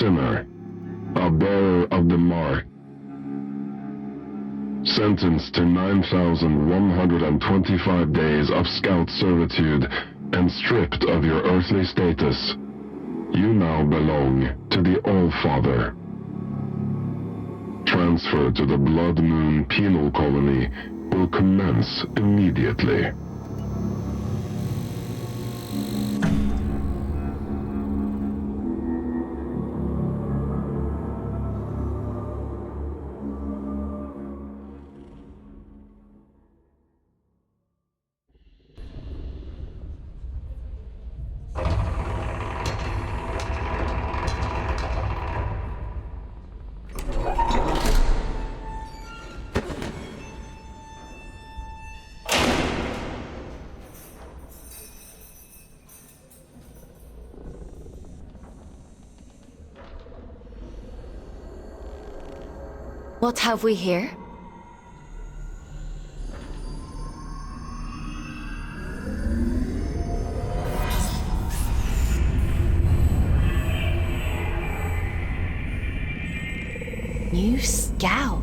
sinner, a bearer of the mark, sentenced to 9,125 days of scout servitude and stripped of your earthly status, you now belong to the All-Father. Transfer to the Blood Moon Penal Colony will commence immediately. What have we here? New scout.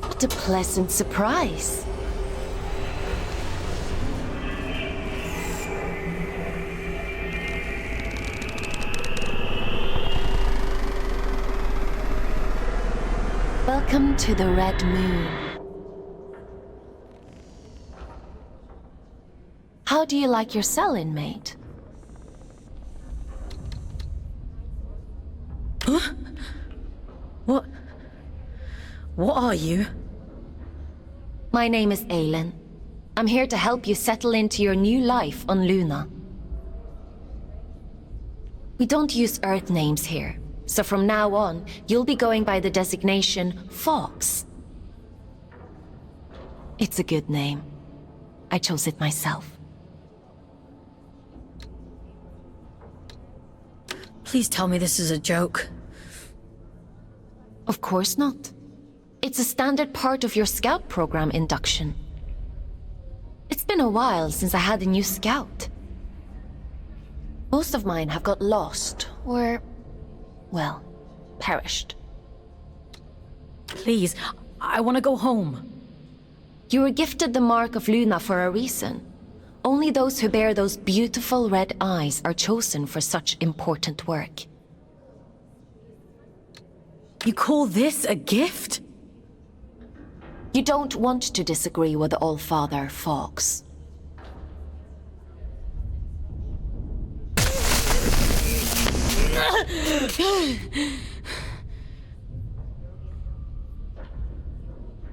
What a pleasant surprise. Welcome to the Red Moon. How do you like your cell, inmate? Huh? What are you? My name is Aylin. I'm here to help you settle into your new life on Luna. We don't use Earth names here. So from now on, you'll be going by the designation Fawkes. It's a good name. I chose it myself. Please tell me this is a joke. Of course not. It's a standard part of your scout program induction. It's been a while since I had a new scout. Most of mine have got lost, or well, perished. Please, I want to go home. You were gifted the mark of Luna for a reason. Only those who bear those beautiful red eyes are chosen for such important work. You call this a gift? You don't want to disagree with the All-Father, Fawkes.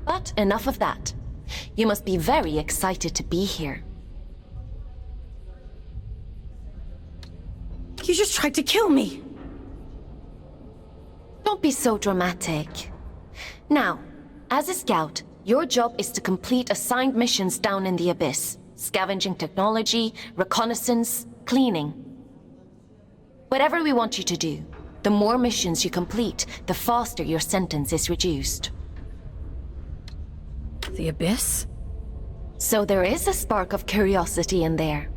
But enough of that. You must be very excited to be here. You just tried to kill me. Don't be so dramatic. Now, as a scout, your job is to complete assigned missions down in the Abyss. Scavenging technology, reconnaissance, cleaning. Whatever we want you to do, the more missions you complete, the faster your sentence is reduced. The Abyss? So there is a spark of curiosity in there.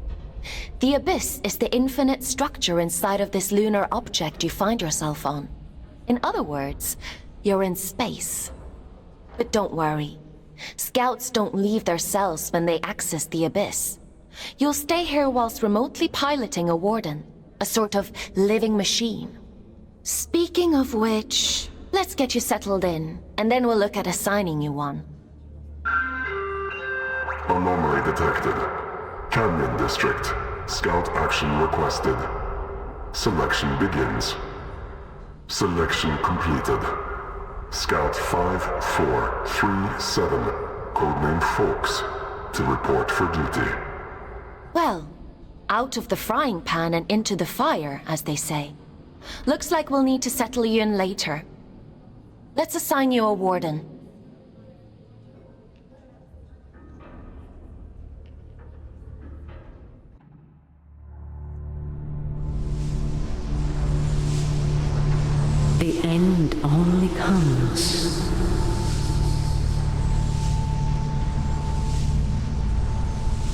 The Abyss is the infinite structure inside of this lunar object you find yourself on. In other words, you're in space. But don't worry. Scouts don't leave their cells when they access the Abyss. You'll stay here whilst remotely piloting a warden, a sort of living machine. Speaking of which, let's get you settled in, and then we'll look at assigning you one. Anomaly detected. Canyon District. Scout action requested. Selection begins. Selection completed. Scout 5437, codename Fawkes, to report for duty. Well, out of the frying pan and into the fire, as they say. Looks like we'll need to settle you in later. Let's assign you a warden. The end only comes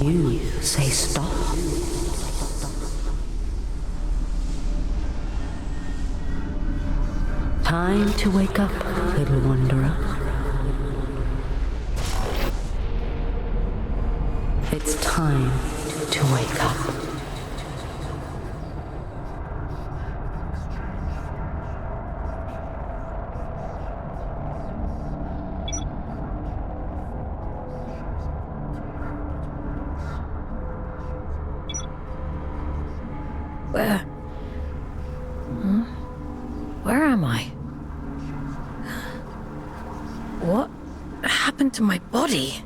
You say stop. Time to wake up, little wanderer. It's time to wake up. Where am I? What happened to my body?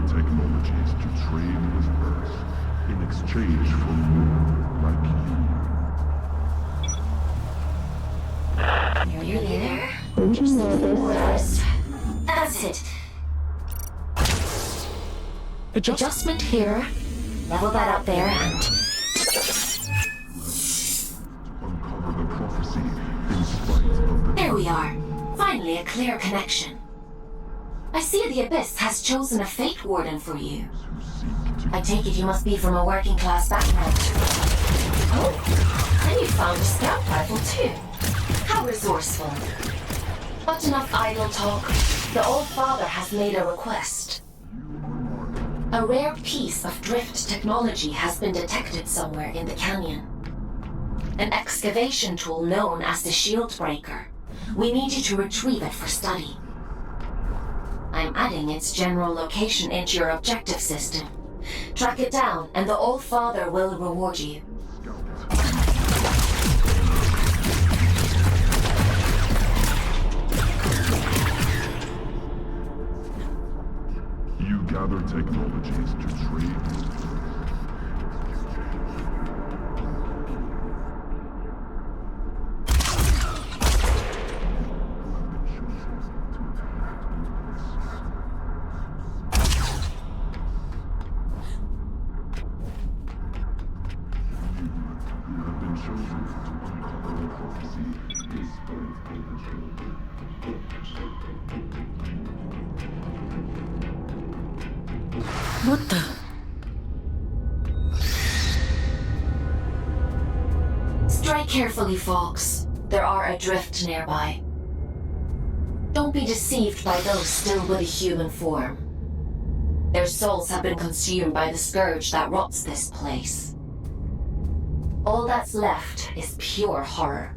Technologies to trade with Earth in exchange for more like you. You're there. Just orders. That's it. Adjustment here. Level that out there and... Uncover the prophecy in spite of the... There we are. Finally a clear connection. I see the Abyss has chosen a Fate Warden for you. I take it you must be from a working class background. Oh, and you found a scout rifle too. How resourceful. But enough idle talk. The Old Father has made a request. A rare piece of drift technology has been detected somewhere in the canyon. An excavation tool known as the Shield Breaker. We need you to retrieve it for study. I'm adding its general location into your objective system. Track it down, and the Old Father will reward you. You gather technologies to trade with Earth. What the? Strike carefully, Fawkes. There are adrift nearby. Don't be deceived by those still with a human form. Their souls have been consumed by the scourge that rots this place. All that's left is pure horror.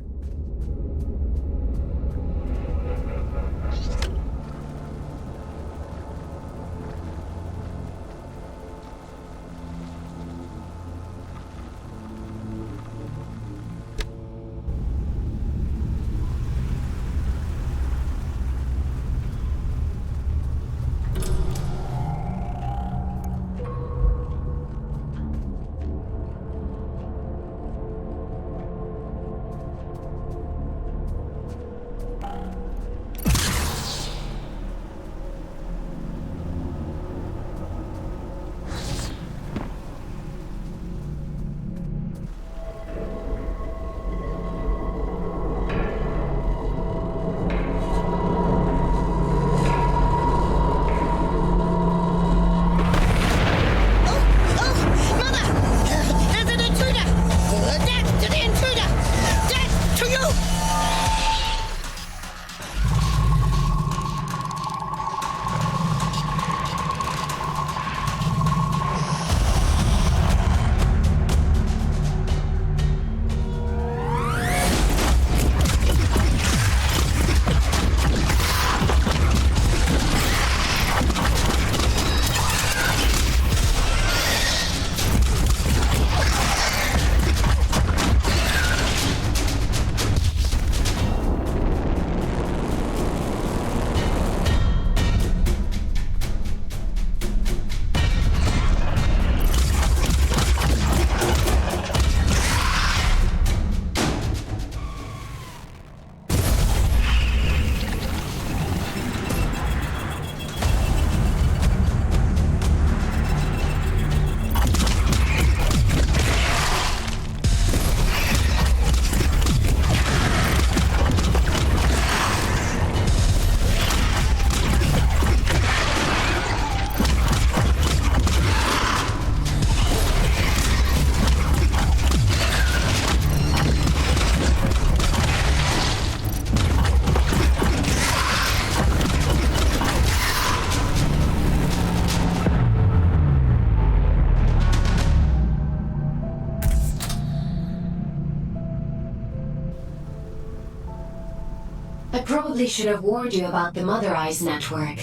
probably should have warned you about the Mother Eyes network.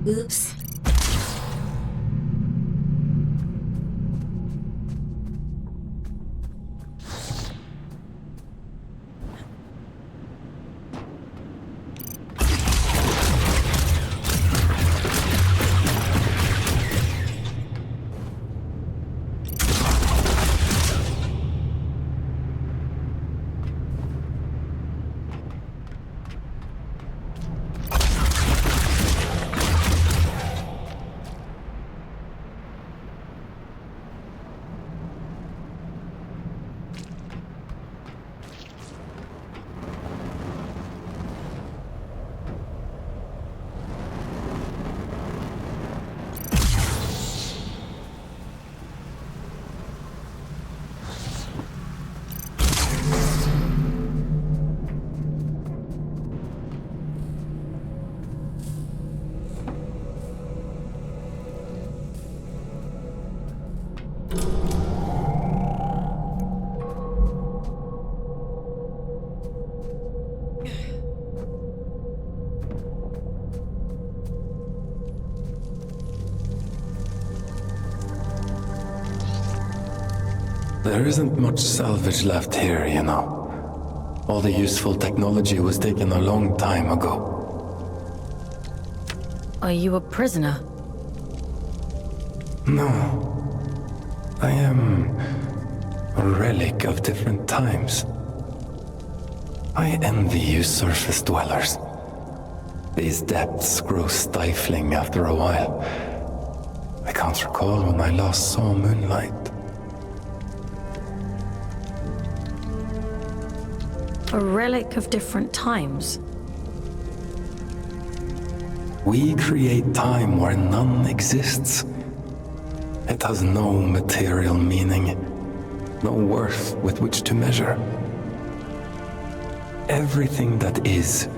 Oops. There isn't much salvage left here, you know. All the useful technology was taken a long time ago. Are you a prisoner? No. I am a relic of different times. I envy you surface dwellers. These depths grow stifling after a while. I can't recall when I last saw moonlight. A relic of different times? We create time where none exists. It has no material meaning, no worth with which to measure. Everything that is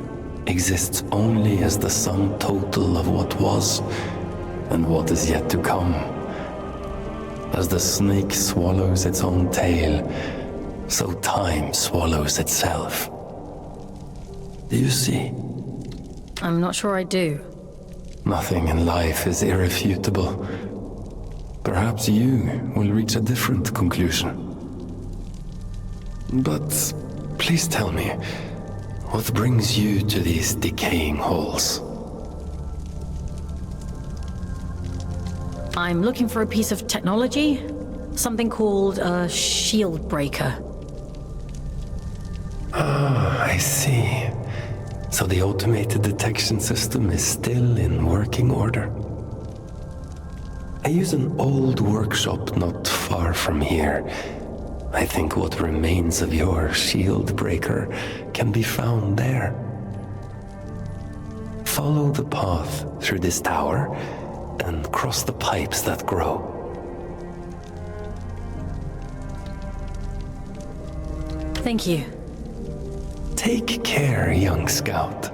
exists only as the sum total of what was and what is yet to come. As the snake swallows its own tail, so time swallows itself. Do you see? I'm not sure I do. Nothing in life is irrefutable. Perhaps you will reach a different conclusion. But please tell me, what brings you to these decaying halls? I'm looking for a piece of technology, something called a shield breaker. Ah, I see. So the automated detection system is still in working order. I use an old workshop not far from here. I think what remains of your shield breaker can be found there. Follow the path through this tower and cross the pipes that grow. Thank you. Take care, young scout.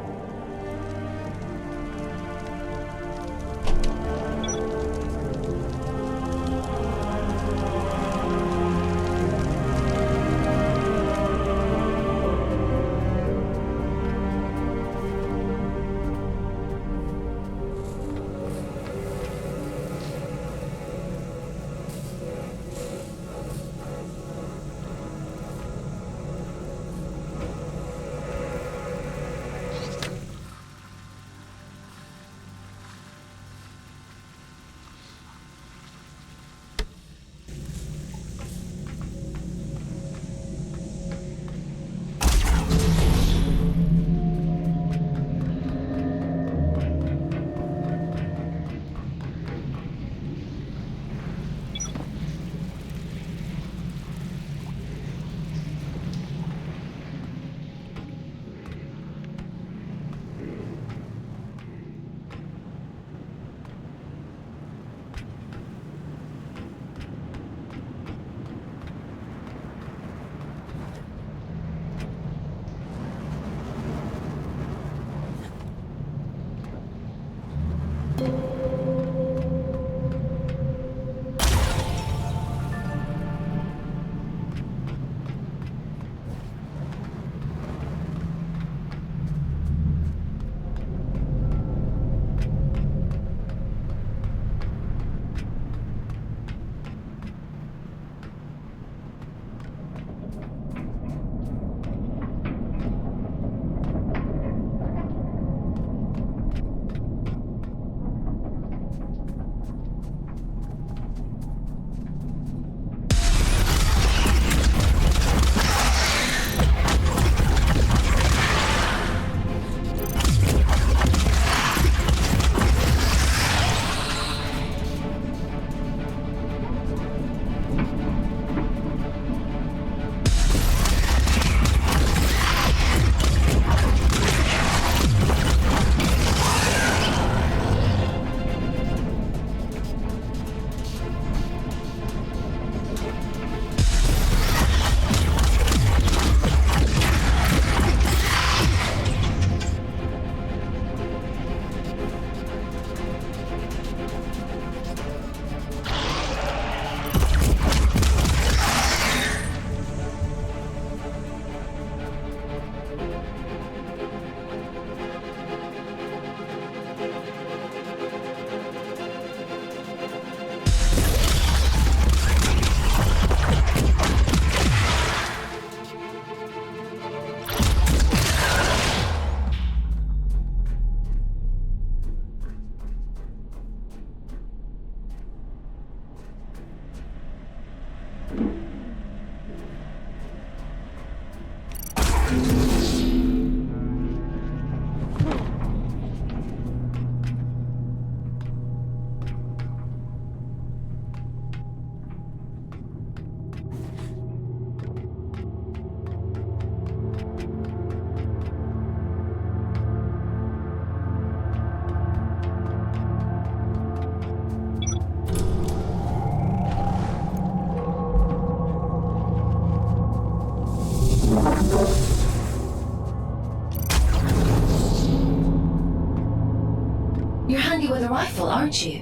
You're handy with a rifle, aren't you?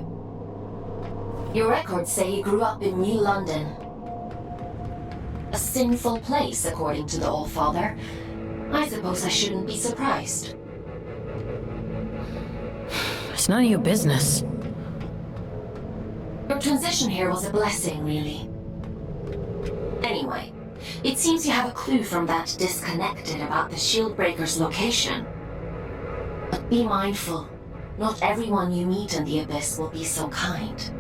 Your records say you grew up in New London. A sinful place, according to the Allfather. I suppose I shouldn't be surprised. It's none of your business. Your transition here was a blessing, really. Anyway, it seems you have a clue from that disconnected about the Shieldbreaker's location. But be mindful. Not everyone you meet in the Abyss will be so kind.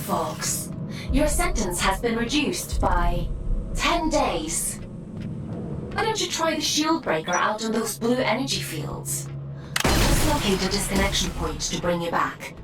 Fawkes. Your sentence has been reduced by 10 days. Why don't you try the Shieldbreaker out on those blue energy fields? I'll just locate a disconnection point to bring you back.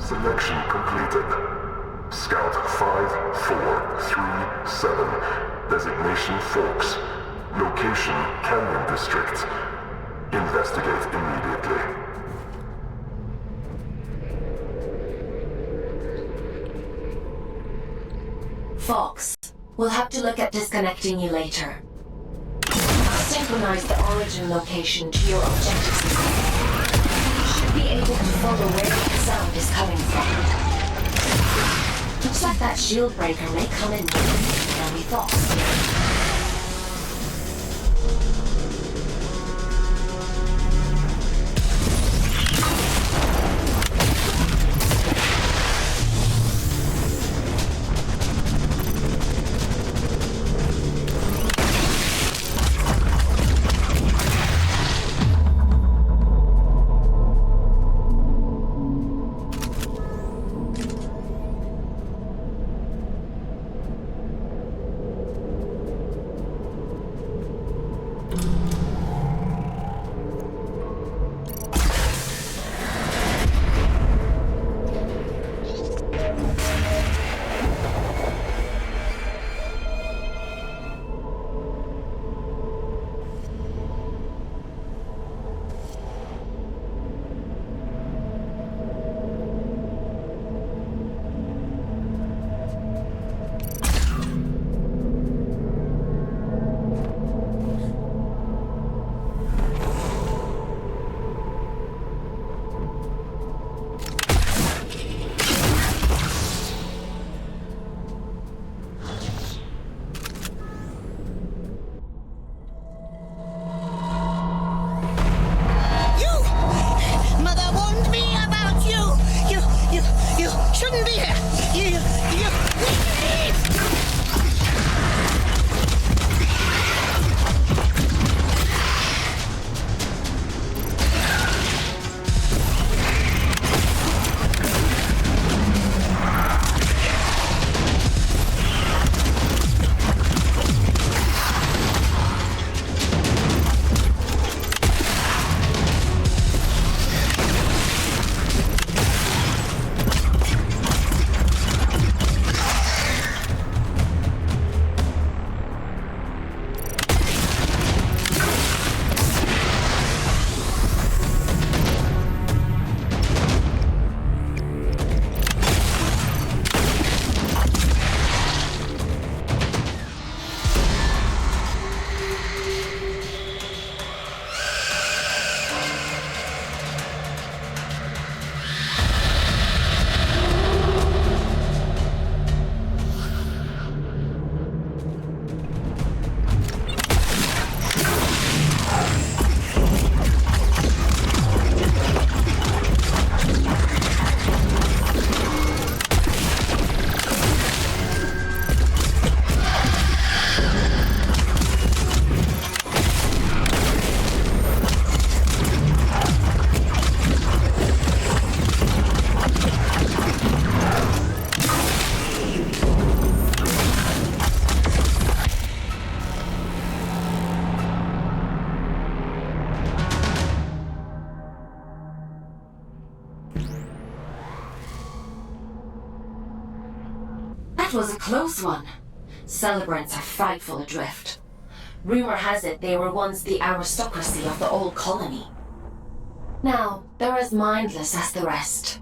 Selection completed. Scout 5437. Designation Fawkes. Location Canyon District. Investigate immediately. Fawkes, we'll have to look at disconnecting you later. I'll synchronize the origin location to your objective system. You should be able to follow where the sound is coming from. Looks like that Shieldbreaker may come in more than we thought. That was a close one. Celebrants are frightful adrift. Rumor has it they were once the aristocracy of the old colony. Now, they're as mindless as the rest.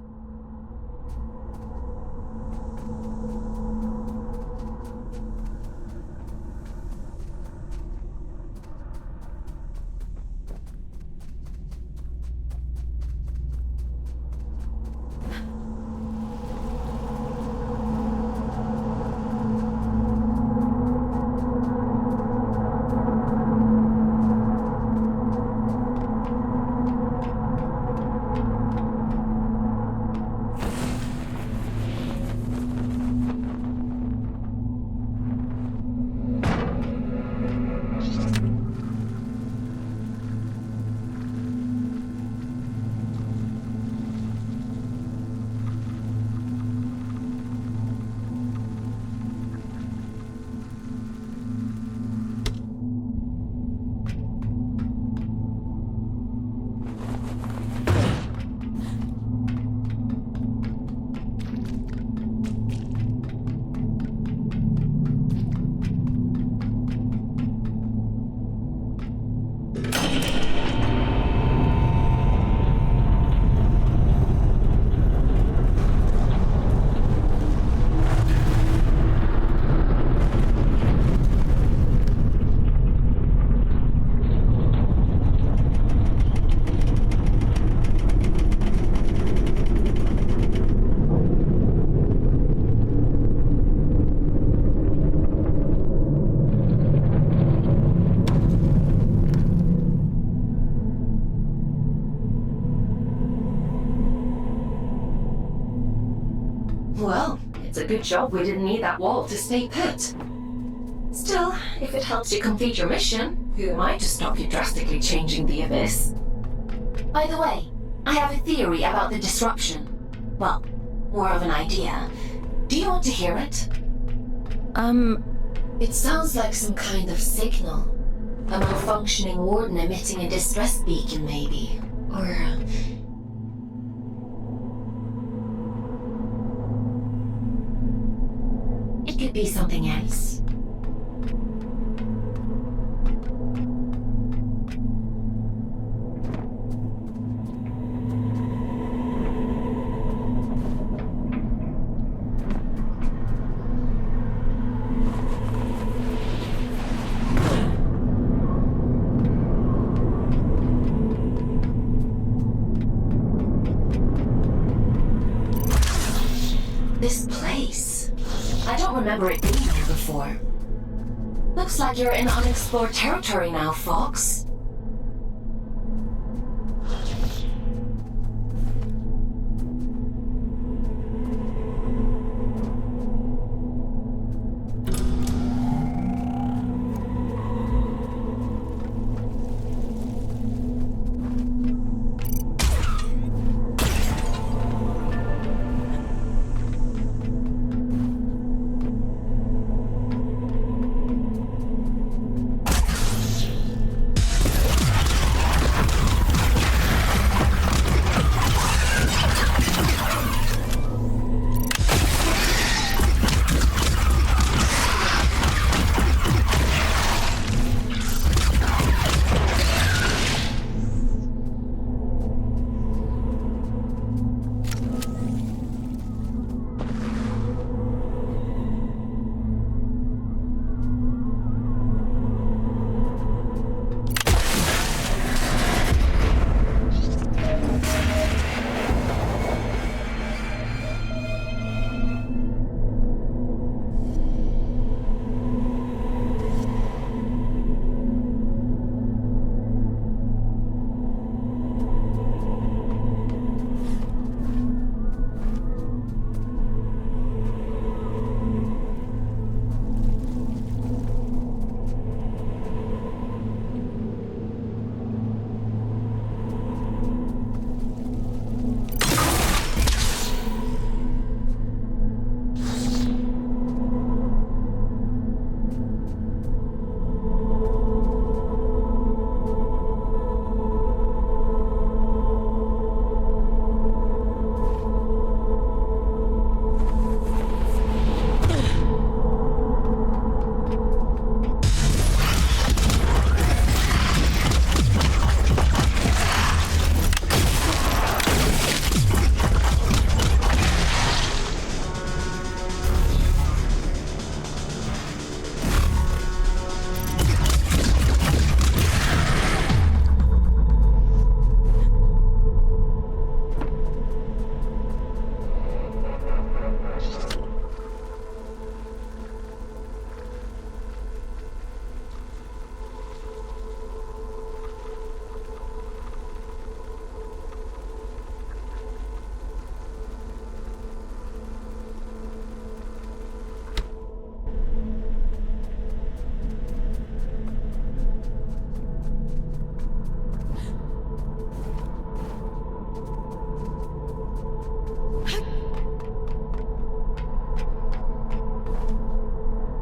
Well, it's a good job we didn't need that wall to stay put. Still, if it helps you complete your mission, who am I to stop you drastically changing the Abyss? By the way, I have a theory about the disruption. Well, more of an idea. Do you want to hear it? It sounds like some kind of signal. A malfunctioning warden emitting a distress beacon, maybe. Or... it could be something else. This place. I don't remember it being here before. Looks like you're in unexplored territory now, Fawkes.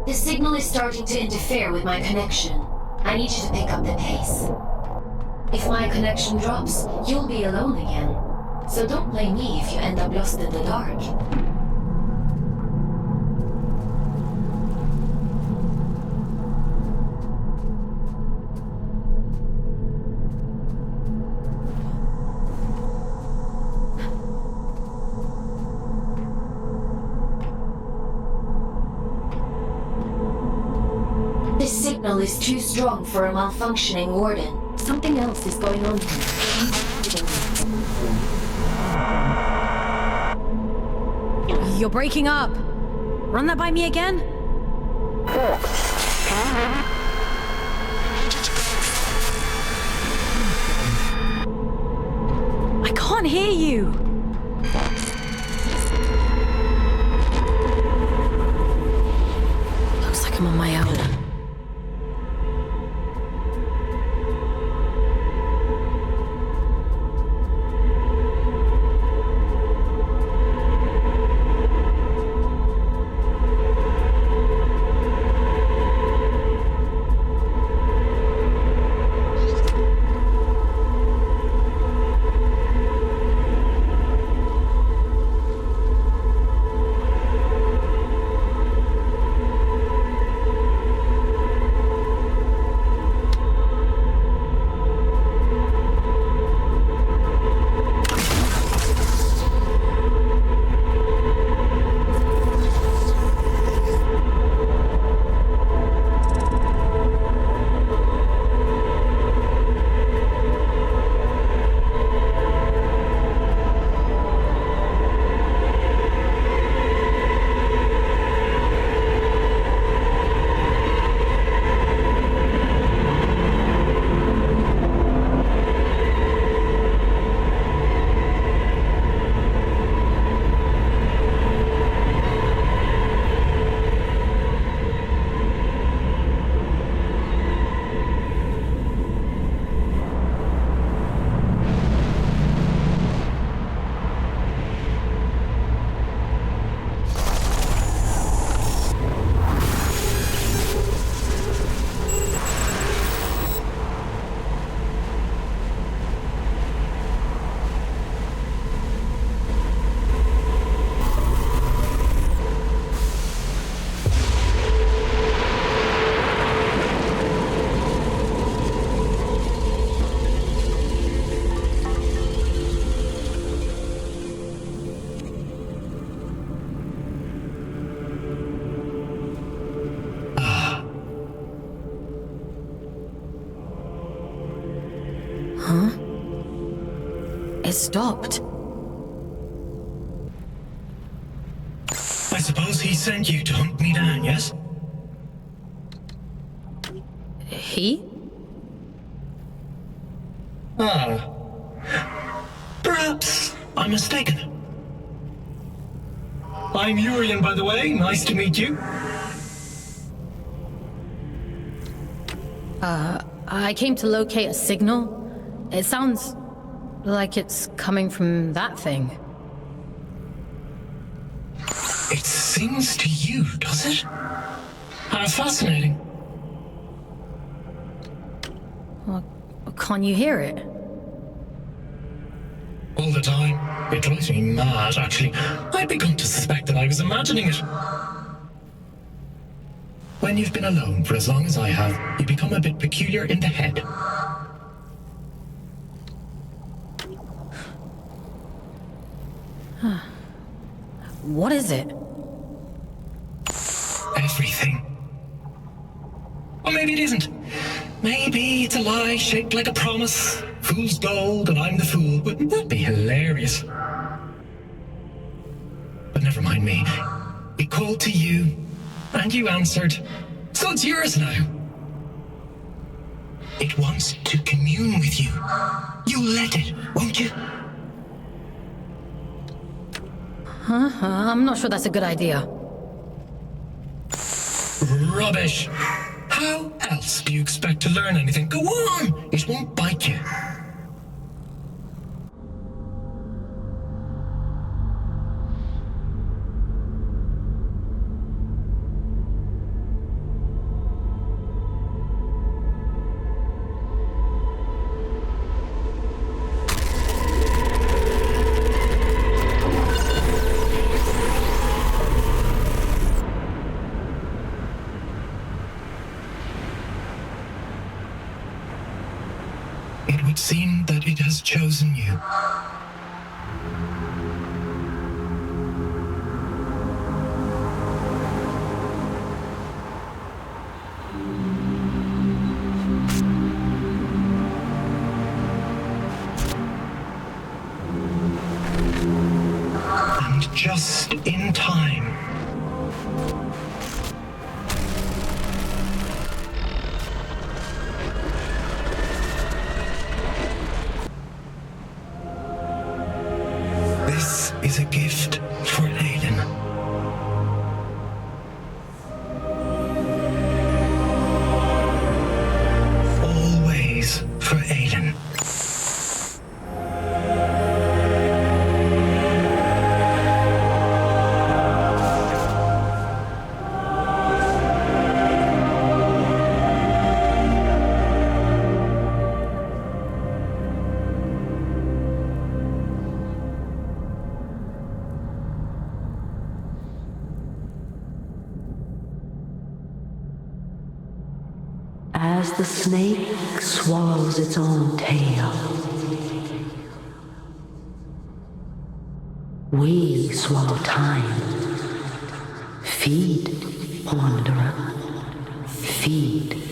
The signal is starting to interfere with my connection. I need you to pick up the pace. If my connection drops, you'll be alone again. So don't blame me if you end up lost in the dark. This signal is too strong for a malfunctioning warden. Something else is going on here. You're breaking up. Run that by me again? I can't hear you. Looks like I'm on my own. It stopped. I suppose he sent you to hunt me down, yes? He? Ah. Perhaps I'm mistaken. I'm Urian, by the way. Nice to meet you. I came to locate a signal. It sounds like it's coming from that thing. It sings to you, does it? How fascinating. Well, can't you hear it? All the time. It drives me mad, actually. I'd begun to suspect that I was imagining it. When you've been alone for as long as I have, you become a bit peculiar in the head. What is it? Everything. Or maybe it isn't. Maybe it's a lie shaped like a promise. Fool's gold and I'm the fool. Wouldn't that be hilarious? But never mind me. It called to you, and you answered. So it's yours now. It wants to commune with you. You'll let it, won't you? I'm not sure that's a good idea. Rubbish. How else do you expect to learn anything? Go on! It won't bite you. would seem that it has chosen you. And just in time. This is a gift for Aiden. Always for Aiden. As the snake swallows its own tail, we swallow time. Feed, wanderer, feed.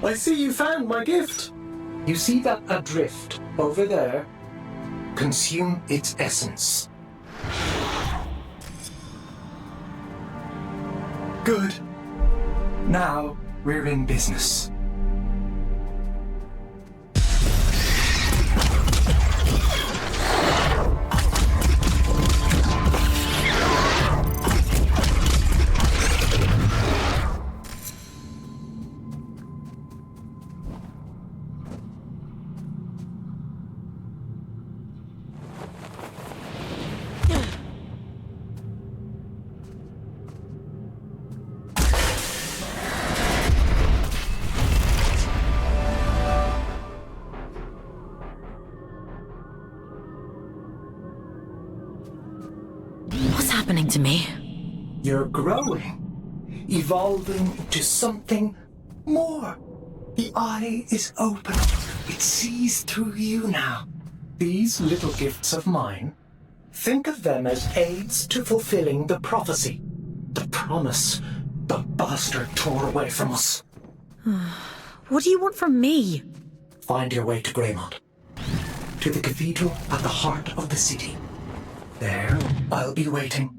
I see you found my gift. You see that adrift over there? Consume its essence. Good. Now we're in business. Happening to me? You're growing, evolving into something more. The eye is open. It sees through you now. These little gifts of mine, think of them as aids to fulfilling the prophecy, the promise the bastard tore away from us. What do you want from me? Find your way to Greymont, to the cathedral at the heart of the city. There, I'll be waiting.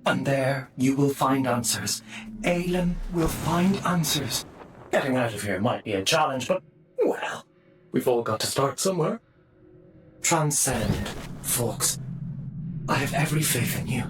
And there, you will find answers. Aelin will find answers. Getting out of here might be a challenge, but, well, we've all got to start somewhere. Transcend, Fawkes. I have every faith in you.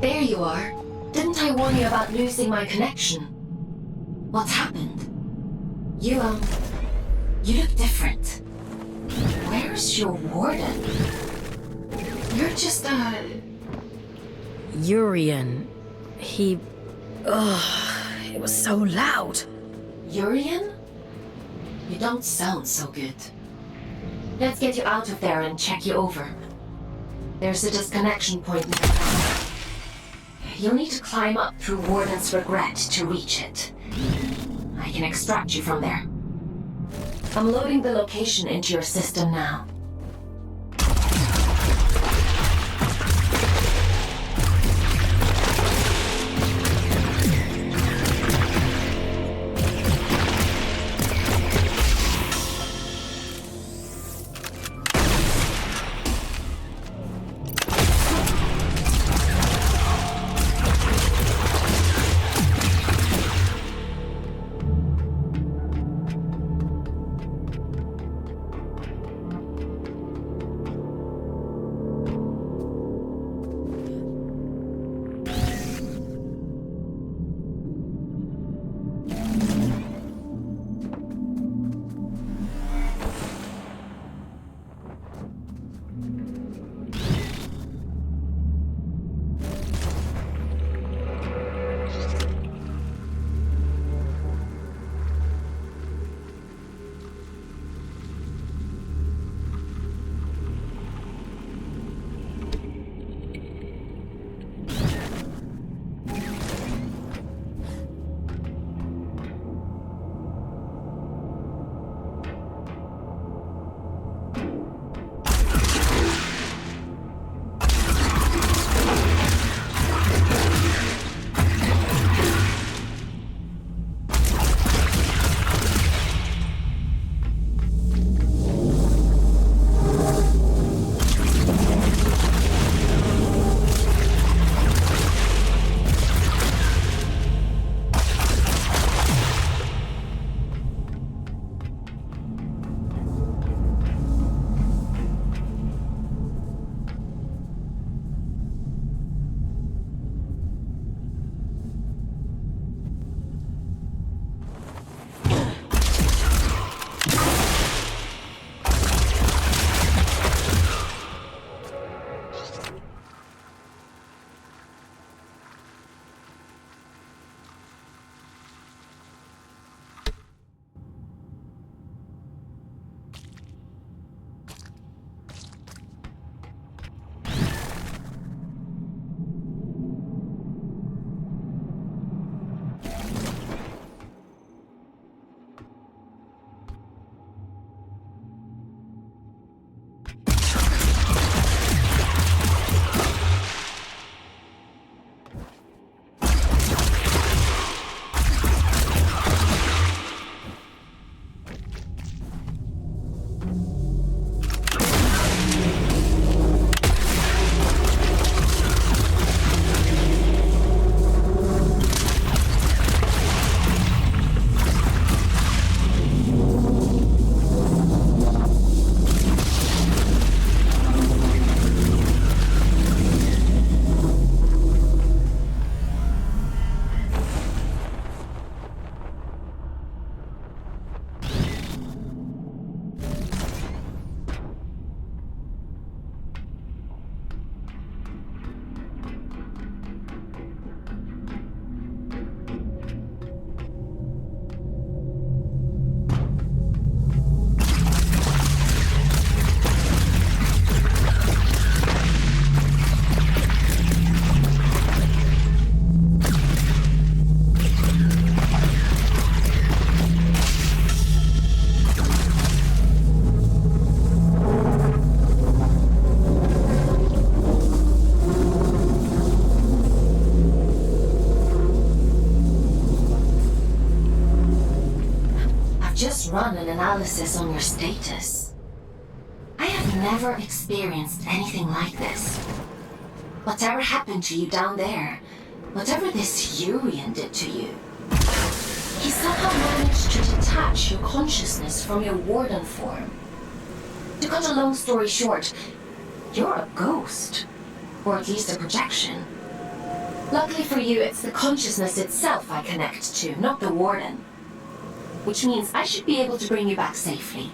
There you are. Didn't I warn you about losing my connection? What's happened? You look different. Where's your warden? You're just, Urian. He... Ugh, it was so loud. Urian? You don't sound so good. Let's get you out of there and check you over. There's a disconnection point nearby. You'll need to climb up through Warden's Regret to reach it. I can extract you from there. I'm loading the location into your system now. run an analysis on your status. I have never experienced anything like this. Whatever happened to you down there, whatever this Urian did to you, he somehow managed to detach your consciousness from your warden form. To cut a long story short, you're a ghost. Or at least a projection. Luckily for you, it's the consciousness itself I connect to, not the warden. Which means I should be able to bring you back safely.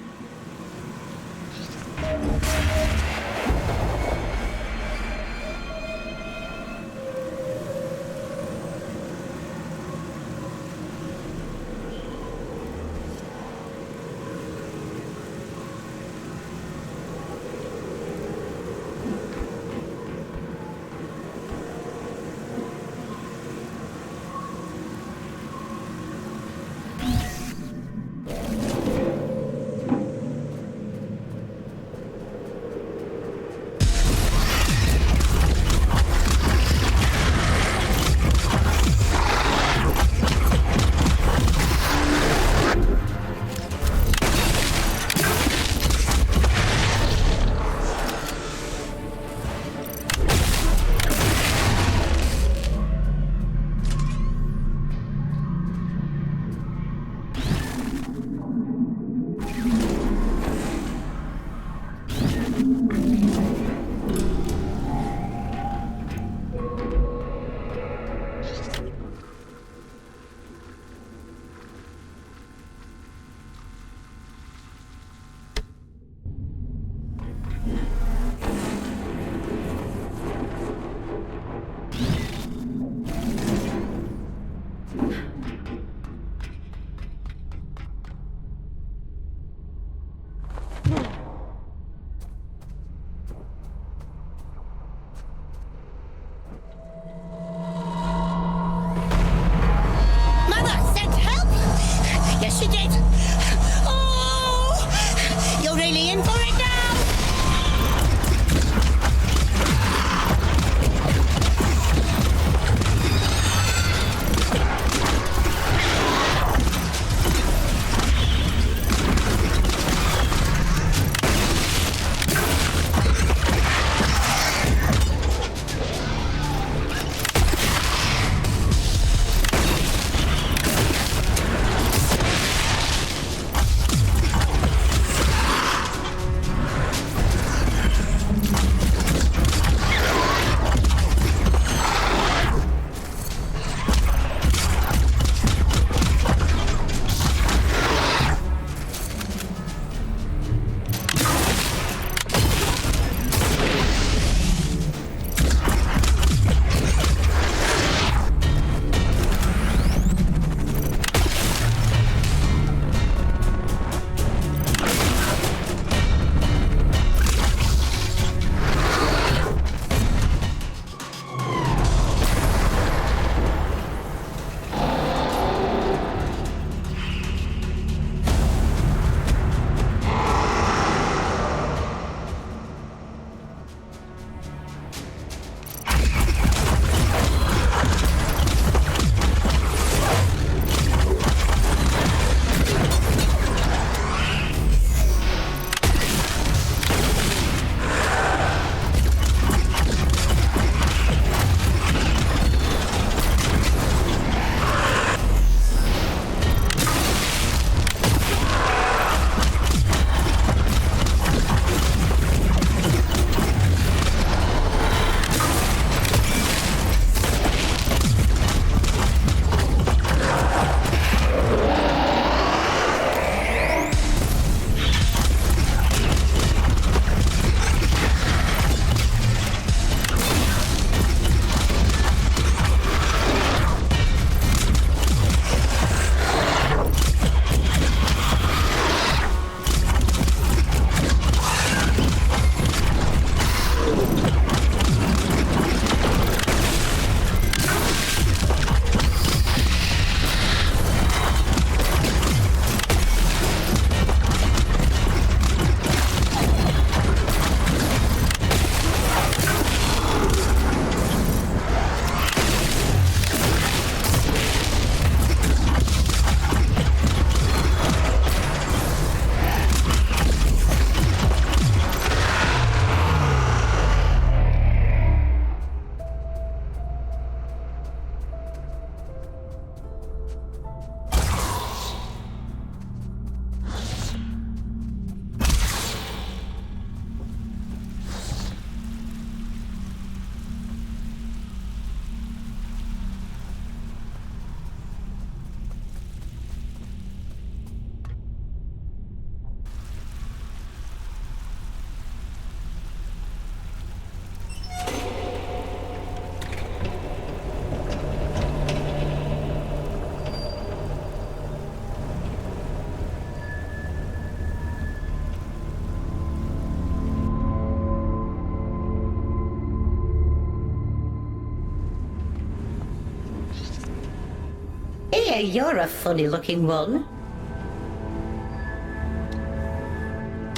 Hey, you're a funny-looking one.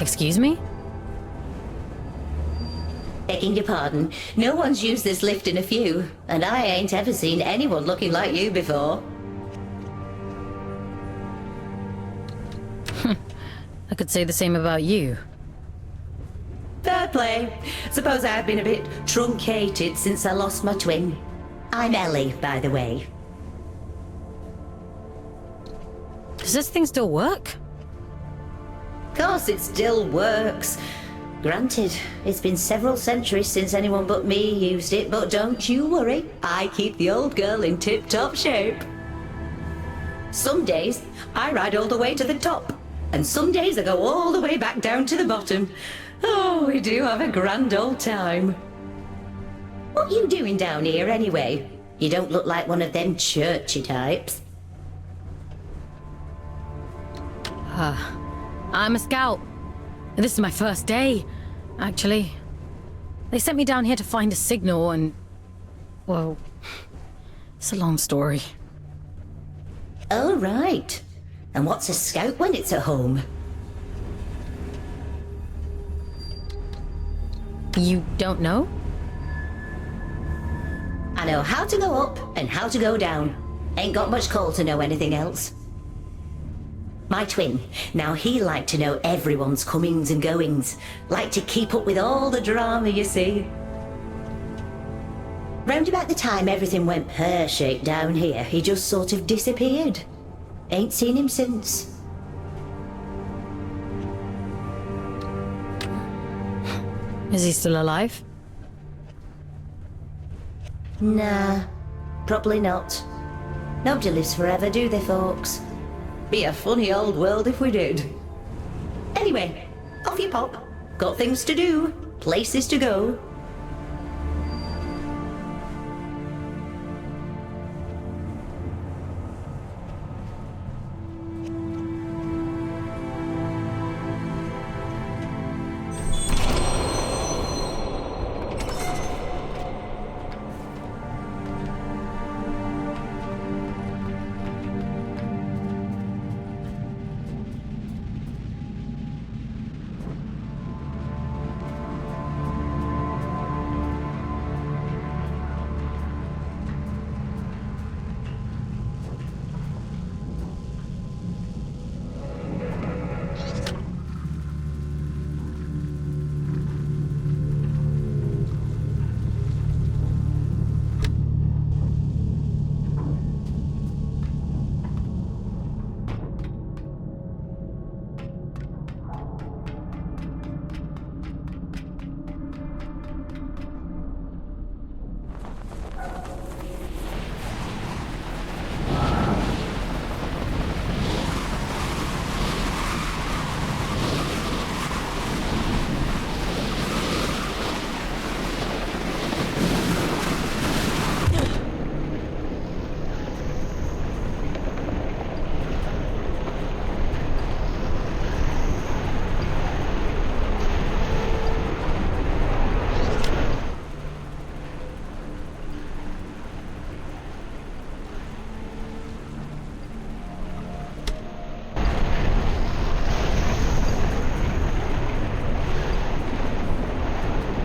Excuse me? Begging your pardon, no one's used this lift in a few, and I ain't ever seen anyone looking like you before. I could say the same about you. Fair play. Suppose I've been a bit truncated since I lost my twin. I'm Ellie, by the way. Does this thing still work? Of course it still works. Granted, it's been several centuries since anyone but me used it, but don't you worry. I keep the old girl in tip-top shape. Some days, I ride all the way to the top. And some days I go all the way back down to the bottom. Oh, we do have a grand old time. What you doing down here anyway? You don't look like one of them churchy types. I'm a scout. And this is my first day, actually. They sent me down here to find a signal and... well, it's a long story. Oh, right. And what's a scout when it's at home? You don't know? I know how to go up and how to go down. Ain't got much call to know anything else. My twin, now he liked to know everyone's comings and goings. Liked to keep up with all the drama, you see. Round about the time everything went pear-shaped down here, he just sort of disappeared. Ain't seen him since. Is he still alive? Nah, probably not. Nobody lives forever, do they, Fawkes? Be a funny old world if we did. Anyway, off you pop. Got things to do, places to go.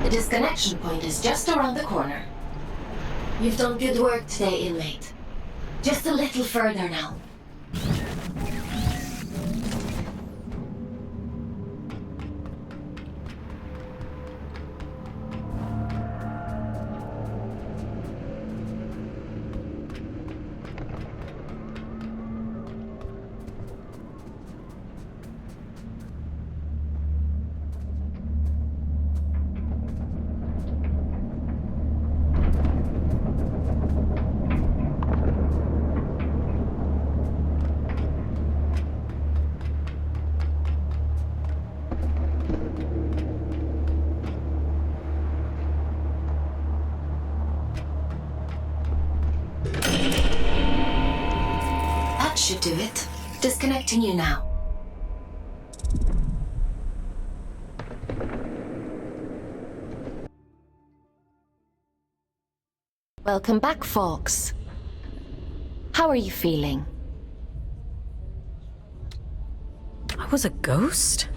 The disconnection point is just around the corner. You've done good work today, inmate. Just a little further now. Should do it. Disconnecting you now. Welcome back, Fawkes. How are you feeling? was a ghost?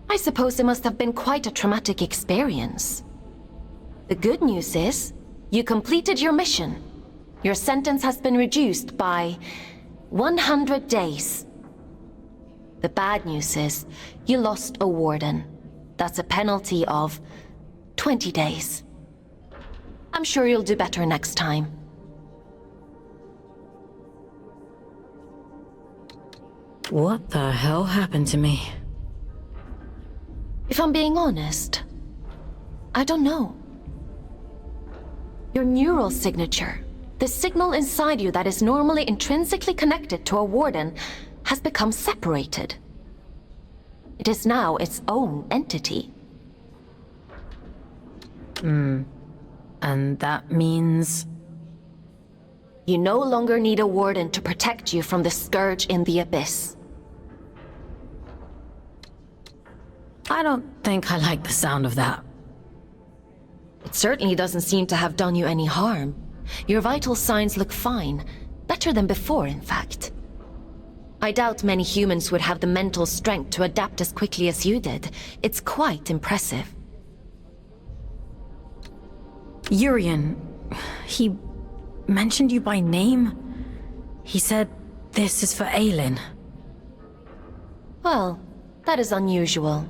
I suppose it must have been quite a traumatic experience. The good news is, you completed your mission. Your sentence has been reduced by 100 days. The bad news is, you lost a warden. That's a penalty of 20 days. I'm sure you'll do better next time. What the hell happened to me? If I'm being honest, I don't know. Your neural signature, the signal inside you that is normally intrinsically connected to a warden, has become separated. It is now its own entity. And that means... You no longer need a warden to protect you from the scourge in the abyss. I don't think I like the sound of that. It certainly doesn't seem to have done you any harm. Your vital signs look fine. Better than before, in fact. I doubt many humans would have the mental strength to adapt as quickly as you did. It's quite impressive. Urian, he mentioned you by name? He said this is for Aelin. Well, that is unusual.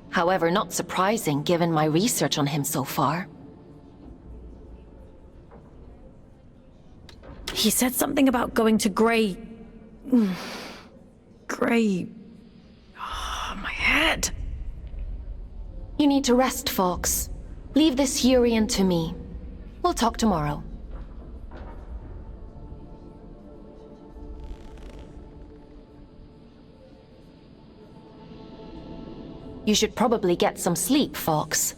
However, not surprising given my research on him so far. He said something about going to Grey... Grey... Oh, my head. You need to rest, Fawkes. Leave this Urian to me. We'll talk tomorrow. You should probably get some sleep, Fawkes.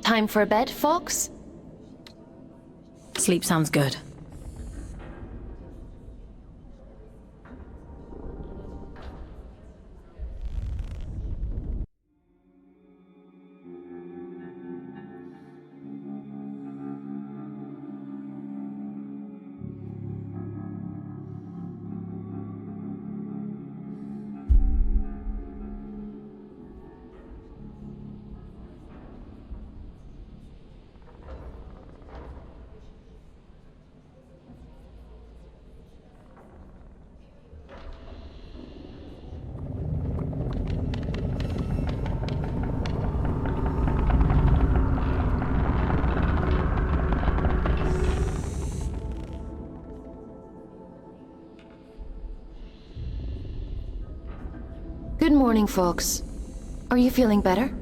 Time for bed, Fawkes? Sleep sounds good. Good morning, Fawkes. Are you feeling better?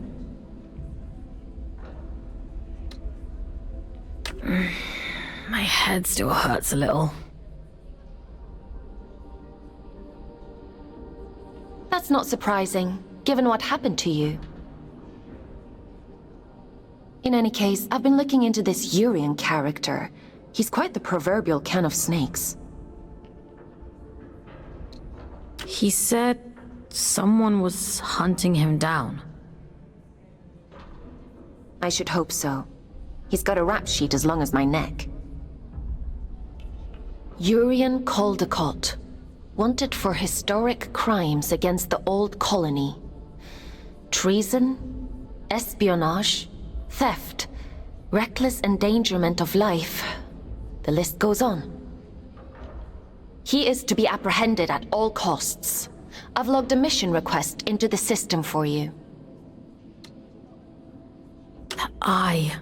My head still hurts a little. That's not surprising, given what happened to you. In any case, I've been looking into this Urian character. He's quite the proverbial can of snakes. He said someone was hunting him down. I should hope so. He's got a rap sheet as long as my neck. Urian Caldecott, wanted for historic crimes against the old colony. Treason, espionage, theft, reckless endangerment of life. The list goes on. He is to be apprehended at all costs. I've logged a mission request into the system for you. That eye...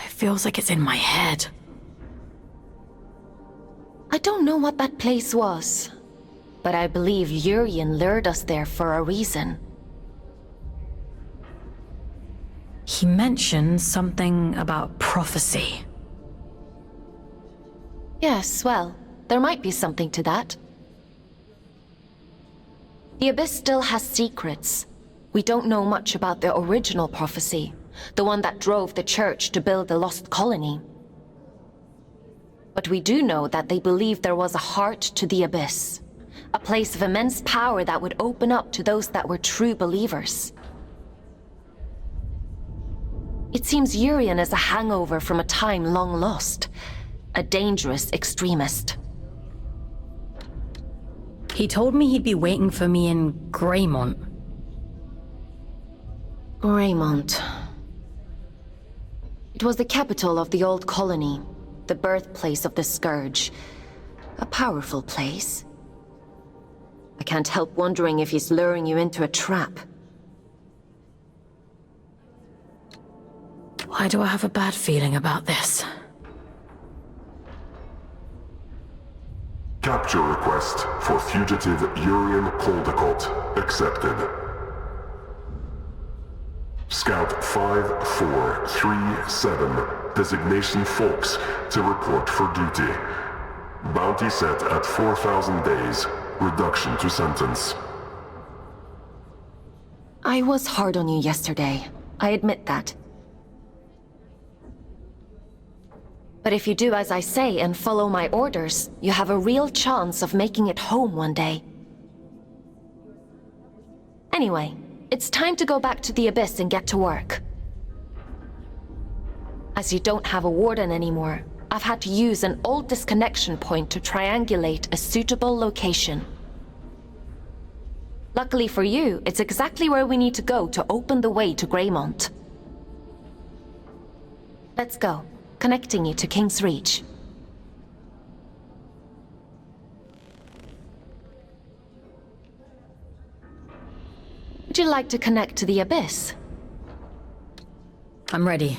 it feels like it's in my head. I don't know what that place was, but I believe Urian lured us there for a reason. He mentioned something about prophecy. Yes, well, there might be something to that. The Abyss still has secrets. We don't know much about the original prophecy, the one that drove the Church to build the lost colony. But we do know that they believed there was a heart to the Abyss, a place of immense power that would open up to those that were true believers. It seems Urian is a hangover from a time long lost. A dangerous extremist. He told me he'd be waiting for me in Greymont. Greymont. It was the capital of the old colony, the birthplace of the Scourge. A powerful place. I can't help wondering if he's luring you into a trap. Why do I have a bad feeling about this? Capture request for fugitive Urian Caldecott accepted. Scout 5437, designation Fawkes, to report for duty. Bounty set at 4,000 days. Reduction to sentence. I was hard on you yesterday. I admit that. But if you do as I say and follow my orders, you have a real chance of making it home one day. Anyway, it's time to go back to the Abyss and get to work. As you don't have a warden anymore, I've had to use an old disconnection point to triangulate a suitable location. Luckily for you, it's exactly where we need to go to open the way to Greymont. Let's go, connecting you to King's Reach. Would you like to connect to the Abyss? I'm ready.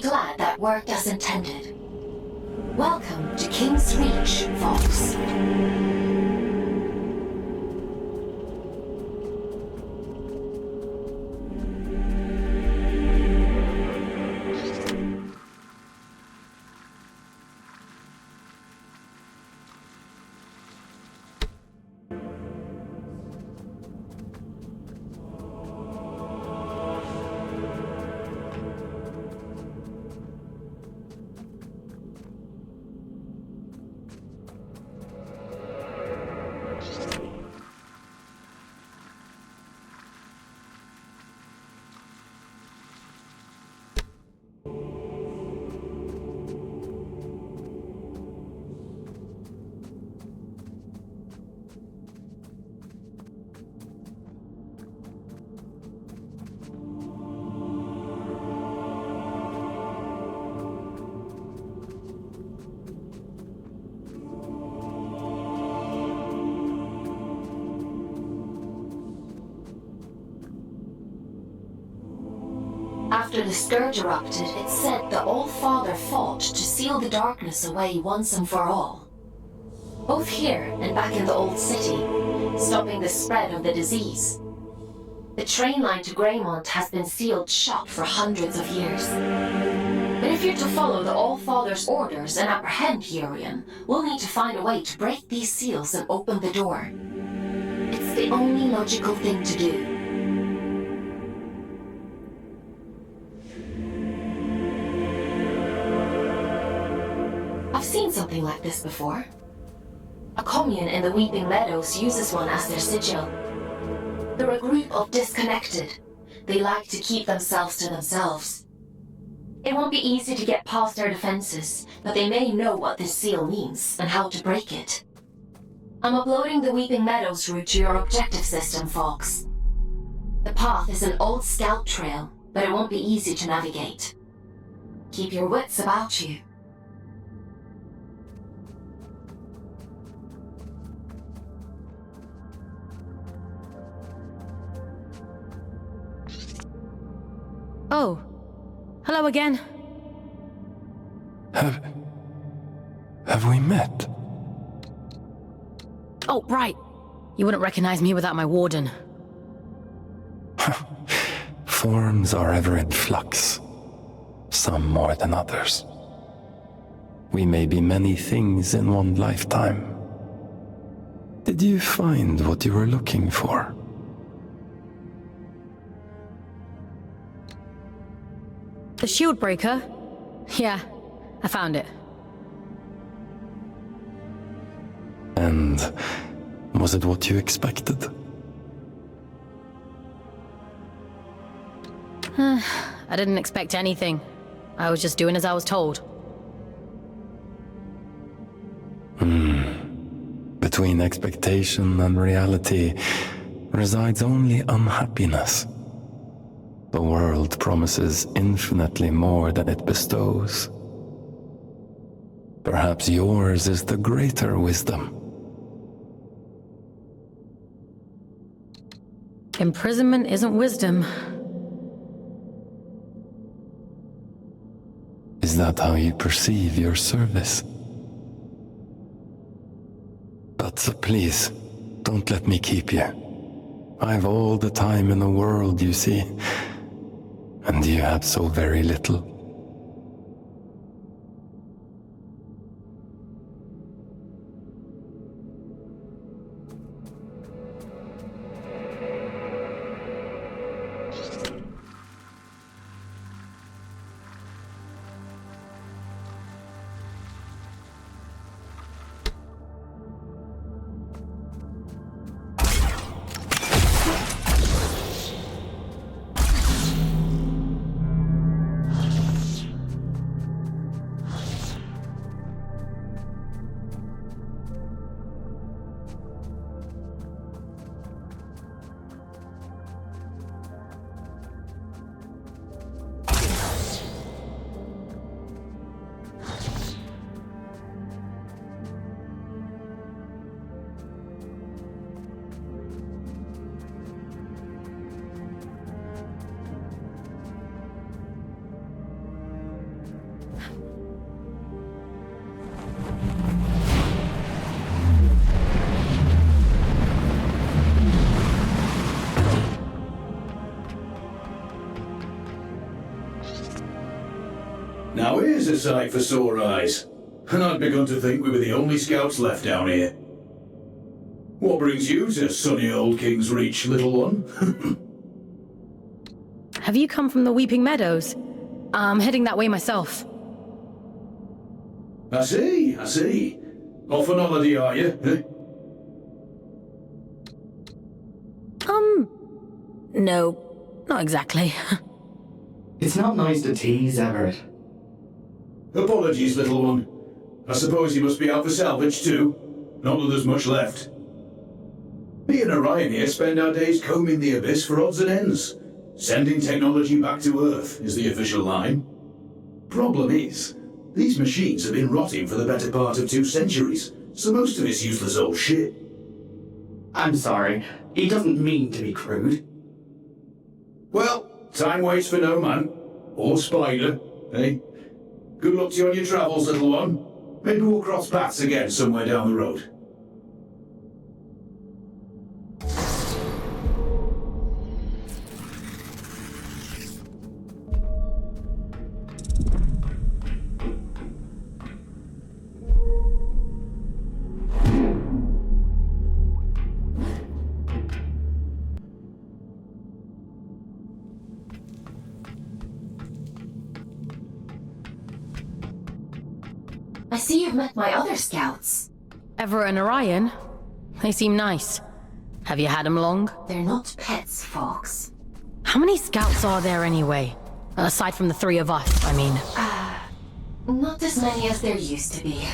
Glad that worked as intended. Welcome to King's Reach, Fawkes. After the Scourge erupted, it said the All-Father fought to seal the darkness away once and for all. Both here and back in the Old City, stopping the spread of the disease. The train line to Greymont has been sealed shut for hundreds of years. But if you're to follow the All-Father's orders and apprehend Urian, we'll need to find a way to break these seals and open the door. It's the only logical thing to do. I've seen something like this before. A commune in the Weeping Meadows uses one as their sigil. They're a group of disconnected. They like to keep themselves to themselves. It won't be easy to get past their defenses, but they may know what this seal means and how to break it. I'm uploading the Weeping Meadows route to your objective system, Fawkes. The path is an old scout trail, but it won't be easy to navigate. Keep your wits about you. Oh, hello again. Have we met? Oh, right. You wouldn't recognize me without my warden. Forms are ever in flux, some more than others. We may be many things in one lifetime. Did you find what you were looking for? The shield breaker? Yeah, I found it. And was it what you expected? I didn't expect anything. I was just doing as I was told. Between expectation and reality resides only unhappiness. The world promises infinitely more than it bestows. Perhaps yours is the greater wisdom. Imprisonment isn't wisdom. Is that how you perceive your service? But please, don't let me keep you. I've all the time in the world, you see. And you have so very little. Now here's a sight for sore eyes. And I'd begun to think we were the only scouts left down here. What brings you to sunny old King's Reach, little one? Have you come from the Weeping Meadows? I'm heading that way myself. I see. Off on holiday, are you? Eh? No, not exactly. It's not nice to tease, Everett. Apologies, little one. I suppose you must be out for salvage too. Not that there's much left. Me and Orion here spend our days combing the abyss for odds and ends. Sending technology back to Earth is the official line. Problem is, these machines have been rotting for the better part of 2 centuries, so most of it's useless old shit. I'm sorry, he doesn't mean to be crude. Well, time waits for no man. Or spider, eh? Good luck to you on your travels, little one. Maybe we'll cross paths again somewhere down the road. I see you've met my other scouts. Ever and Orion? They seem nice. Have you had them long? They're not pets, Fawkes. How many scouts are there anyway? Aside from the three of us, I mean. Not as many as there used to be.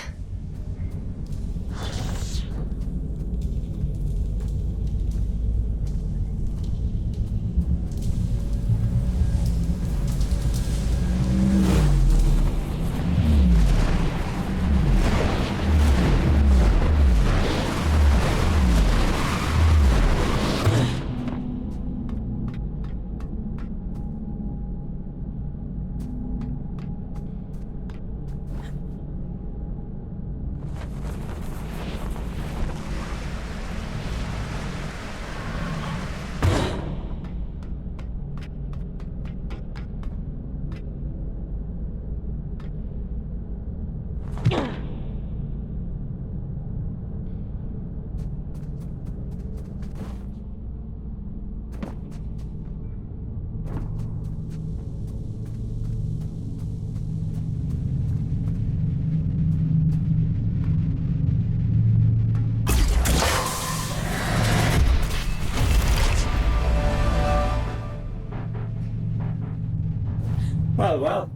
Well,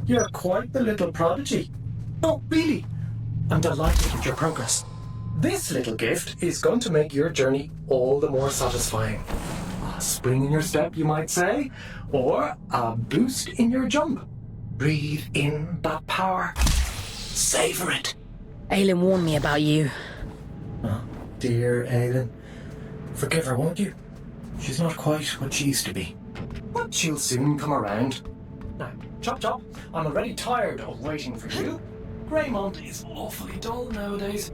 you're quite the little prodigy. Oh, really? I'm delighted with your progress. This little gift is going to make your journey all the more satisfying. A spring in your step, you might say, or a boost in your jump. Breathe in that power. Savor it. Aelin warned me about you. Oh, dear Aelin. Forgive her, won't you? She's not quite what she used to be. But she'll soon come around. Now, Chop Chop, I'm already tired of waiting for you. Greymont is awfully dull nowadays.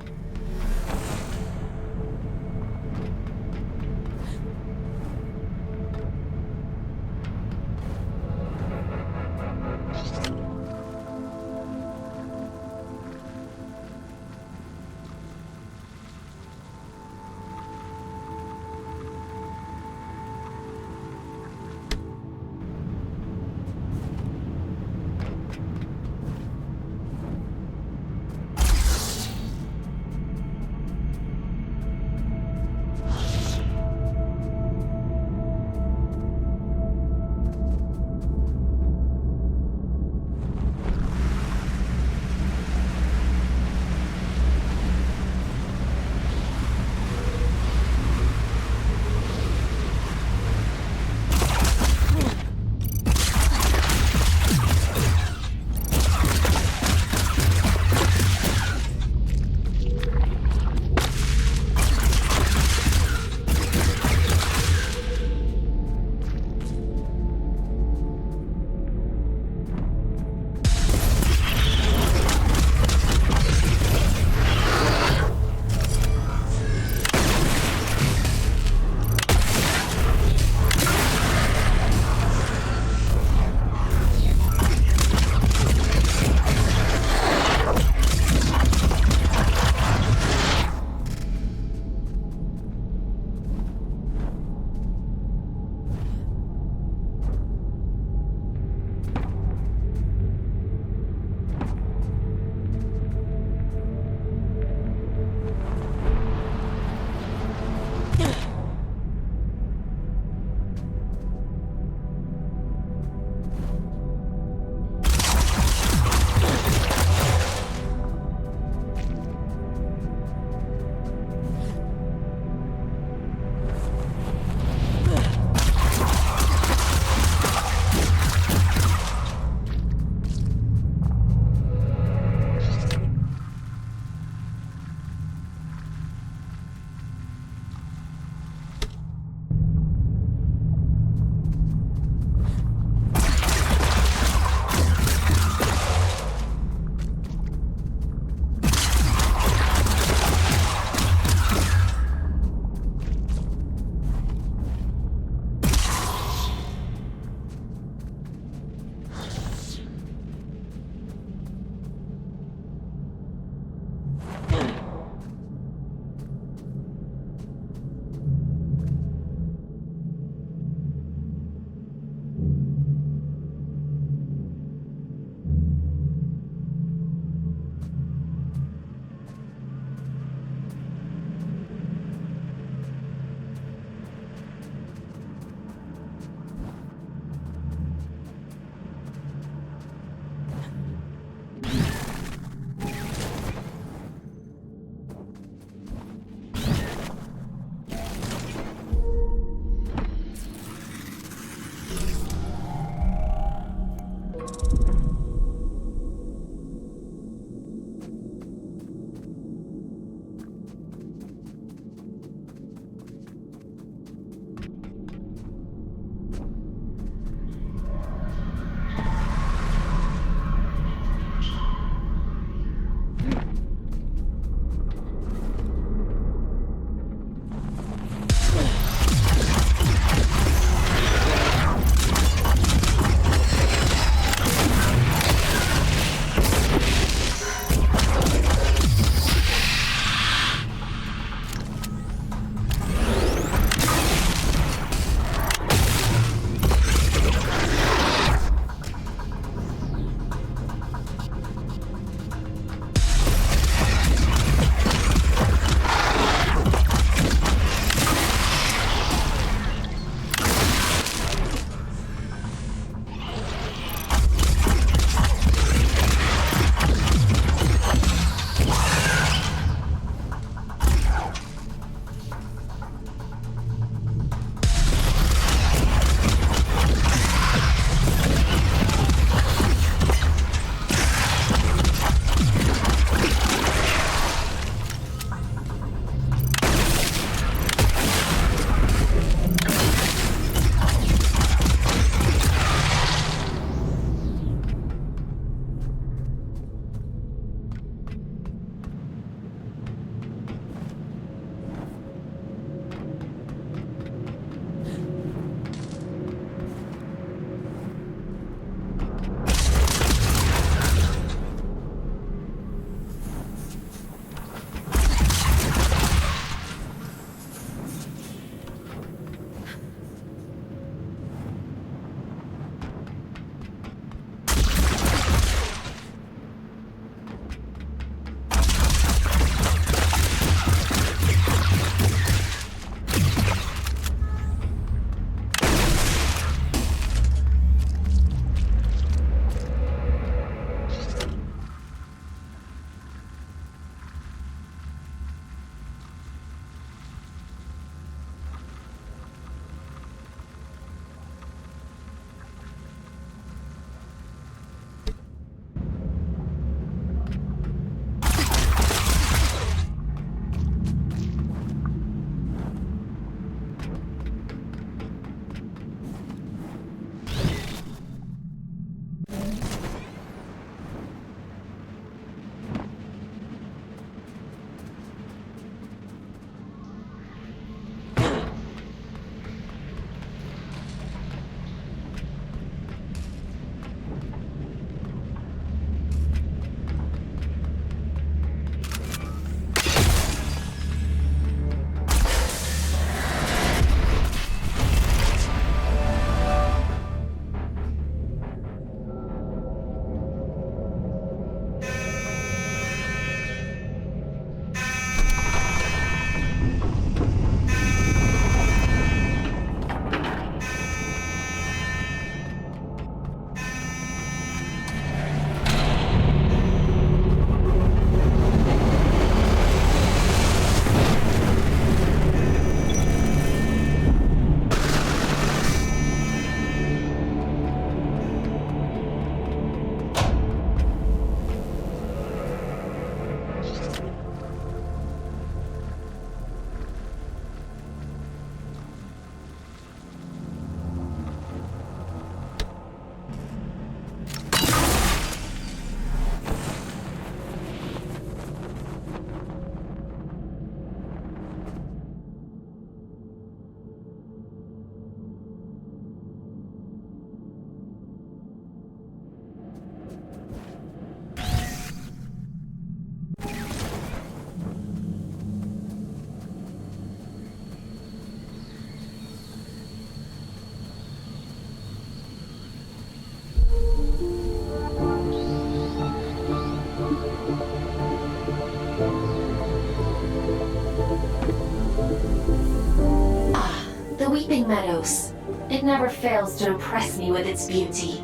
Meadows. It never fails to impress me with its beauty.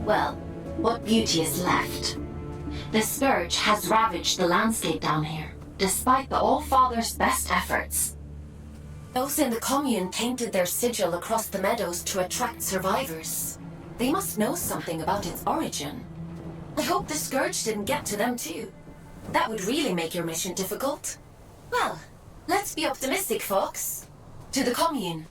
Well, what beauty is left? The scourge has ravaged the landscape down here, despite the All-Father's best efforts. Those in the commune painted their sigil across the meadows to attract survivors. They must know something about its origin. I hope the scourge didn't get to them too. That would really make your mission difficult. Well, let's be optimistic, Fawkes. To the commune.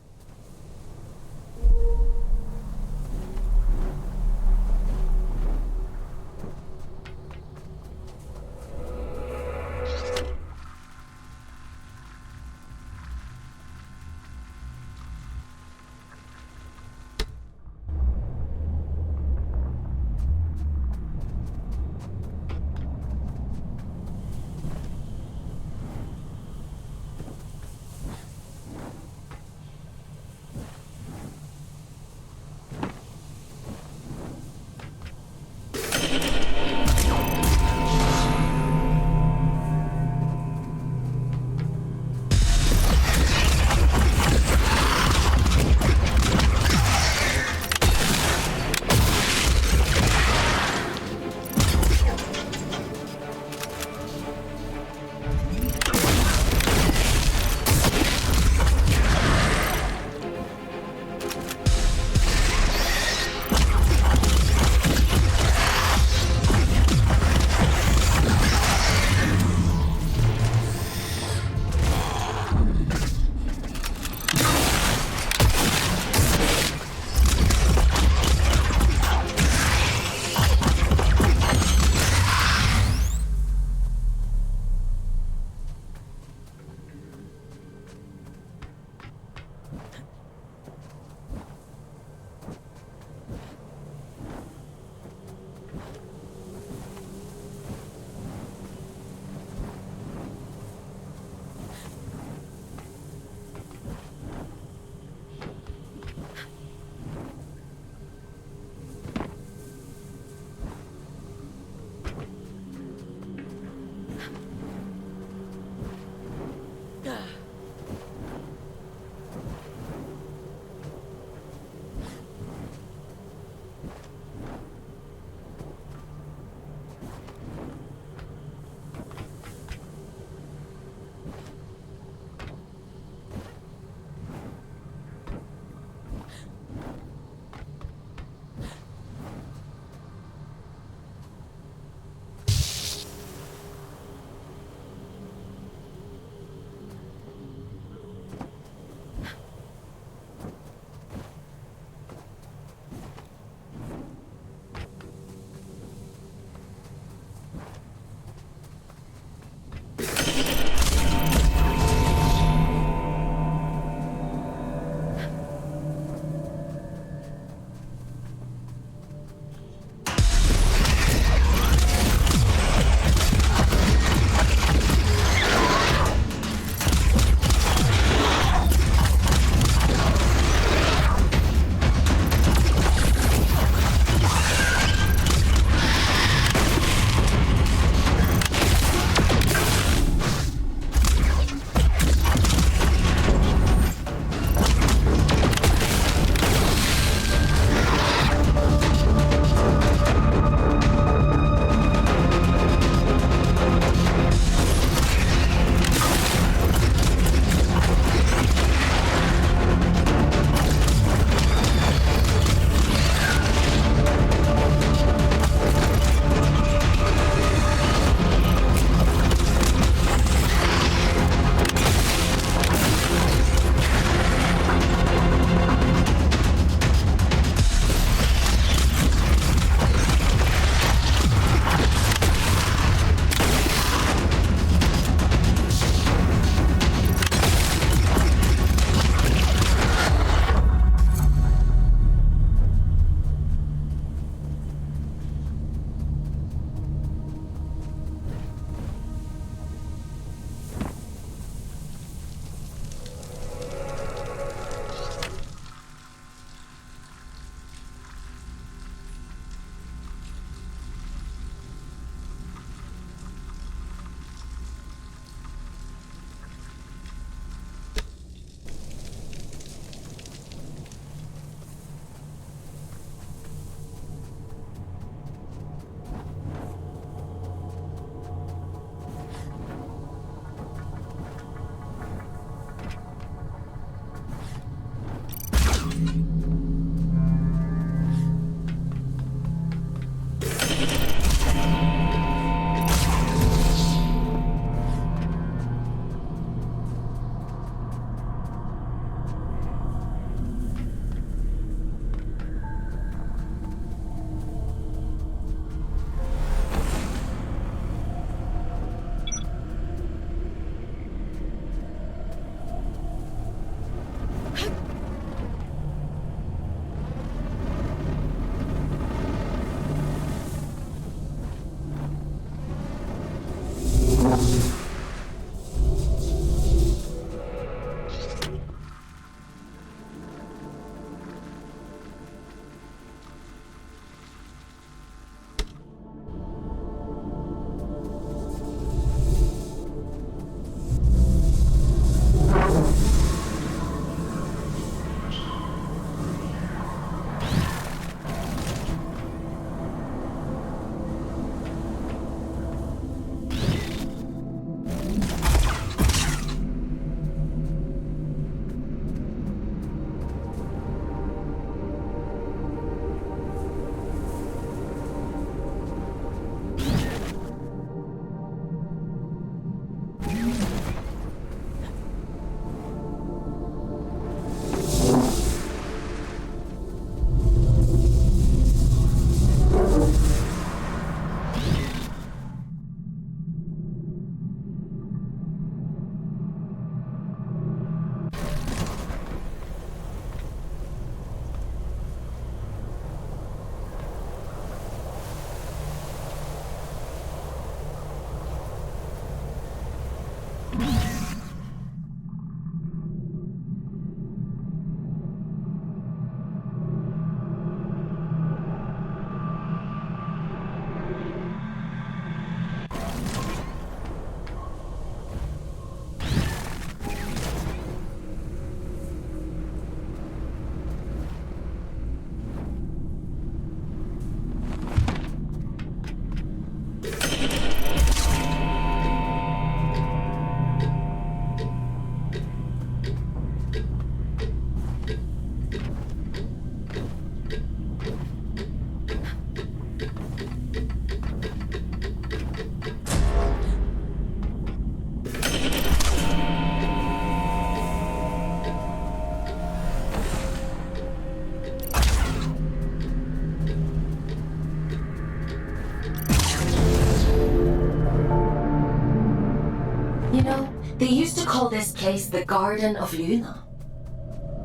They used to call this place the Garden of Luna.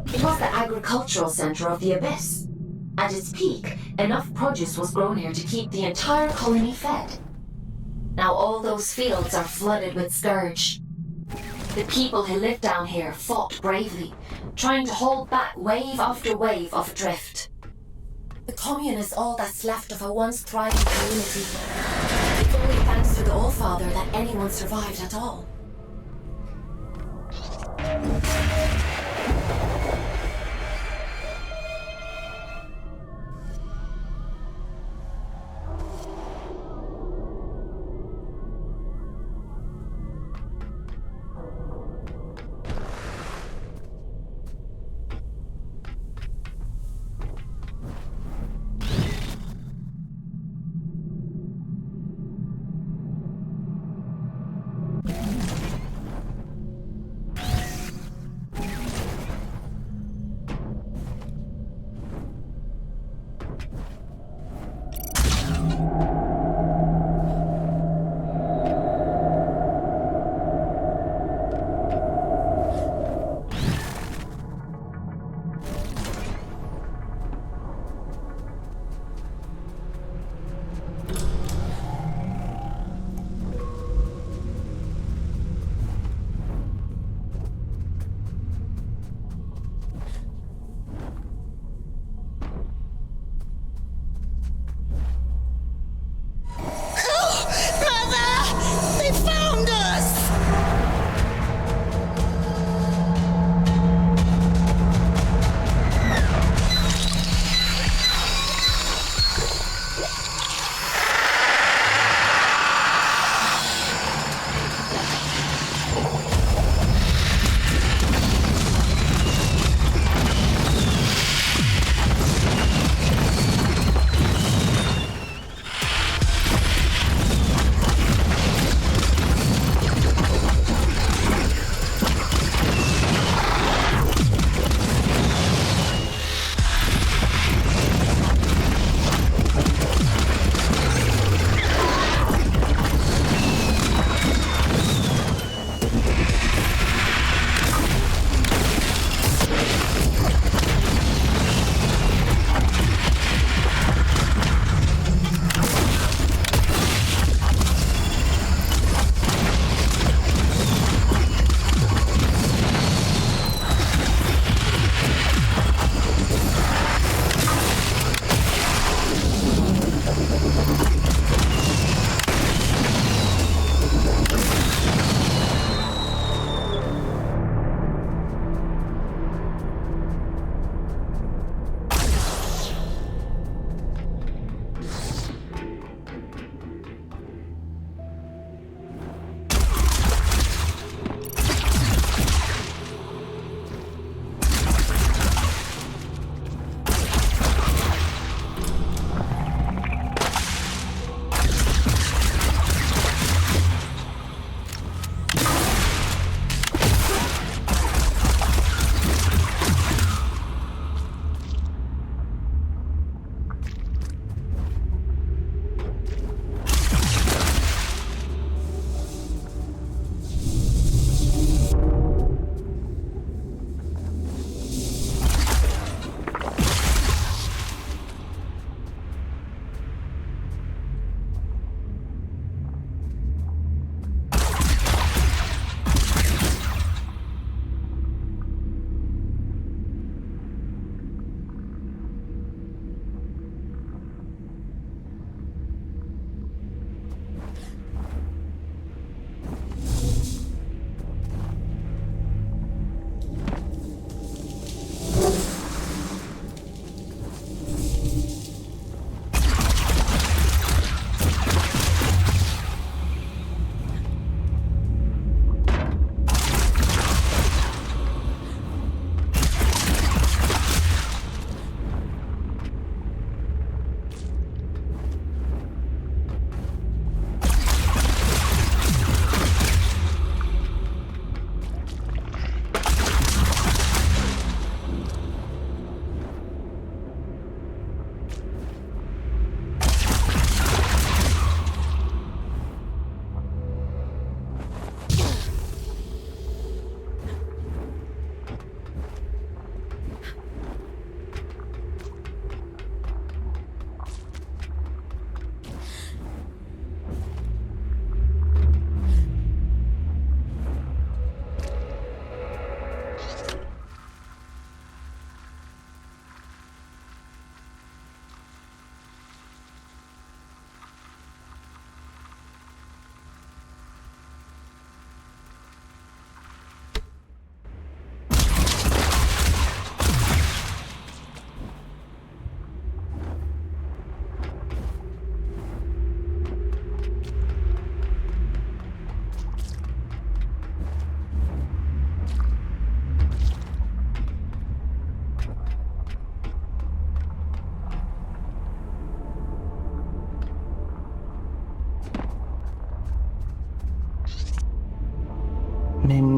It was the agricultural center of the Abyss. At its peak, enough produce was grown here to keep the entire colony fed. Now all those fields are flooded with scourge. The people who lived down here fought bravely, trying to hold back wave after wave of drift. The commune is all that's left of a once thriving community. It's only thanks to the Allfather that anyone survived at all.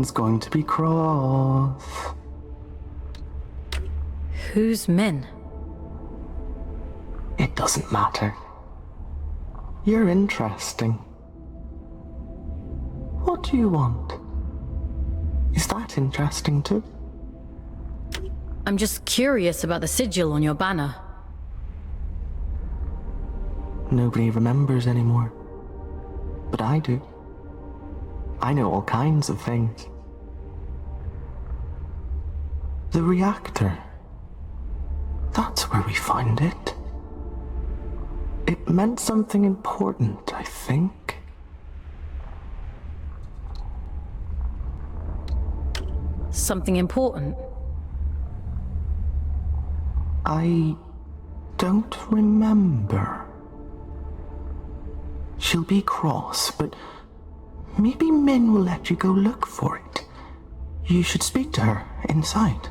Men's going to be cross. Who's men? It doesn't matter. You're interesting. What do you want? Is that interesting too? I'm just curious about the sigil on your banner. Nobody remembers anymore. But I do. I know all kinds of things. The reactor. That's where we found it. It meant something important, I think. Something important? I don't remember. She'll be cross, but maybe Min will let you go look for it. You should speak to her inside.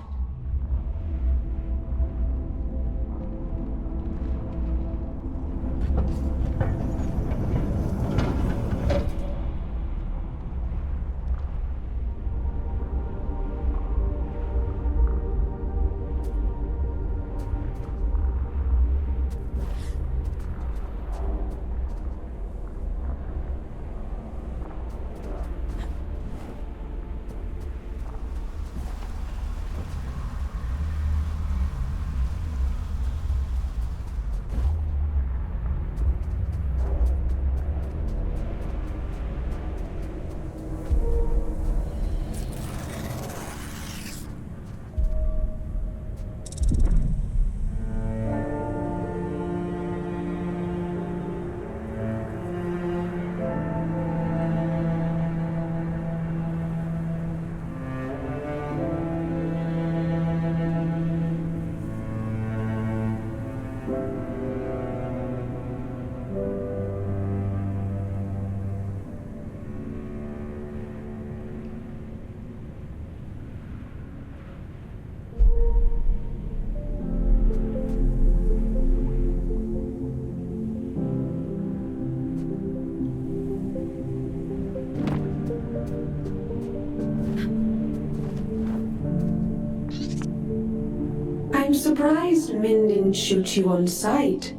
I'm surprised Min didn't shoot you on sight.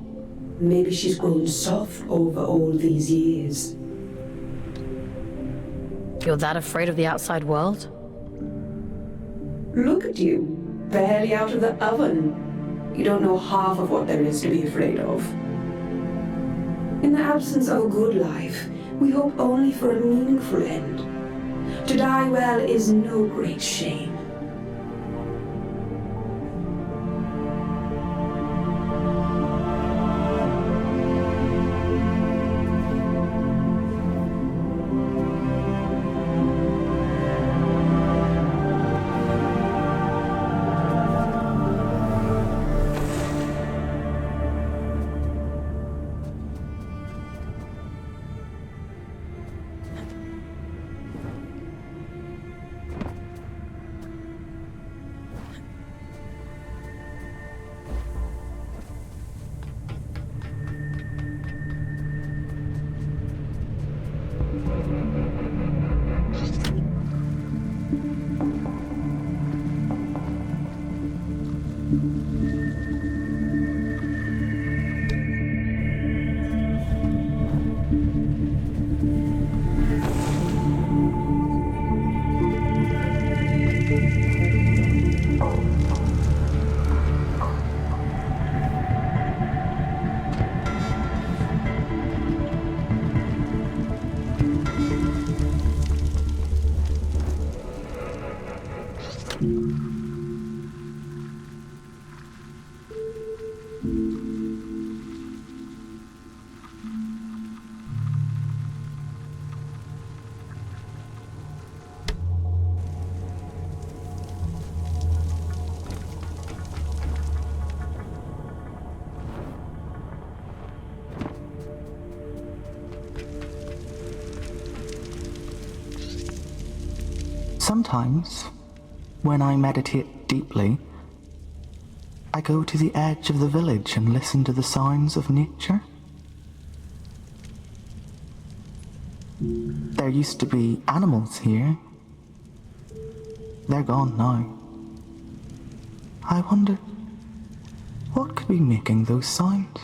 Maybe she's grown soft over all these years. You're that afraid of the outside world? Look at you, barely out of the oven. You don't know half of what there is to be afraid of. In the absence of a good life, we hope only for a meaningful end. To die well is no great shame. Sometimes, when I meditate deeply, I go to the edge of the village and listen to the sounds of nature. There used to be animals here, they're gone now. I wonder, what could be making those sounds?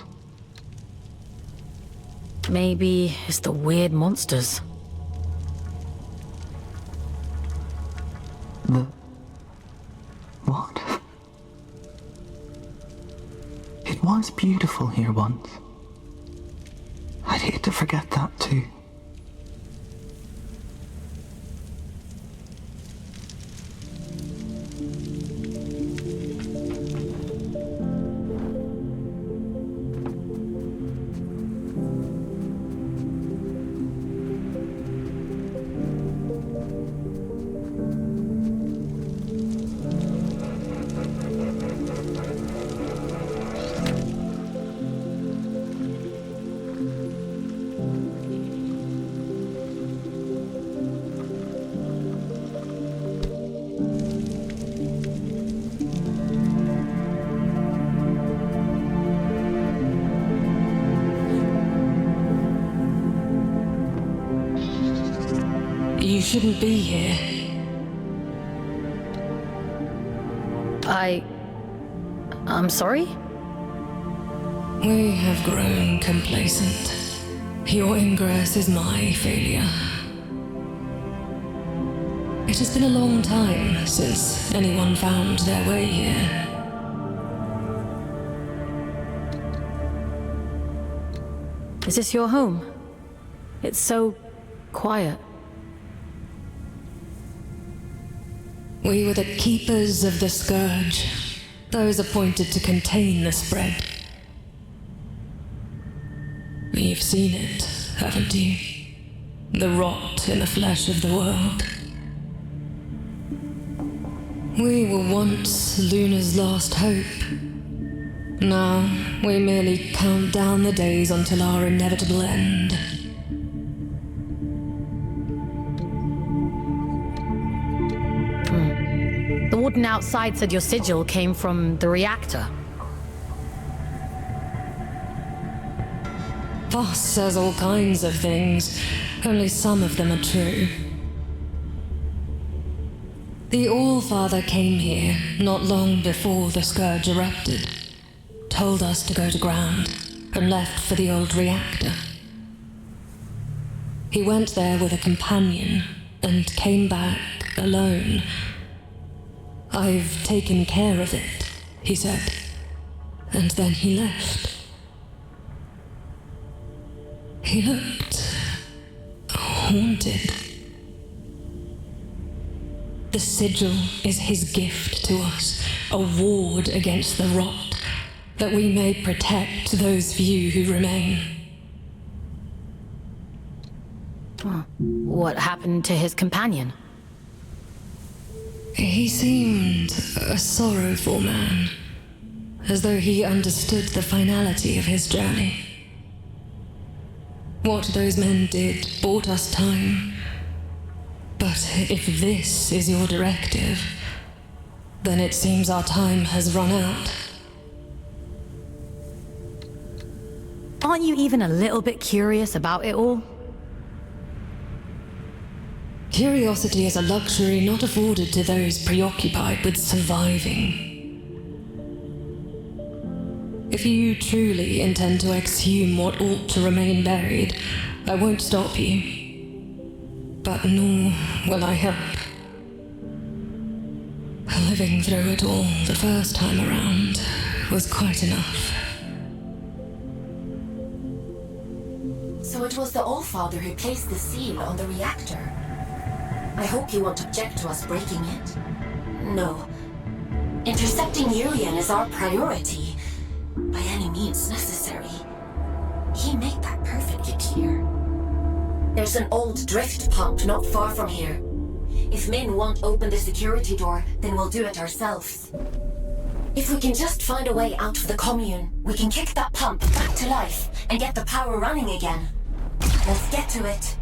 Maybe it's the weird monsters. The... what? It was beautiful here once. I'd hate to forget that too. You shouldn't be here. I'm sorry? We have grown complacent. Your ingress is my failure. It has been a long time since anyone found their way here. Is this your home? It's so quiet. We were the keepers of the scourge, those appointed to contain the spread. You've seen it, haven't you? The rot in the flesh of the world. We were once Luna's last hope. Now, we merely count down the days until our inevitable end. The warden outside said your sigil came from the reactor. Voss says all kinds of things, only some of them are true. The All-Father came here not long before the scourge erupted, told us to go to ground, and left for the old reactor. He went there with a companion, and came back alone. "I've taken care of it," he said, and then he left. He looked haunted. The sigil is his gift to us, a ward against the rot, that we may protect those few who remain. What happened to his companion? He seemed a sorrowful man, as though he understood the finality of his journey. What those men did bought us time. But if this is your directive, then it seems our time has run out. Aren't you even a little bit curious about it all? Curiosity is a luxury not afforded to those preoccupied with surviving. If you truly intend to exhume what ought to remain buried, I won't stop you. But nor will I help. Living through it all the first time around was quite enough. So it was the All-Father who placed the seal on the reactor. I hope you won't object to us breaking it. No. Intercepting Urian is our priority. By any means necessary. He made that perfectly clear. There's an old drift pump not far from here. If Min won't open the security door, then we'll do it ourselves. If we can just find a way out of the commune, we can kick that pump back to life and get the power running again. Let's get to it.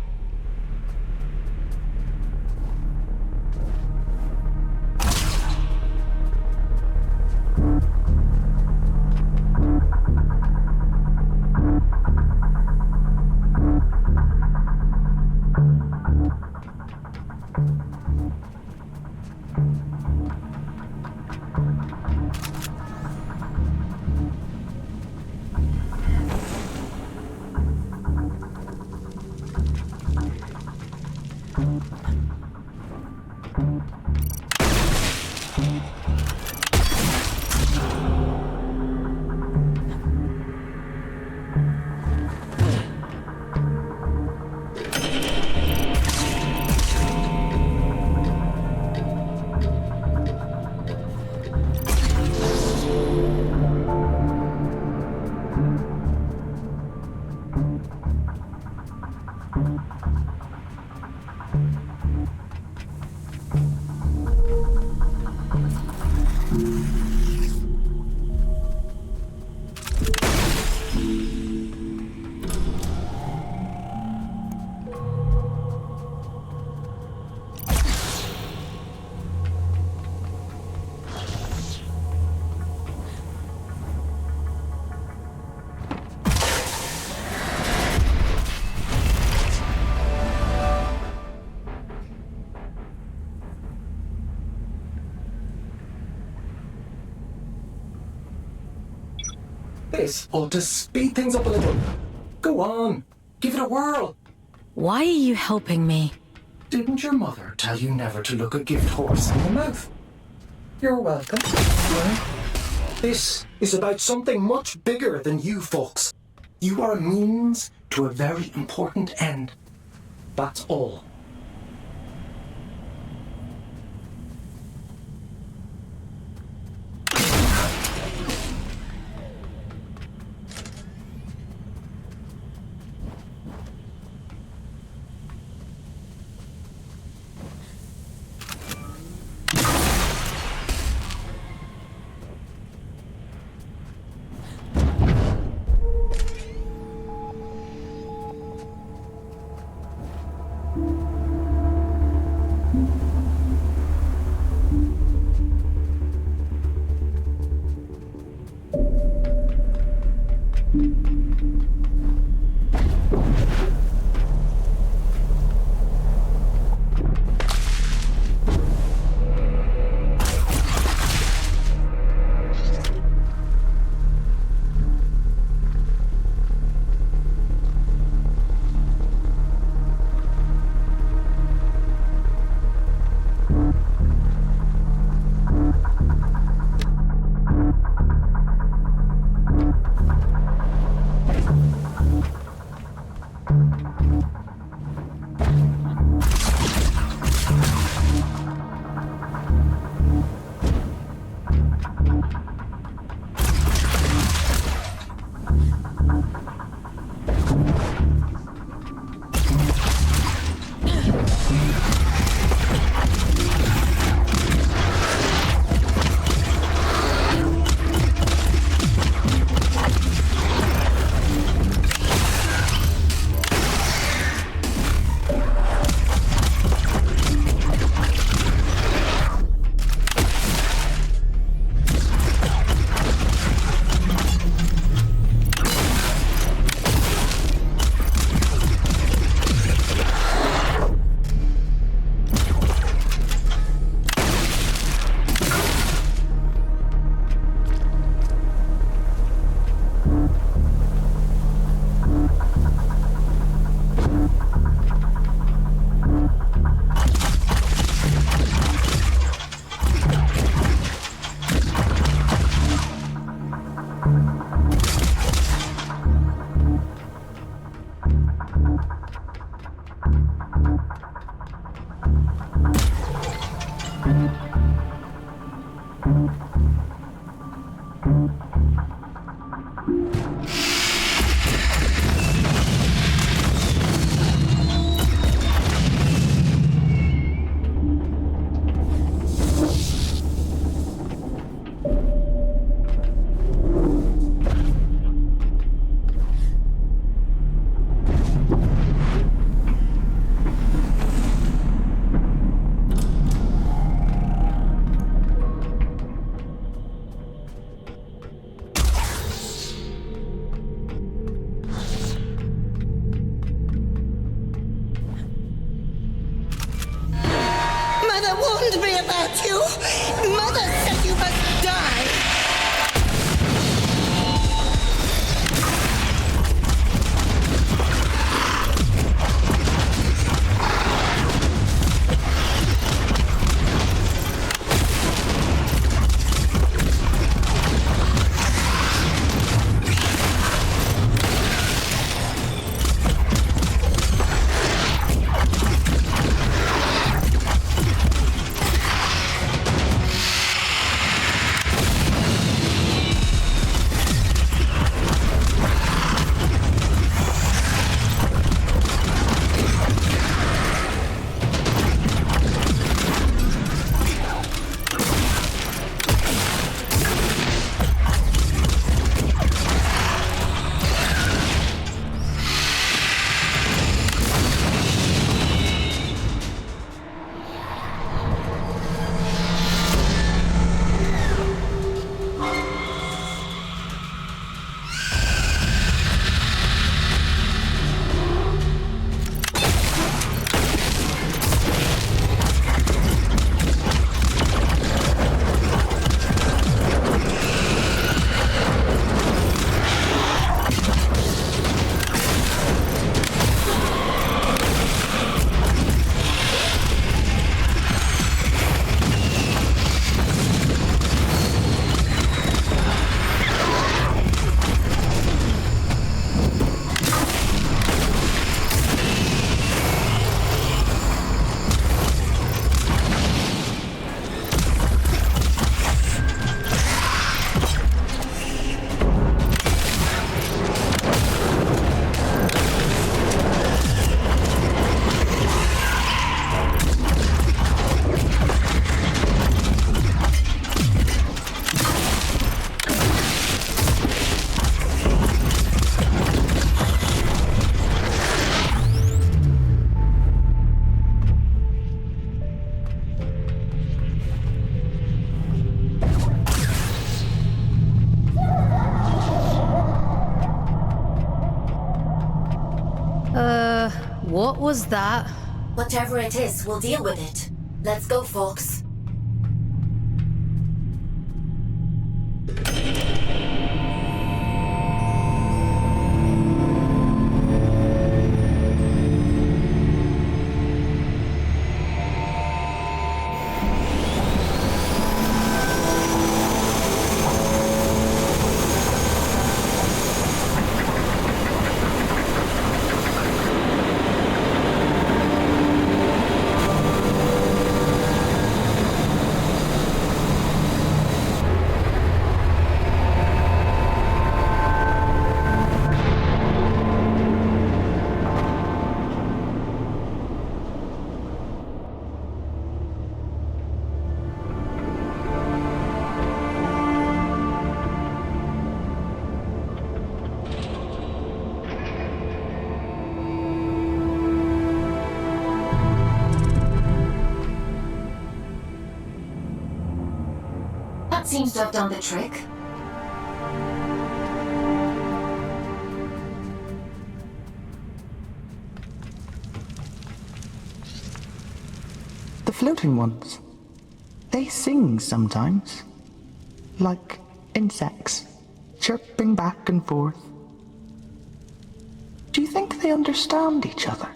This ought to speed things up a little. Go on, give it a whirl. Why are you helping me? Didn't your mother tell you never to look a gift horse in the mouth? You're welcome. This is about something much bigger than you, Fawkes. You are a means to a very important end. That's all. warned me about you. Mother said you must die. What was that? Whatever it is, we'll deal with it. Let's go, Fawkes. That seems to have done the trick. The floating ones. They sing sometimes. Like insects, chirping back and forth. Do you think they understand each other?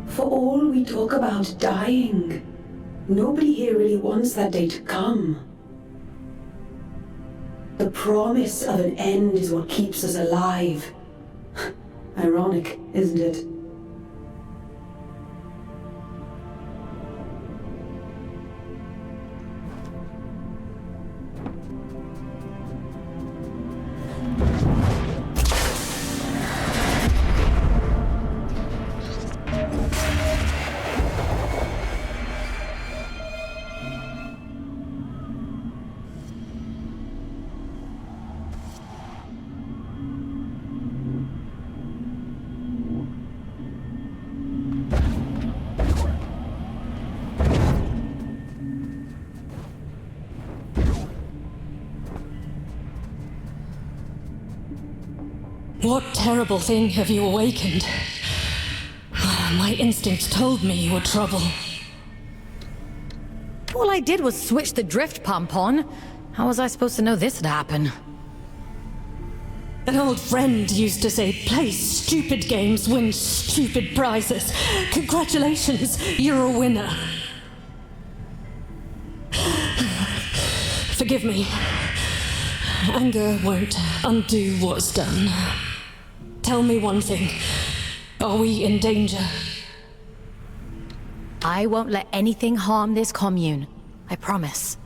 For all we talk about dying, nobody here really wants that day to come. The promise of an end is what keeps us alive. Ironic, isn't it? What terrible thing have you awakened? My instinct told me you were trouble. All I did was switch the drift pump on. How was I supposed to know this would happen? An old friend used to say, play stupid games, win stupid prizes. Congratulations, you're a winner. Forgive me. Anger won't undo what's done. Tell me one thing. Are we in danger? I won't let anything harm this commune. I promise.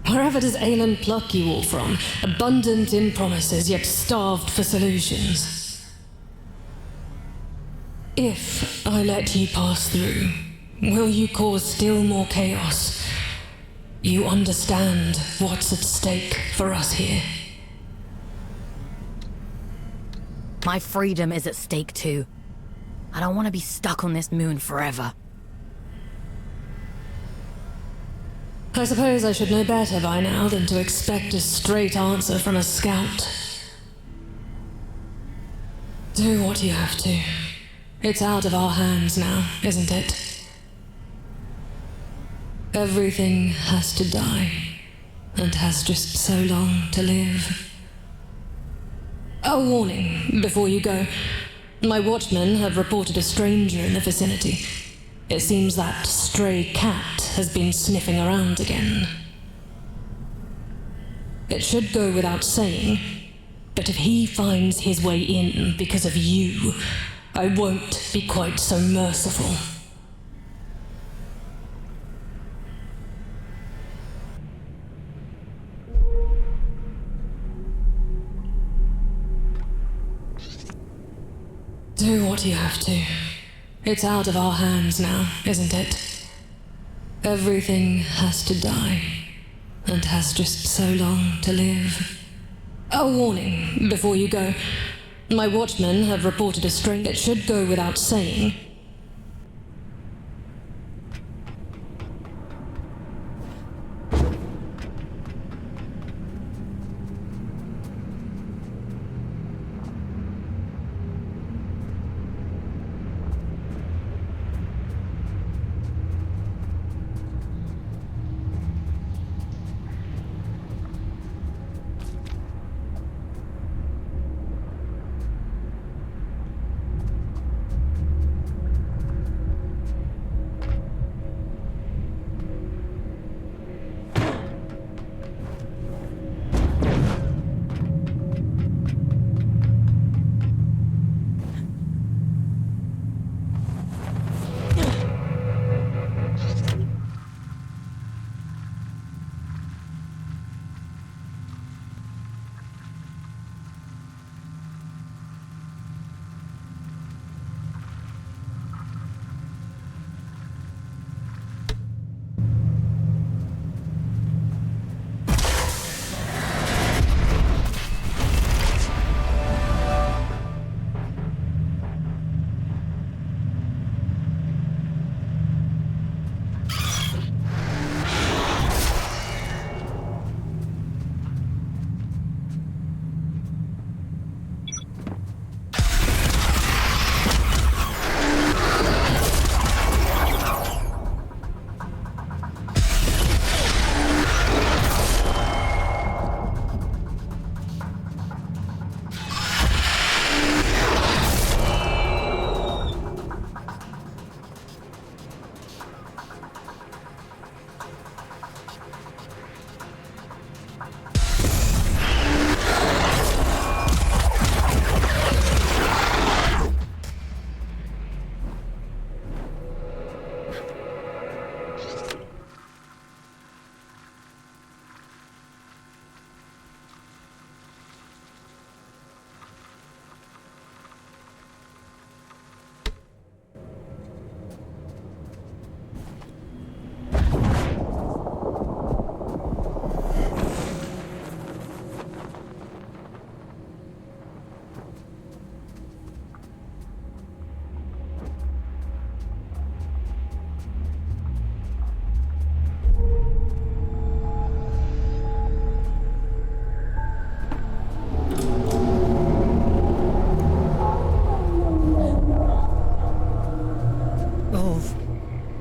Wherever does Aelin pluck you all from? Abundant in promises, yet starved for solutions. If I let you pass through, will you cause still more chaos? You understand what's at stake for us here. My freedom is at stake too. I don't want to be stuck on this moon forever. I suppose I should know better by now than to expect a straight answer from a scout. Do what you have to. It's out of our hands now, isn't it? Everything has to die, and has just so long to live. A warning before you go. My watchmen have reported a stranger in the vicinity. It seems that stray cat has been sniffing around again. It should go without saying, but if he finds his way in because of you, I won't be quite so merciful. Do what you have to. It's out of our hands now, isn't it? Everything has to die, and has just so long to live. A warning before you go. My watchmen have reported a strain that should go without saying.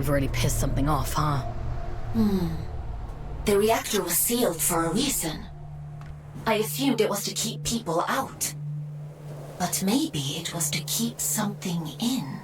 We've already pissed something off, huh? The reactor was sealed for a reason. I assumed it was to keep people out. But maybe it was to keep something in.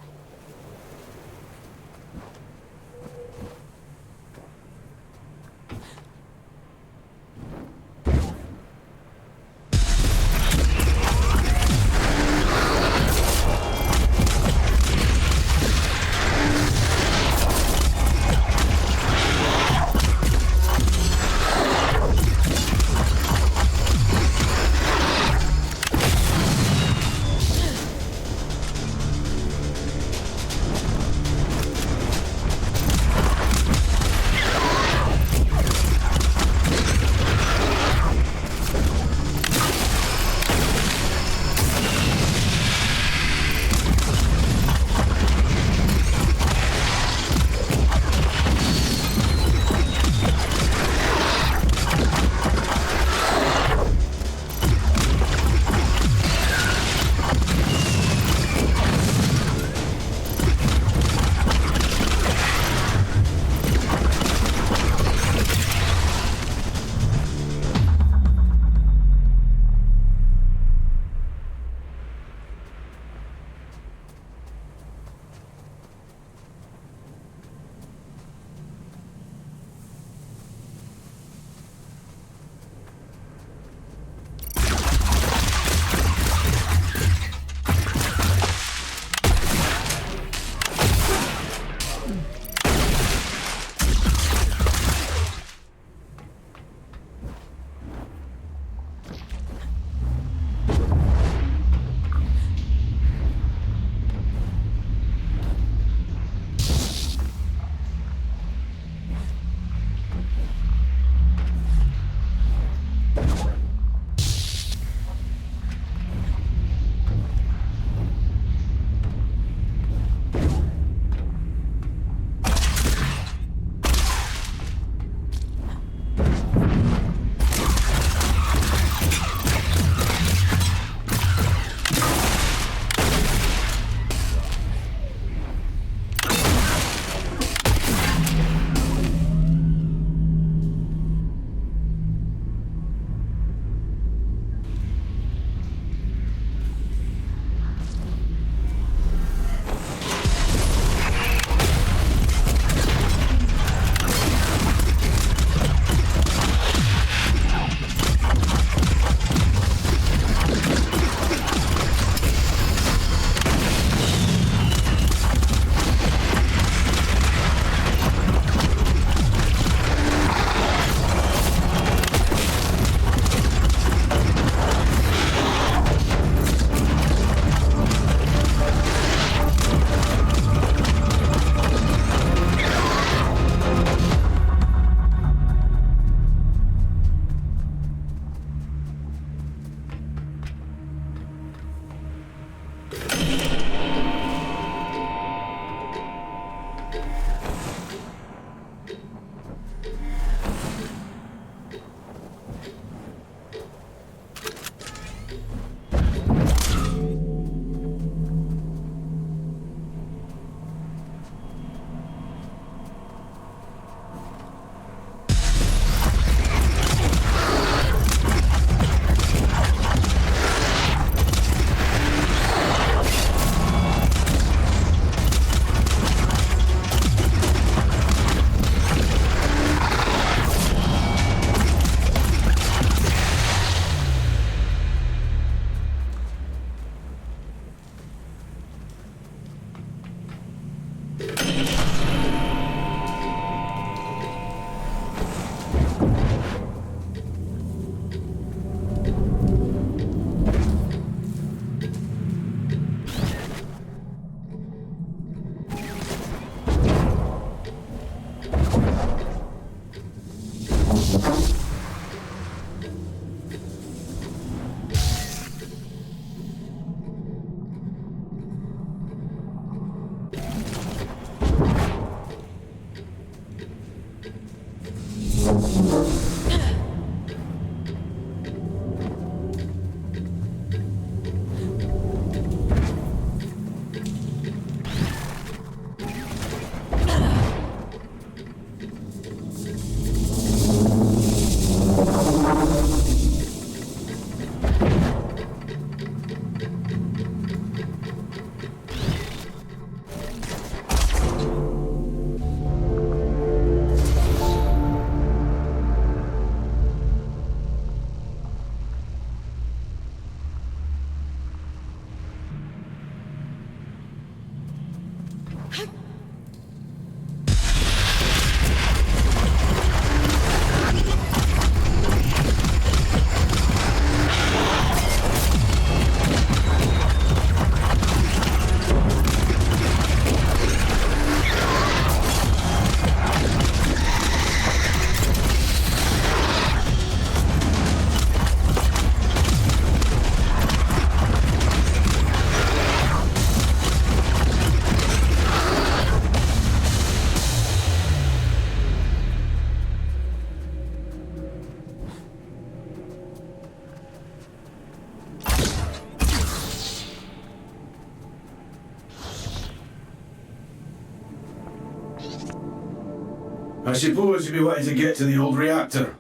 I suppose you'd be wanting to get to the old reactor.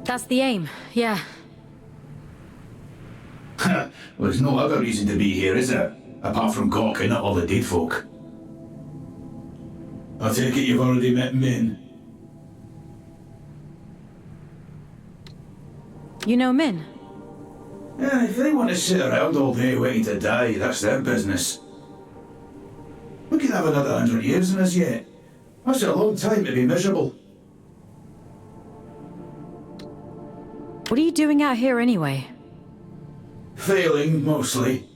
That's the aim, yeah. Well, there's no other reason to be here, is there? Apart from gawking at all the dead folk. I take it you've already met Min. You know Min? Yeah, if they want to sit around all day waiting to die, that's their business. We could have another 100 years in us yet. That's a long time to be miserable. What are you doing out here anyway? Failing, mostly.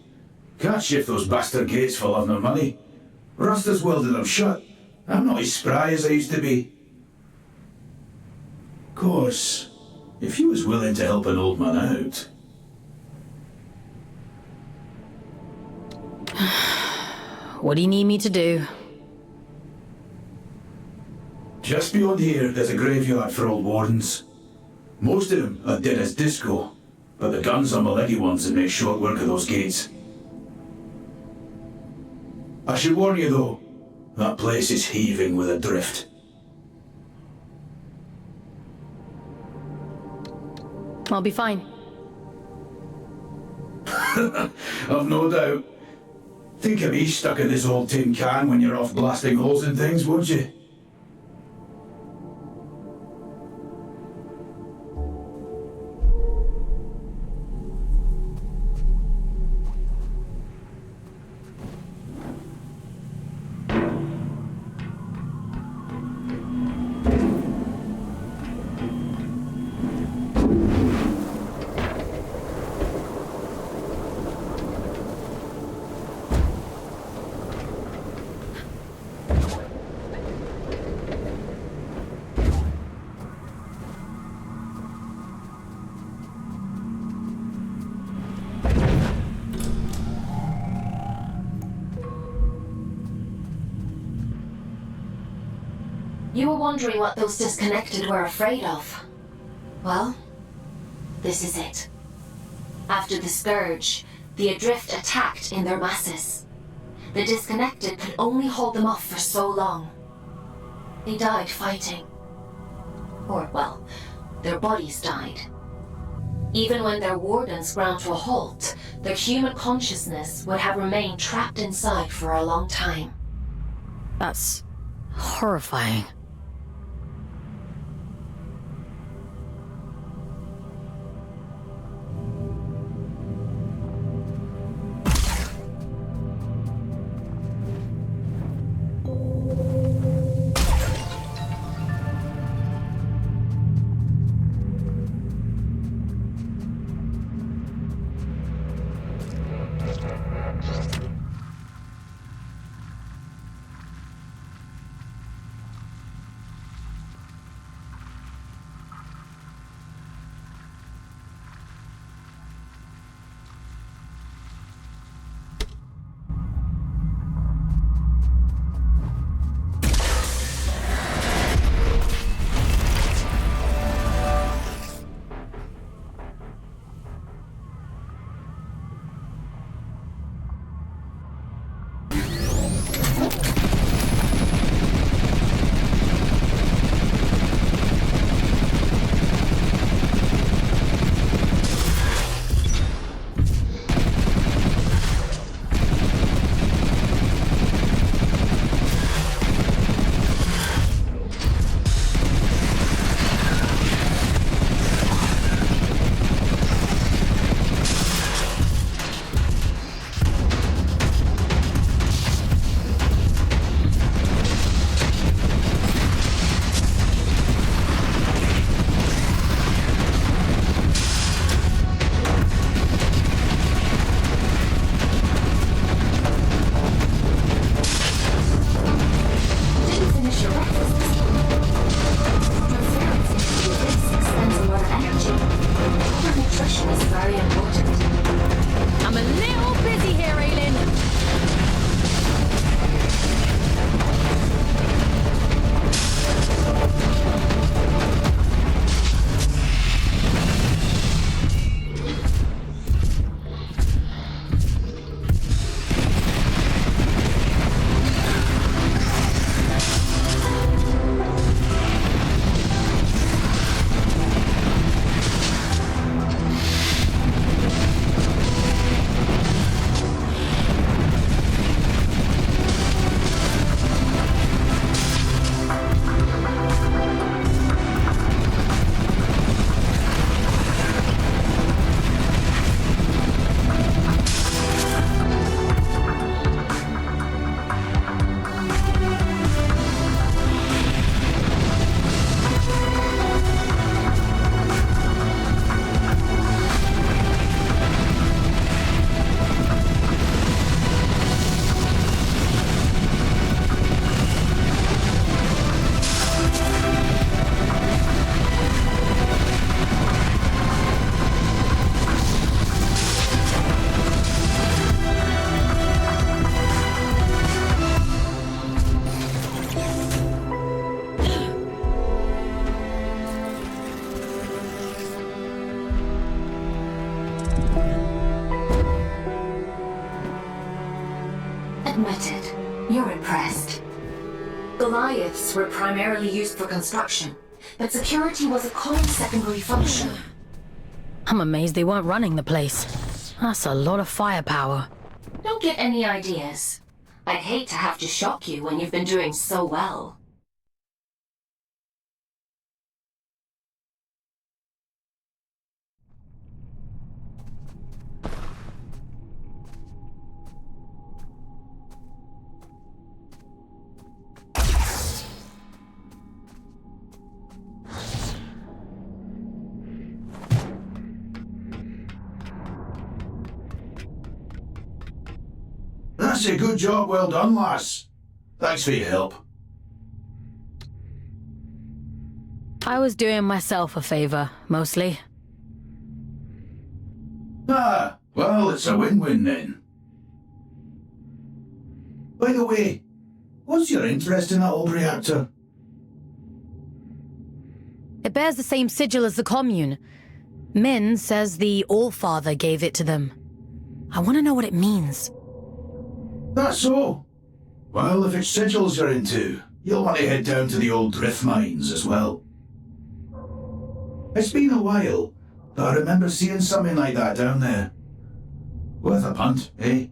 Can't shift those bastard gates for love nor money. Rasta's welded them shut. I'm not as spry as I used to be. Of course, if you was willing to help an old man out... What do you need me to do? Just beyond here, there's a graveyard for old wardens. Most of them are dead as disco, but the guns are my leggy ones that make short work of those gates. I should warn you though, that place is heaving with a drift. I'll be fine. I've no doubt. Think of me stuck in this old tin can when you're off blasting holes in things, won't you? You were wondering what those disconnected were afraid of. Well, This is it. After the Scourge, the Adrift attacked in their masses. The Disconnected could only hold them off for so long. They died fighting. Or, well, their bodies died. Even when their wardens ground to a halt, their human consciousness would have remained trapped inside for a long time. That's horrifying. Admitted, you're impressed. Goliaths were primarily used for construction, but security was a common secondary function. I'm amazed they weren't running the place. That's a lot of firepower. Don't get any ideas. I'd hate to have to shock you when you've been doing so well. That's a good job, well done, lass. Thanks for your help. I was doing myself a favor, mostly. Ah, well, it's a win-win then. By the way, what's your interest in that old reactor? It bears the same sigil as the commune. Min says the Allfather gave it to them. I want to know what it means. That's so. Well, if it's sigils you're into, you'll want to head down to the old drift mines as well. It's been a while, but I remember seeing something like that down there. Worth a punt, eh?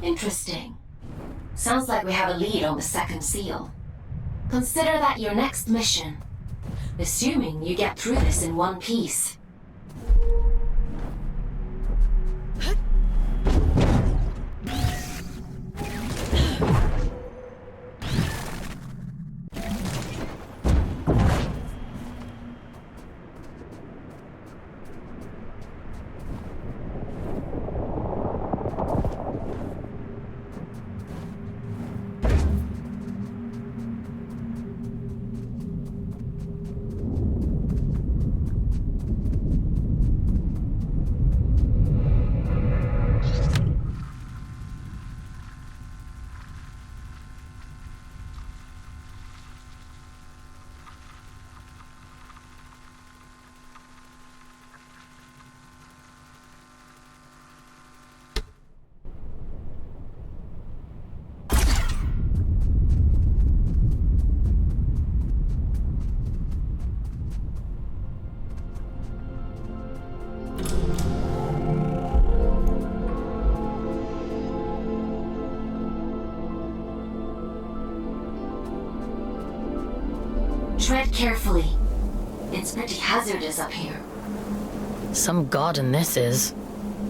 Interesting. Sounds like we have a lead on the second seal. Consider that your next mission. Assuming you get through this in one piece. Tread carefully. It's pretty hazardous up here. Some garden this is.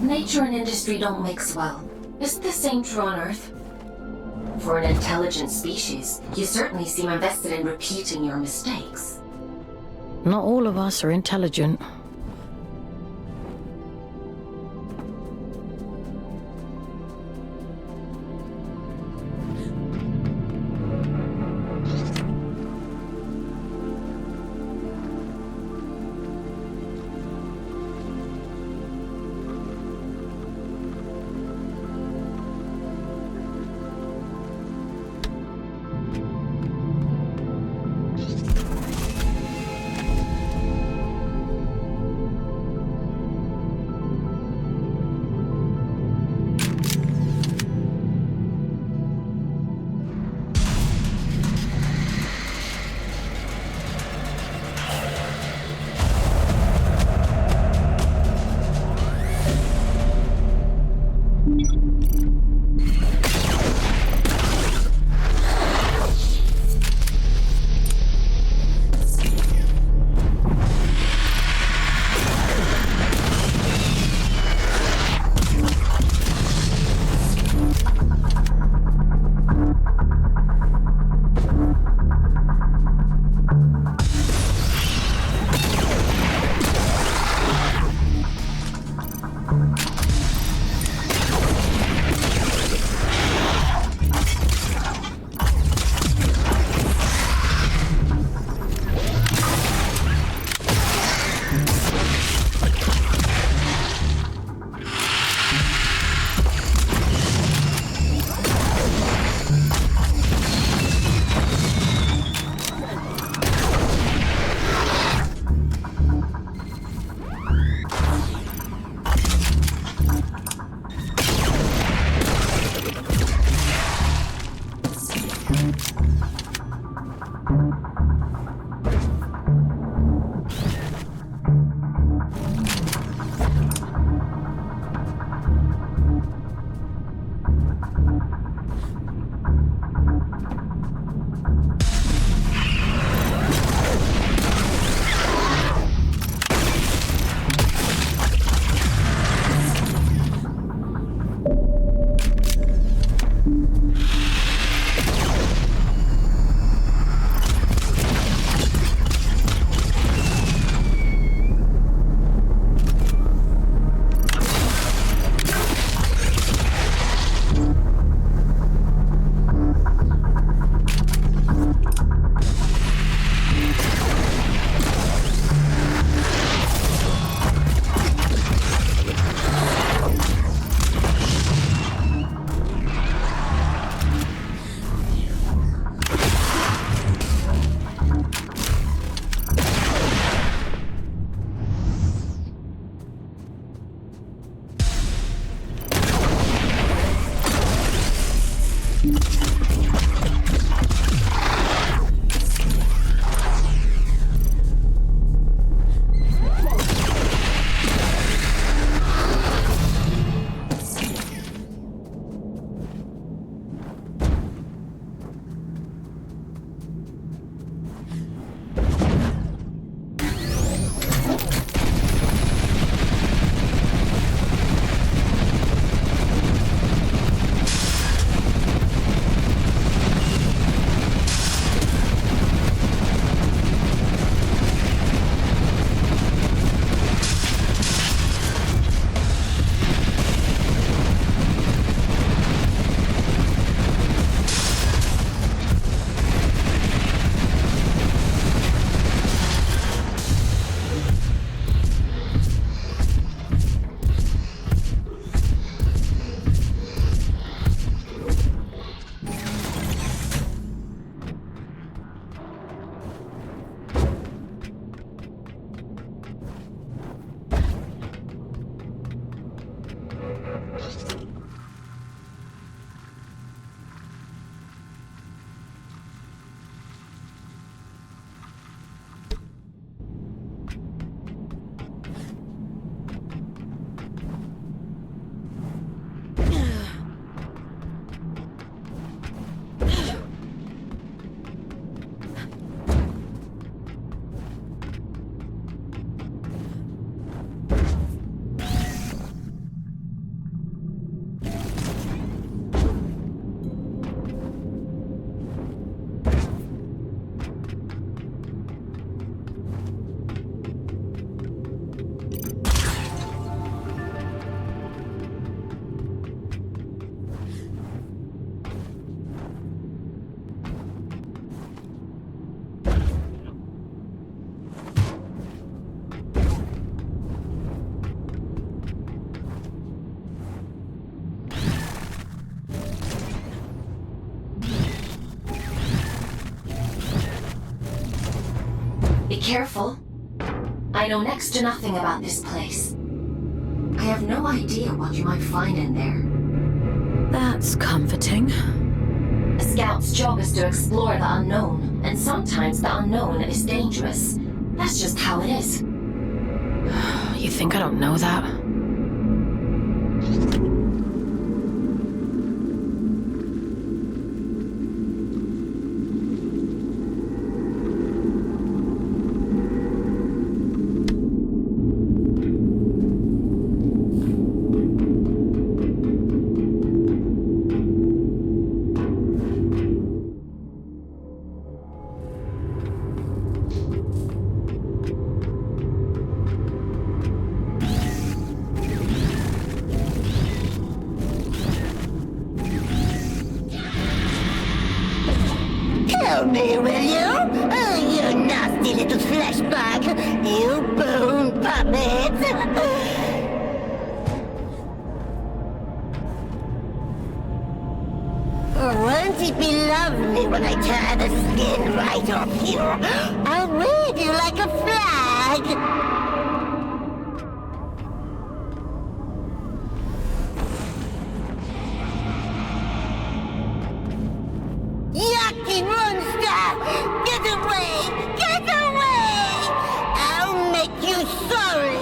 Nature and industry don't mix well. Isn't the same true on Earth? For an intelligent species, you certainly seem invested in repeating your mistakes. Not all of us are intelligent. Be careful. I know next to nothing about this place. I have no idea what you might find in there. That's comforting. A scout's job is to explore the unknown, and sometimes the unknown is dangerous. That's just how it is. You think I don't know that? Help me, will you? Oh, you nasty little flesh bag. You bone puppet. Won't it be lovely when I tear the skin right off you? I'll wave you like a flag. Yucky monster! Get away! Get away! I'll make you sorry!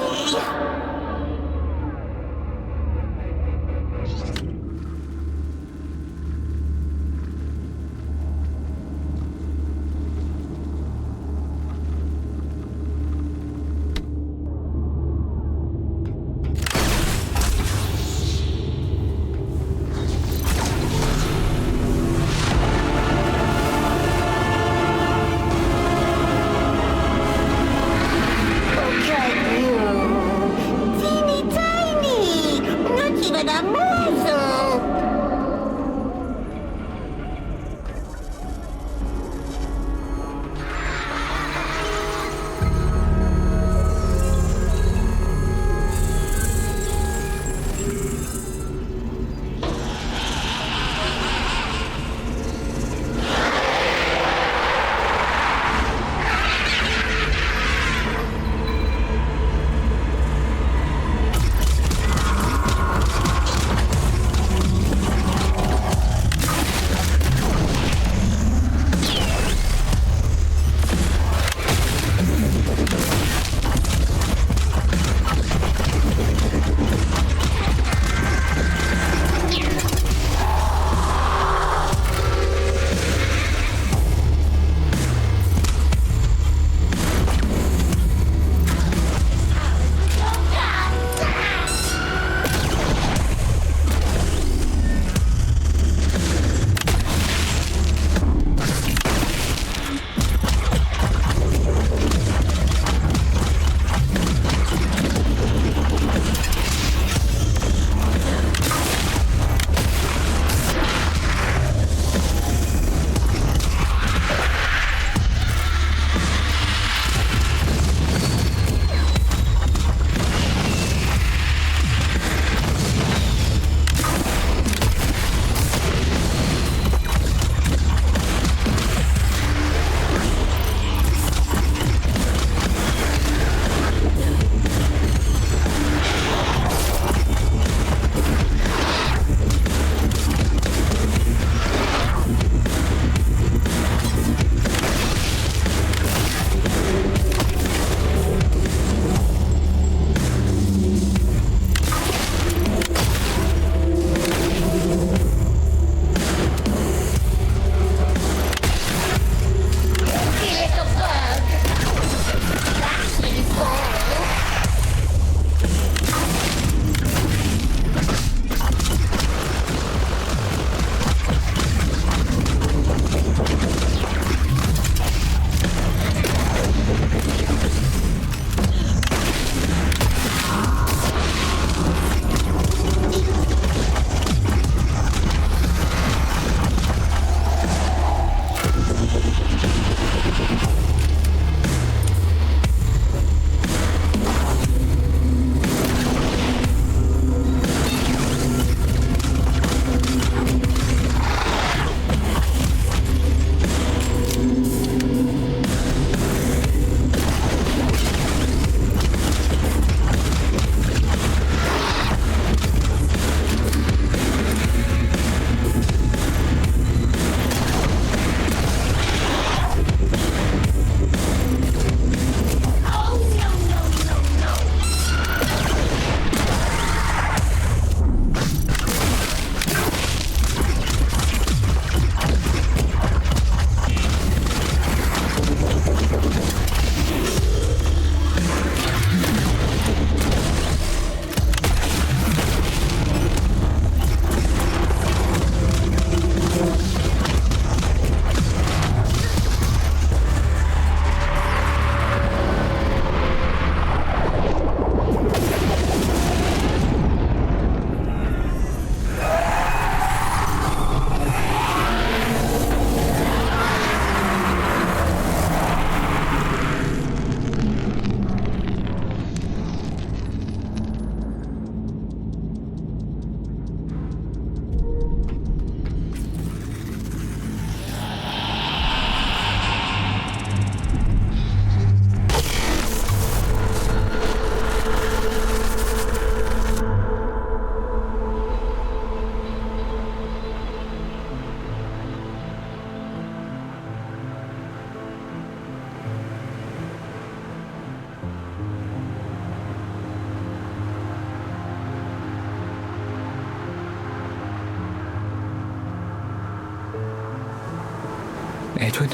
Edwin?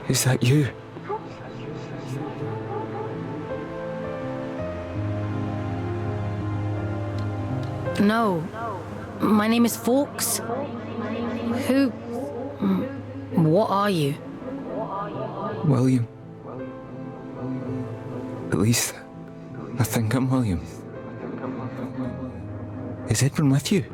Is that you? No. My name is Fawkes. Who... What are you? William. At least, I think I'm William. Is Edwin with you?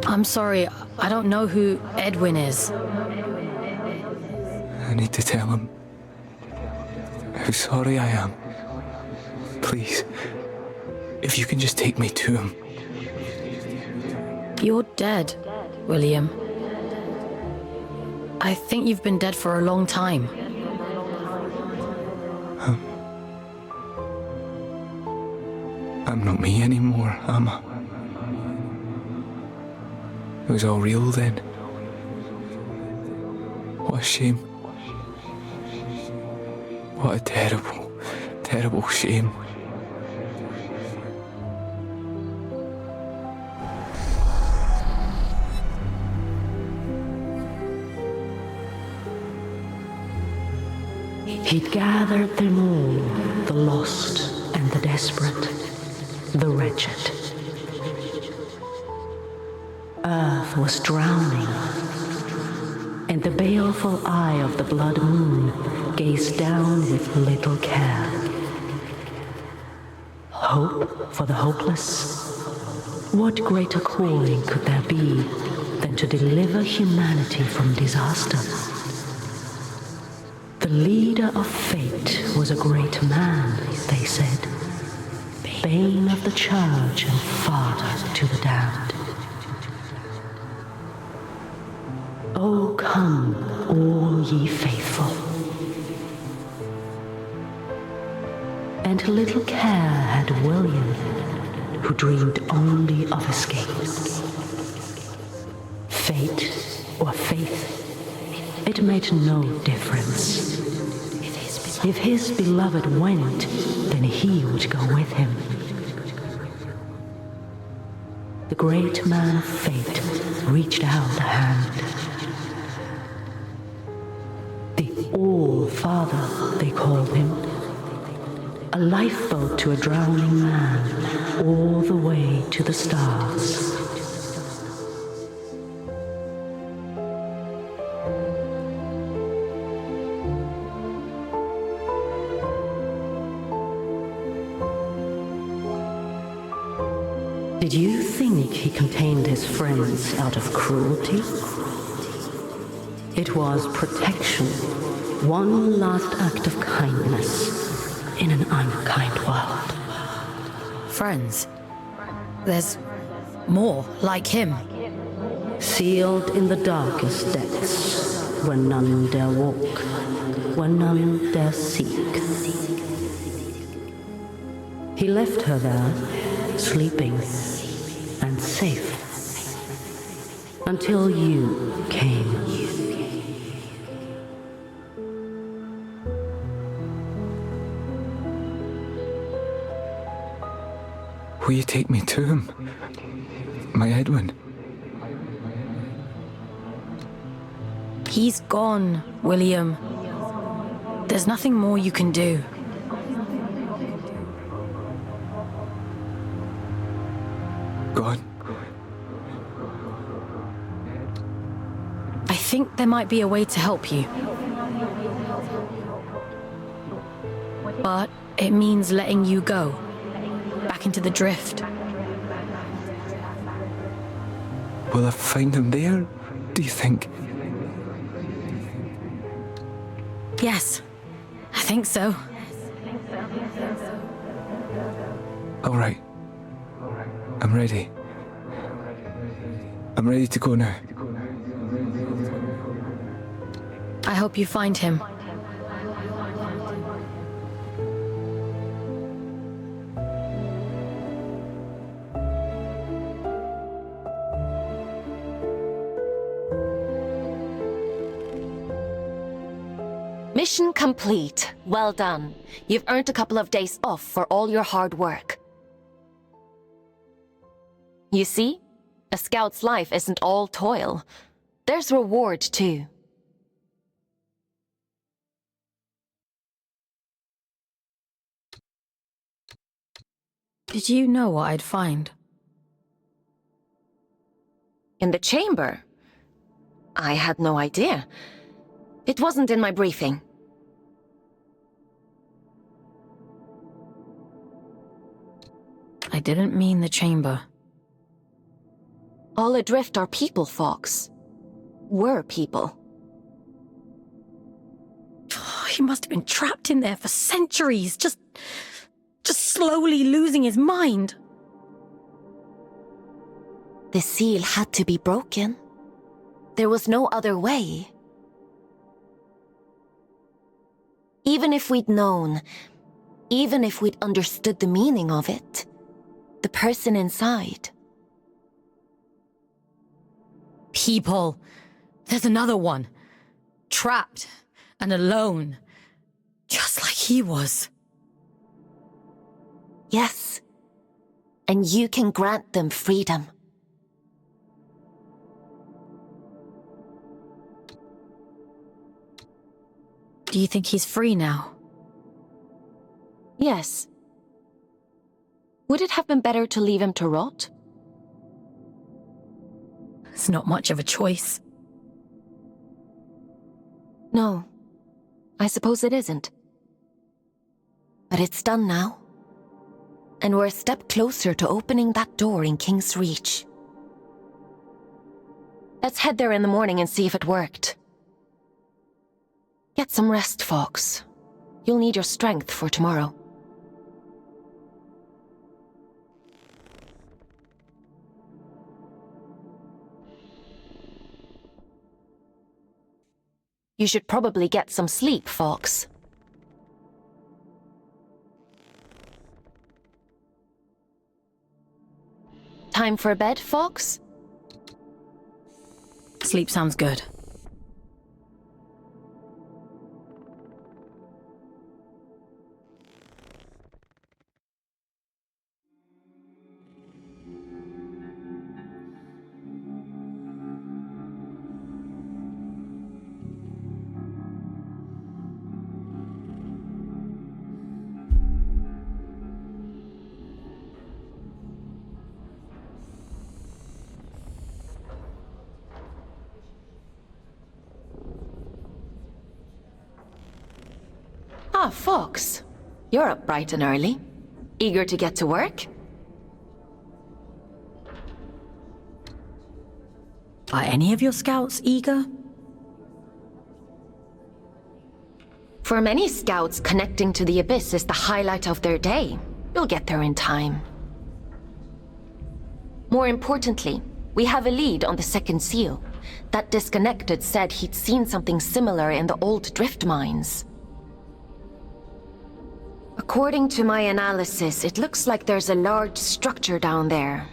I'm sorry, I don't know who Edwin is. I need to tell him how sorry I am. Please, if you can just take me to him. You're dead, William. I think you've been dead for a long time. I'm not me anymore, am I? It was all real then. What a shame. What a terrible, terrible shame. He'd gathered them all, the lost and the desperate, the wretched. Earth was drowning, and the baleful eye of the blood moon gazed down with little care. Hope for the hopeless? What greater calling could there be than to deliver humanity from disaster? The leader of fate was a great man, they said, bane of the church and father to the damned. Oh, come, all ye faithful. And little care had William, who dreamed only of escape. Fate or faith, it made no difference. If his beloved went, then he would go with him. The great man of fate reached out a hand. The All-Father, they called him. A lifeboat to a drowning man, all the way to the stars. Did you think he contained his friends out of cruelty? It was protection, one last act of kindness in an unkind world. Friends? There's more like him. Sealed in the darkest depths, where none dare walk, where none dare seek. He left her there, sleeping and safe, until you came. Will you take me to him? My Edwin? He's gone, William. There's nothing more you can do. Gone? I think there might be a way to help you. But it means letting you go. Back into the drift. Will I find him there, do you think? Yes, I think so. All right. I'm ready. I'm ready to go now. I hope you find him. Mission complete. Well done. You've earned a couple of days off for all your hard work. You see? A scout's life isn't all toil. There's reward, too. Did you know what I'd find? In the chamber? I had no idea. It wasn't in my briefing. I didn't mean the chamber. All adrift are people, Fawkes. Were people. He must have been trapped in there for centuries, just slowly losing his mind. The seal had to be broken. There was no other way. Even if we'd known, even if we'd understood the meaning of it, the person inside. People. There's another one. Trapped and alone. Just like he was. Yes. And you can grant them freedom. Do you think he's free now? Yes. Would it have been better to leave him to rot? It's not much of a choice. No. I suppose it isn't. But it's done now. And we're a step closer to opening that door in King's Reach. Let's head there in the morning and see if it worked. Get some rest, Fawkes. You'll need your strength for tomorrow. You should probably get some sleep, Fawkes. Time for bed, Fawkes? Sleep sounds good. Ah, Fawkes. You're up bright and early. Eager to get to work? Are any of your scouts eager? For many scouts, connecting to the Abyss is the highlight of their day. You'll get there in time. More importantly, we have a lead on the second seal. That disconnected said he'd seen something similar in the old drift mines. According to my analysis, it looks like there's a large structure down there.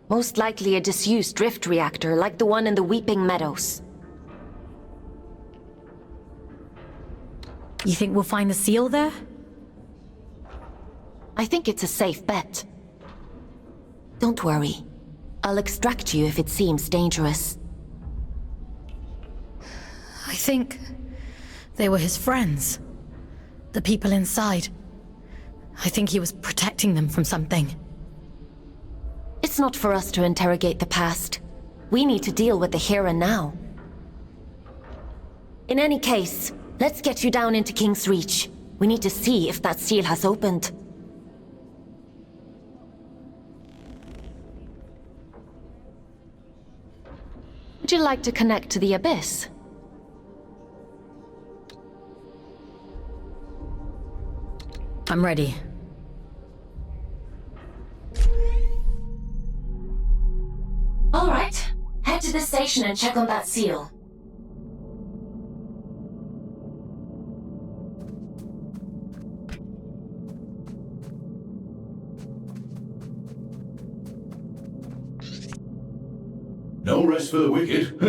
Most likely a disused drift reactor like the one in the Weeping Meadows. You think we'll find the seal there? I think it's a safe bet. Don't worry. I'll extract you if it seems dangerous. I think they were his friends. The people inside. I think he was protecting them from something. It's not for us to interrogate the past. We need to deal with the here and now. In any case, let's get you down into King's Reach. We need to see if that seal has opened. Would you like to connect to the Abyss? I'm ready. All right. Head to the station and check on that seal. No rest for the wicked.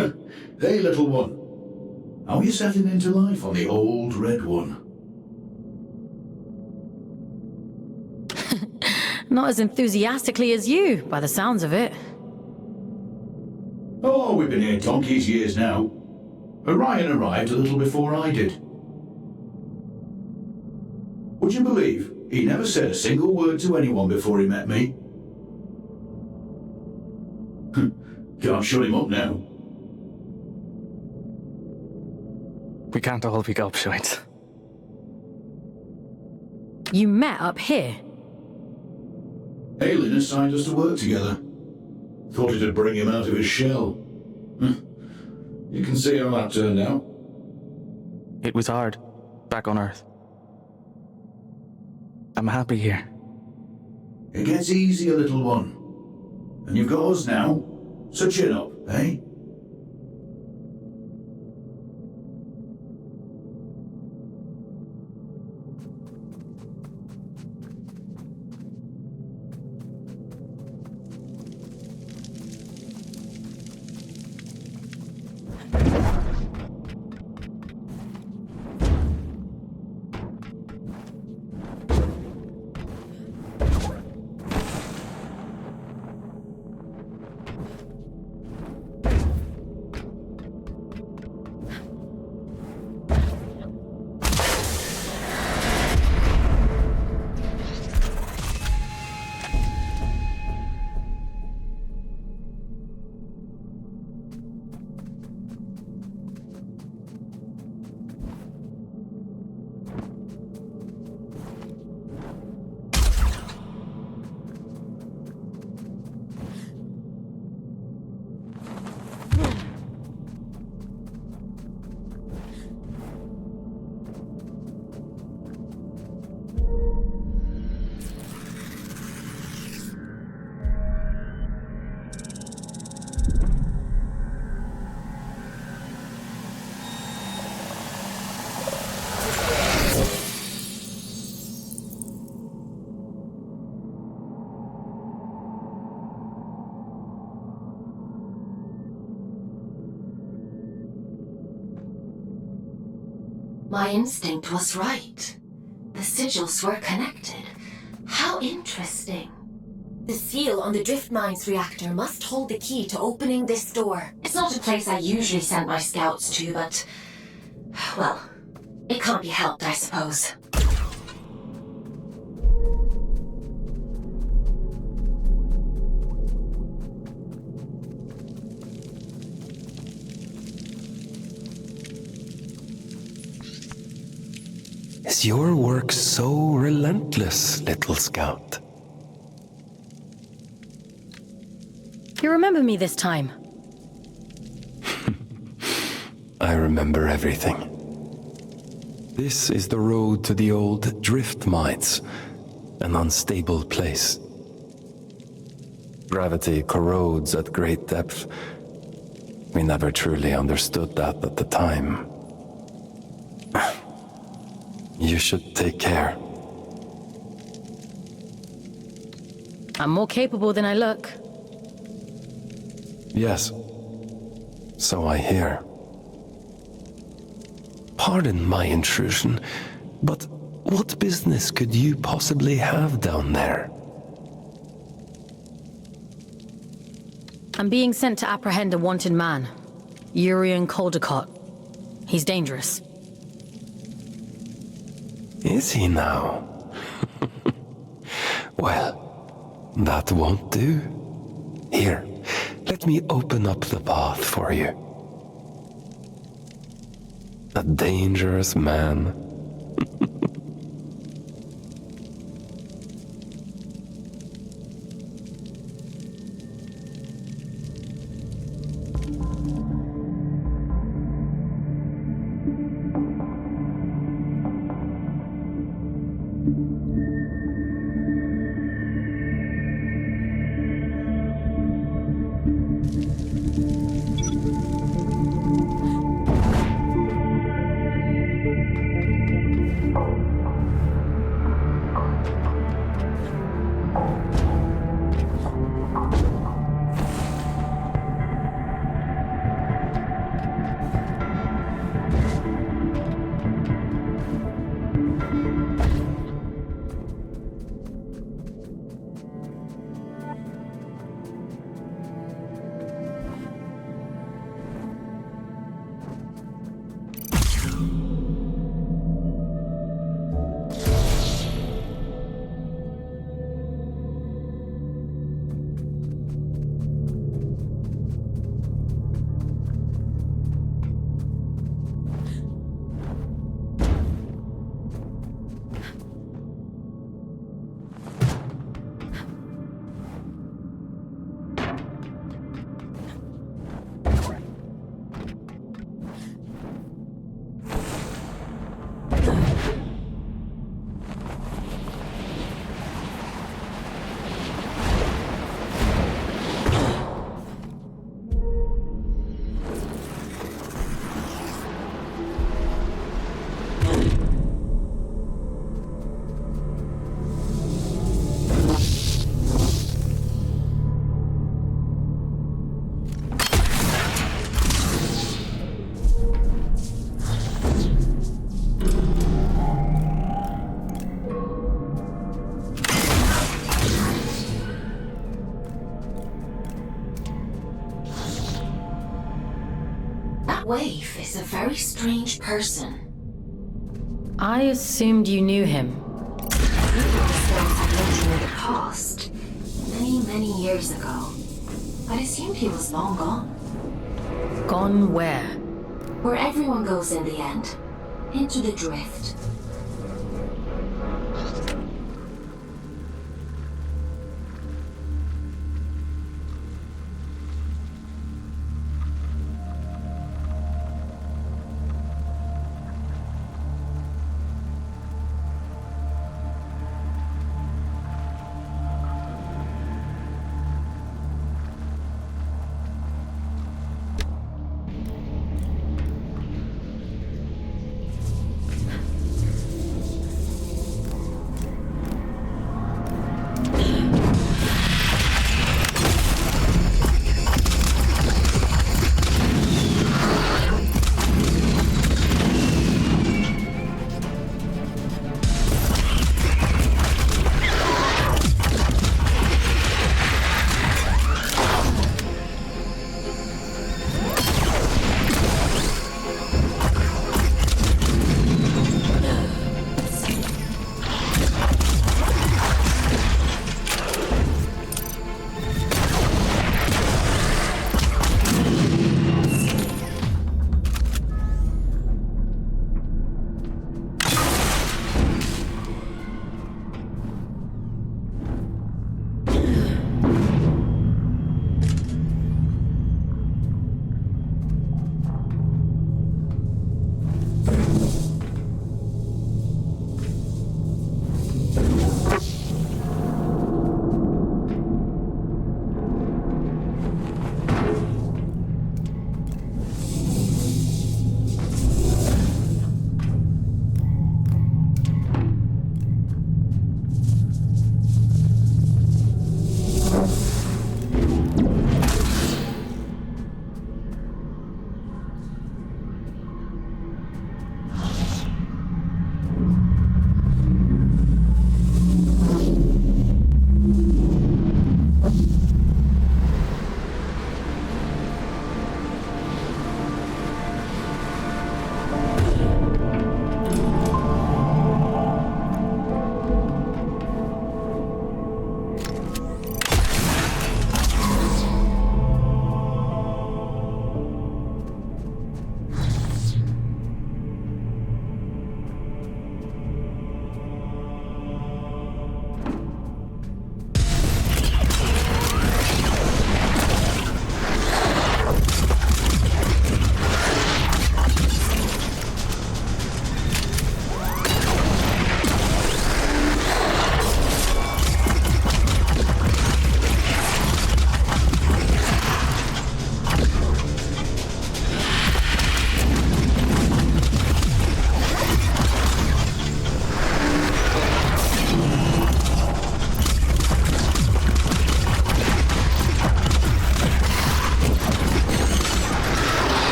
Hey, little one. How are you settling into life on the old red one? Not as enthusiastically as you, by the sounds of it. Oh, we've been here donkey's years now. Orion arrived a little before I did. Would you believe he never said a single word to anyone before he met me? Can't shut him up now. We can't all be gobshites. You met up here? Aelin assigned us to work together. Thought it'd bring him out of his shell. You can see how that turned out. It was hard, back on Earth. I'm happy here. It gets easier, little one. And you've got us now, so chin up, eh? My instinct was right. The sigils were connected. How interesting. The seal on the drift mines reactor must hold the key to opening this door. It's not a place I usually send my scouts to, but... well, it can't be helped, I suppose. Is your work so relentless, little scout? You remember me this time? I remember everything. This is the road to the old drift mines, an unstable place. Gravity corrodes at great depth. We never truly understood that at the time. You should take care. I'm more capable than I look. Yes. So I hear. Pardon my intrusion, but what business could you possibly have down there? I'm being sent to apprehend a wanted man. Urian Caldecott. He's dangerous. Is he now? Well, that won't do. Here, let me open up the path for you. A dangerous man. That waif is a very strange person. I assumed you knew him. People discussed adventure in the past. Many years ago. I'd assumed he was long gone. Gone where? Where everyone goes in the end. Into the drift.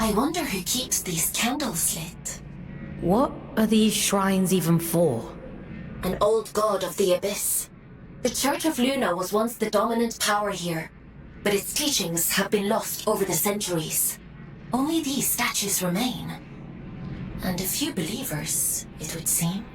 I wonder who keeps these candles lit. What are these shrines even for? An old god of the abyss. The Church of Luna was once the dominant power here, but its teachings have been lost over the centuries. Only these statues remain. And a few believers, it would seem.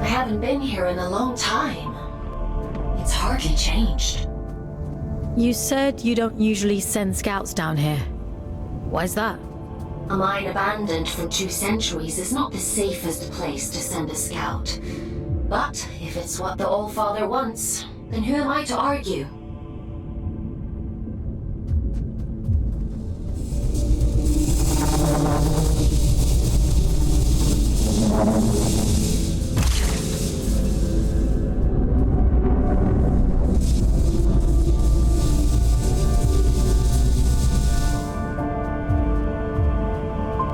I haven't been here in a long time. It's hardly changed. You said you don't usually send scouts down here. Why's that? A mine abandoned for 2 centuries is not the safest place to send a scout. But if it's what the All-Father wants, then who am I to argue?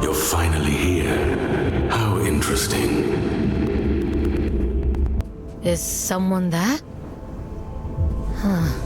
You're finally here. How interesting. Is someone there? Huh.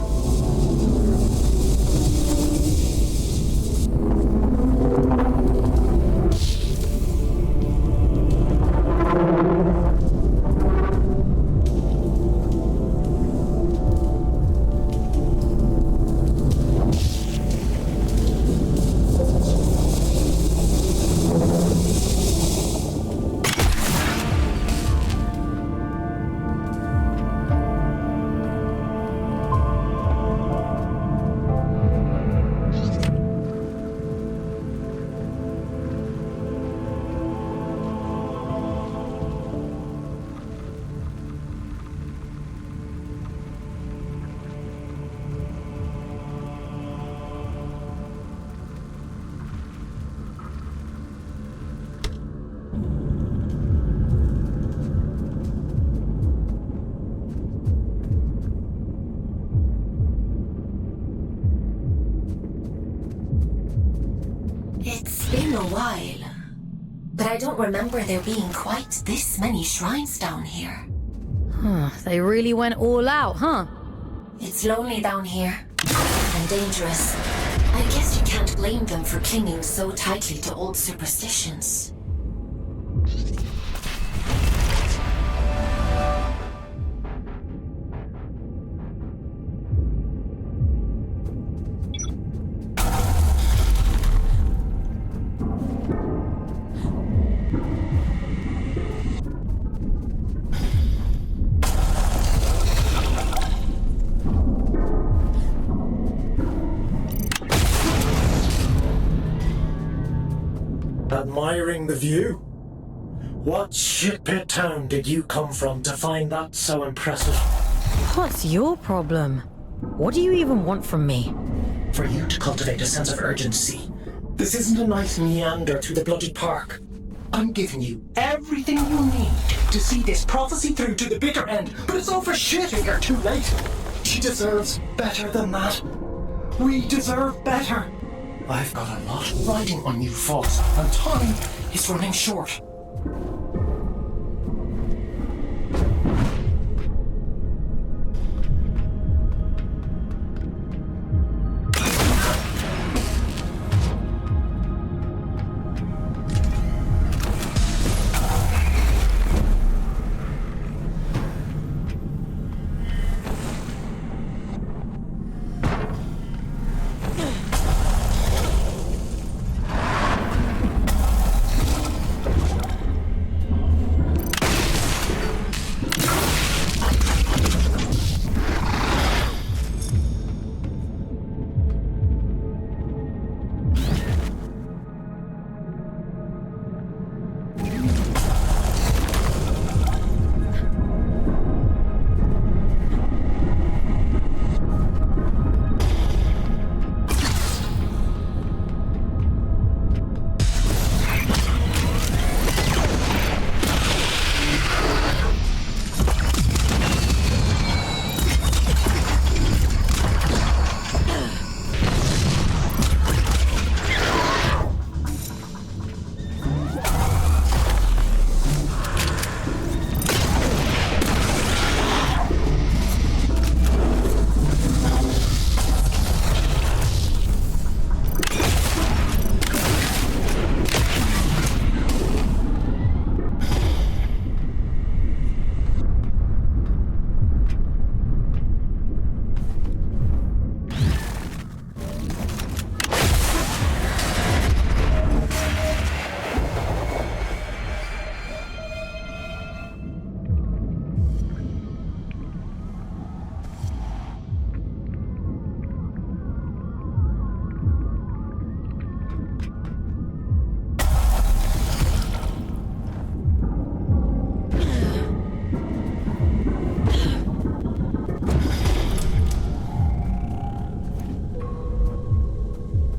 It's been a while, but I don't remember there being quite this many shrines down here. Huh, they really went all out, huh? It's lonely down here, and dangerous. I guess you can't blame them for clinging so tightly to old superstitions. Admiring the view? What shitpit town did you come from to find that so impressive? What's your problem? What do you even want from me? For you to cultivate a sense of urgency. This isn't a nice meander through the bloody park. I'm giving you everything you need to see this prophecy through to the bitter end, but it's all for shit and you're too late. She deserves better than that. We deserve better. I've got a lot riding on you, Fawkes, and time is running short.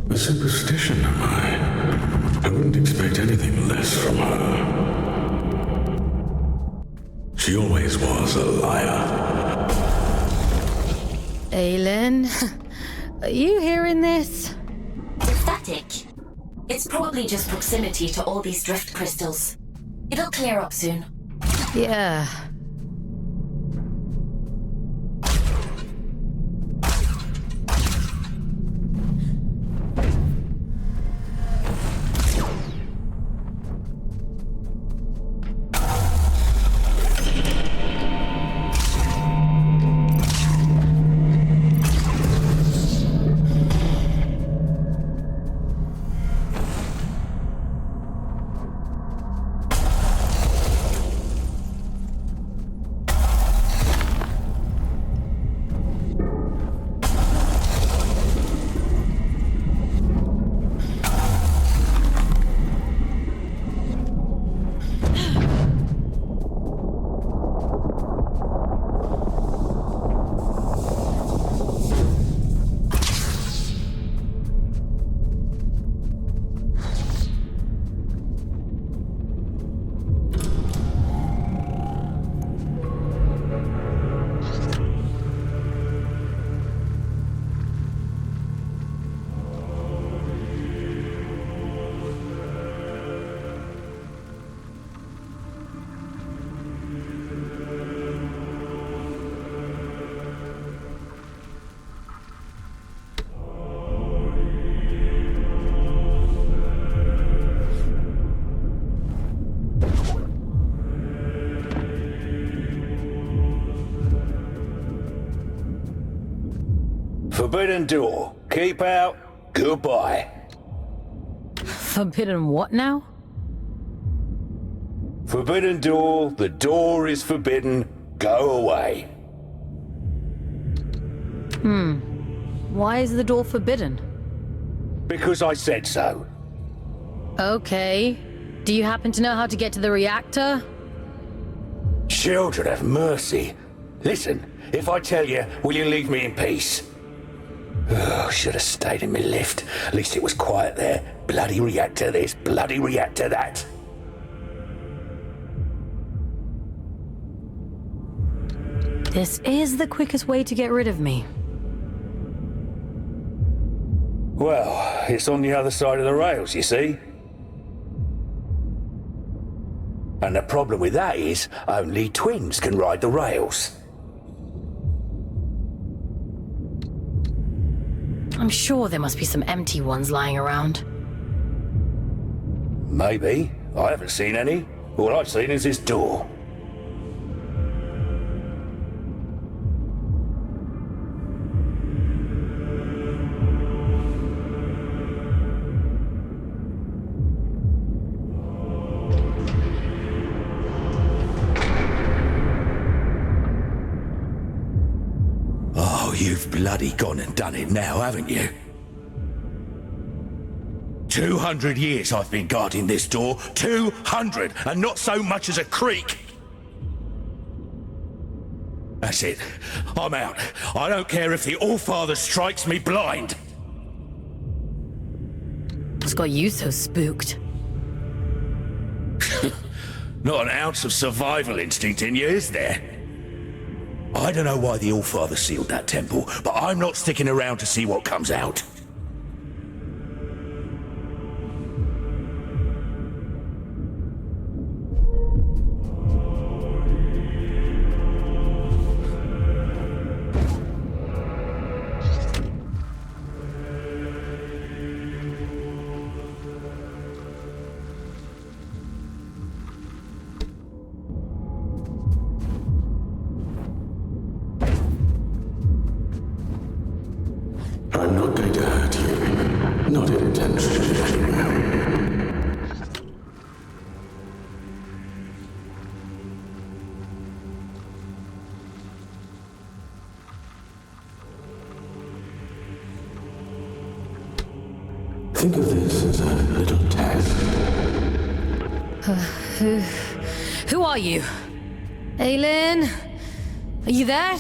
A superstition, am I? I wouldn't expect anything less from her. She always was a liar. Aylin, are you hearing this? It's static. It's probably just proximity to all these drift crystals. It'll clear up soon. Yeah. Forbidden door. Keep out. Goodbye. Forbidden what now? Forbidden door. The door is forbidden. Go away. Why is the door forbidden? Because I said so. Okay. Do you happen to know how to get to the reactor? Children have mercy. Listen, if I tell you, will you leave me in peace? Oh, should have stayed in my lift. At least it was quiet there. Bloody reactor this, bloody reactor that. This is the quickest way to get rid of me. Well, it's on the other side of the rails, you see. And the problem with that is, only twins can ride the rails. I'm sure there must be some empty ones lying around. Maybe. I haven't seen any. All I've seen is this door. Oh, you've bloody gone and done it now, haven't you? 200 years I've been guarding this door. 200, and not so much as a creak. That's it. I'm out. I don't care if the Allfather strikes me blind. What's got you so spooked? Not an ounce of survival instinct in you, is there? I don't know why the Allfather sealed that temple, but I'm not sticking around to see what comes out. I'm not going to hurt you. Not intentionally, anyway. Think of this as a little test. Who are you? Aylin? Are you there?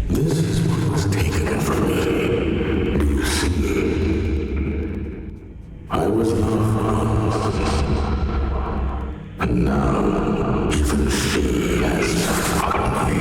This is what was taken from me. Do you see? I was loved once. And now, even she has fucked me.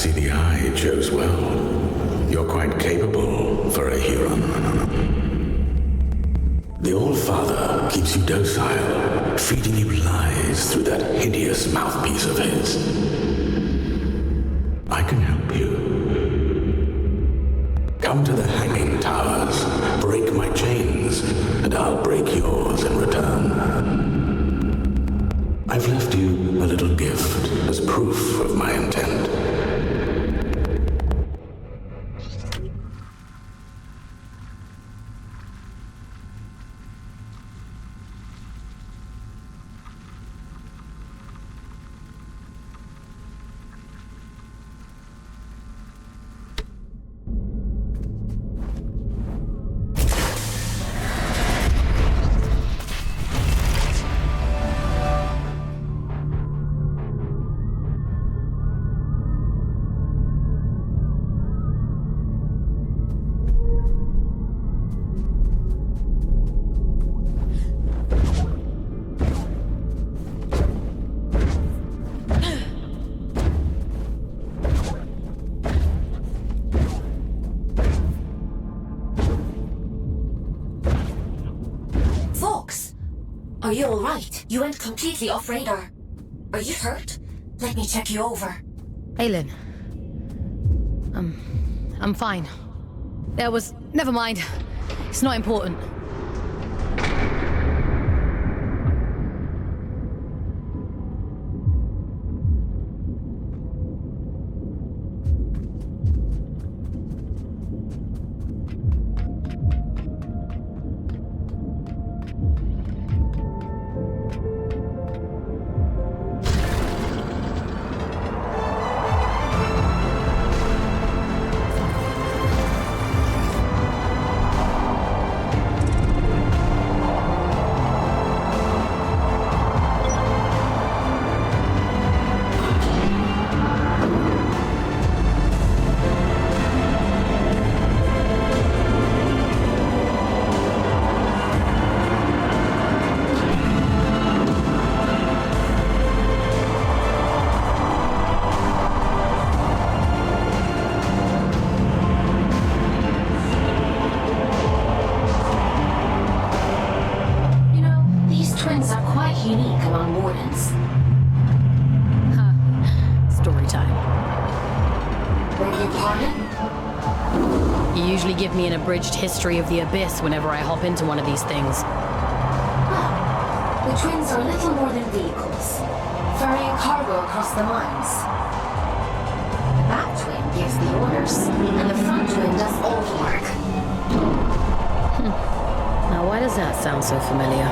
see the eye chose well. You're quite capable for a Huron. The All-Father keeps you docile, feeding you lies through that hideous mouthpiece of his. I can help you. Come to the hanging towers, break my chains, and I'll break yours in return. I've left you a little gift as proof of my intent. Are you alright? You went completely off radar. Are you hurt? Let me check you over. Aylin. I'm fine. Never mind. It's not important. Give me an abridged history of the Abyss whenever I hop into one of these things. The twins are little more than vehicles, ferrying cargo across the mines. The back twin gives the orders, and the front twin does all the work. Now why does that sound so familiar?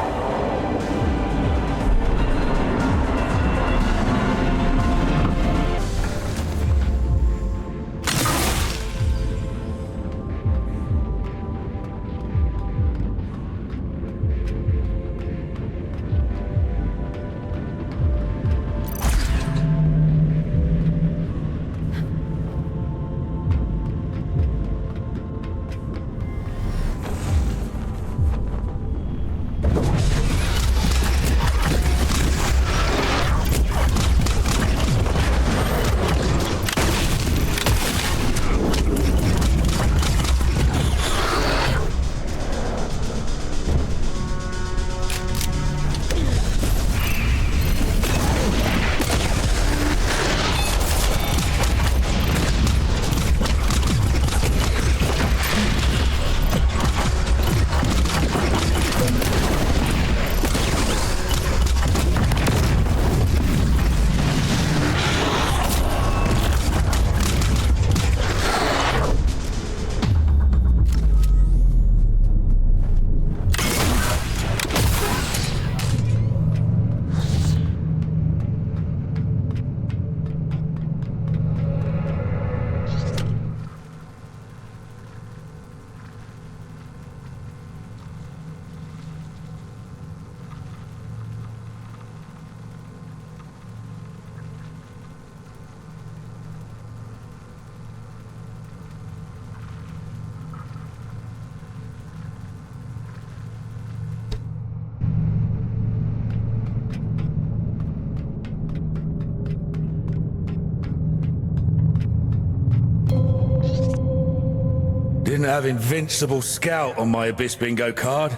Didn't have Invincible Scout on my Abyss bingo card,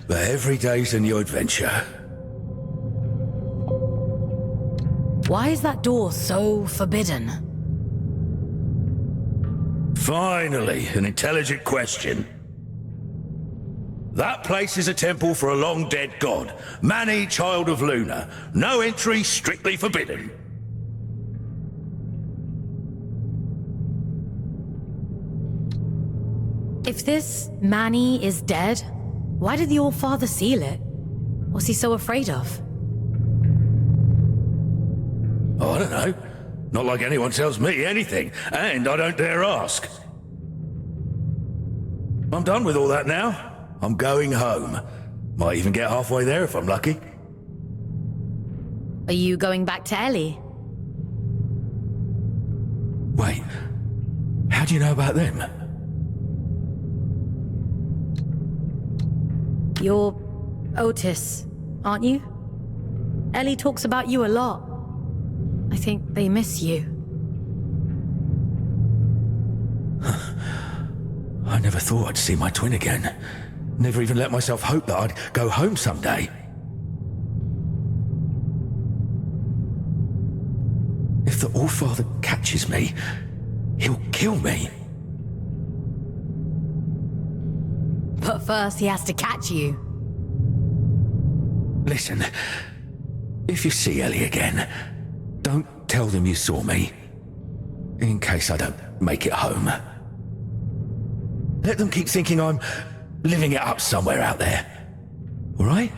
but every day's a new adventure. Why is that door so forbidden? Finally, an intelligent question. That place is a temple for a long-dead god, Mani, child of Luna. No entry, strictly forbidden. If this Mani is dead, why did the All-Father seal it? What's he so afraid of? Oh, I don't know. Not like anyone tells me anything, and I don't dare ask. I'm done with all that now. I'm going home. Might even get halfway there if I'm lucky. Are you going back to Ellie? Wait, how do you know about them? You're Otis, aren't you? Ellie talks about you a lot. I think they miss you. I never thought I'd see my twin again. Never even let myself hope that I'd go home someday. If the All-Father catches me, he'll kill me. But first he has to catch you. Listen, if you see Ellie again, don't tell them you saw me. In case I don't make it home. Let them keep thinking I'm living it up somewhere out there. All right?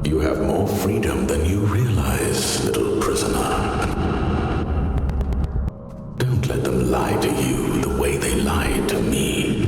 You have more freedom than you realize, little prisoner. Don't let them lie to you the way they lied to me.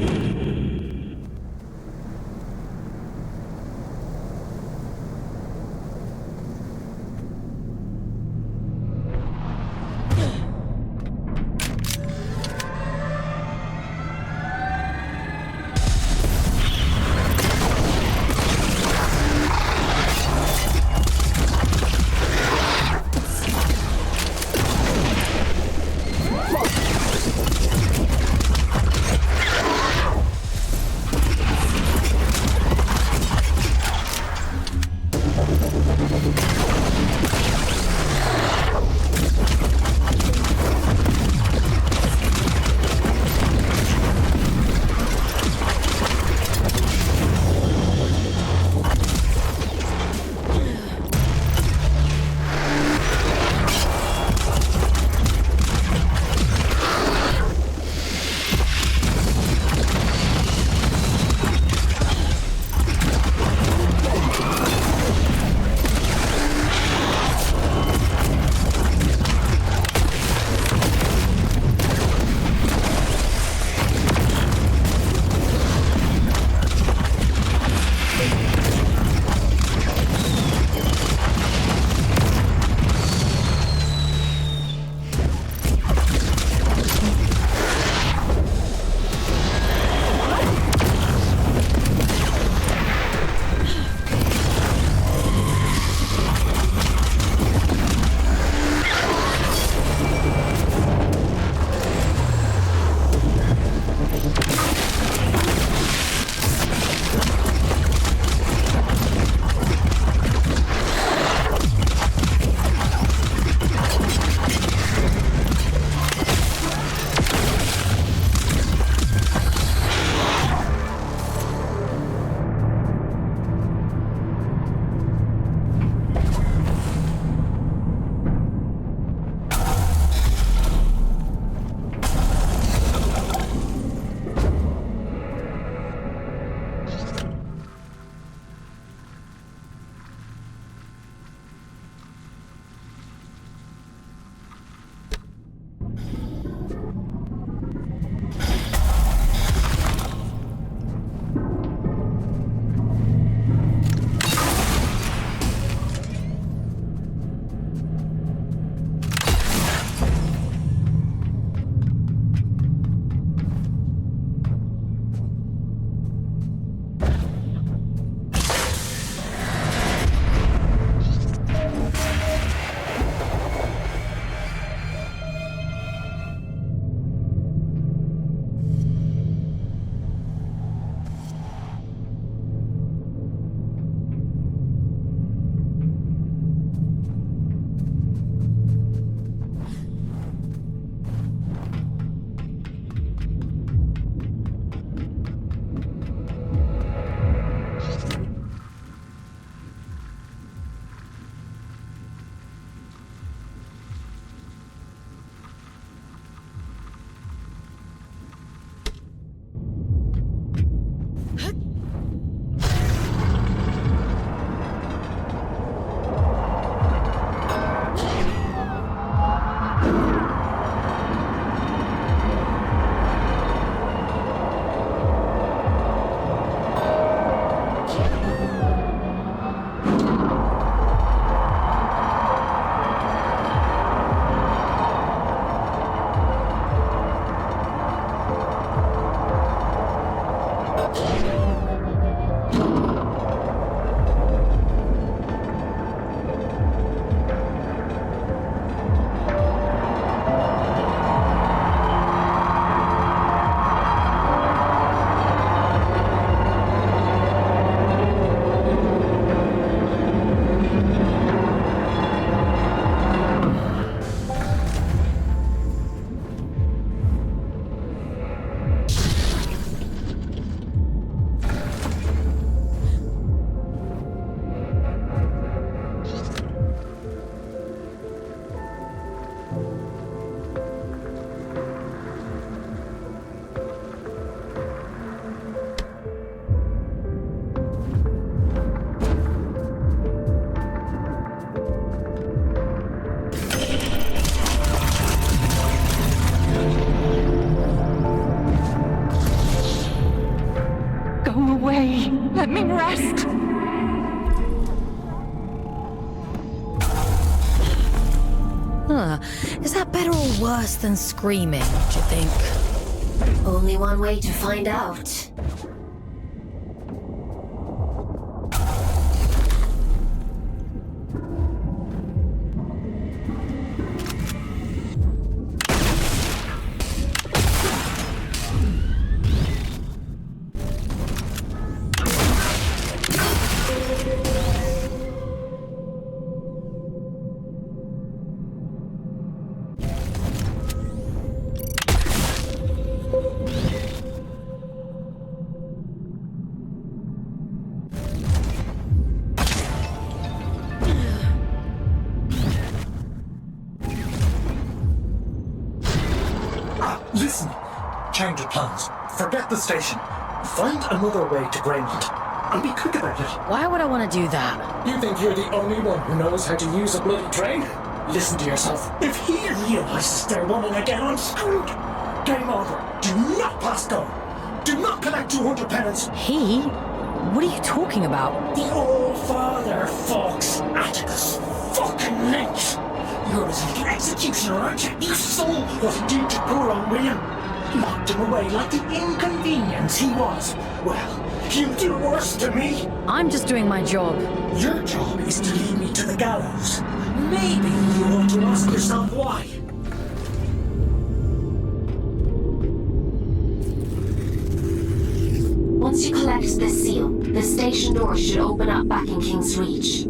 let me rest. Huh. Is that better or worse than screaming, do you think? Only one way to find out. Listen, change of plans. Forget the station. Find another way to Greymont. And be quick about it. Why would I want to do that? You think you're the only one who knows how to use a bloody train? Listen to yourself. If he realizes they're running again, I'm screwed. Game over. Do not pass go. Do not collect 200 penance. He? What are you talking about? The old father, Fawkes. Atticus. Fucking Lynch. You're his little executioner, aren't you? You saw what he did to poor old William. Locked him away like the inconvenience he was. Well, he'll do worse to me. I'm just doing my job. Your job is to lead me to the gallows. Maybe you ought to ask yourself why. Once you collect this seal, the station doors should open up back in King's Reach.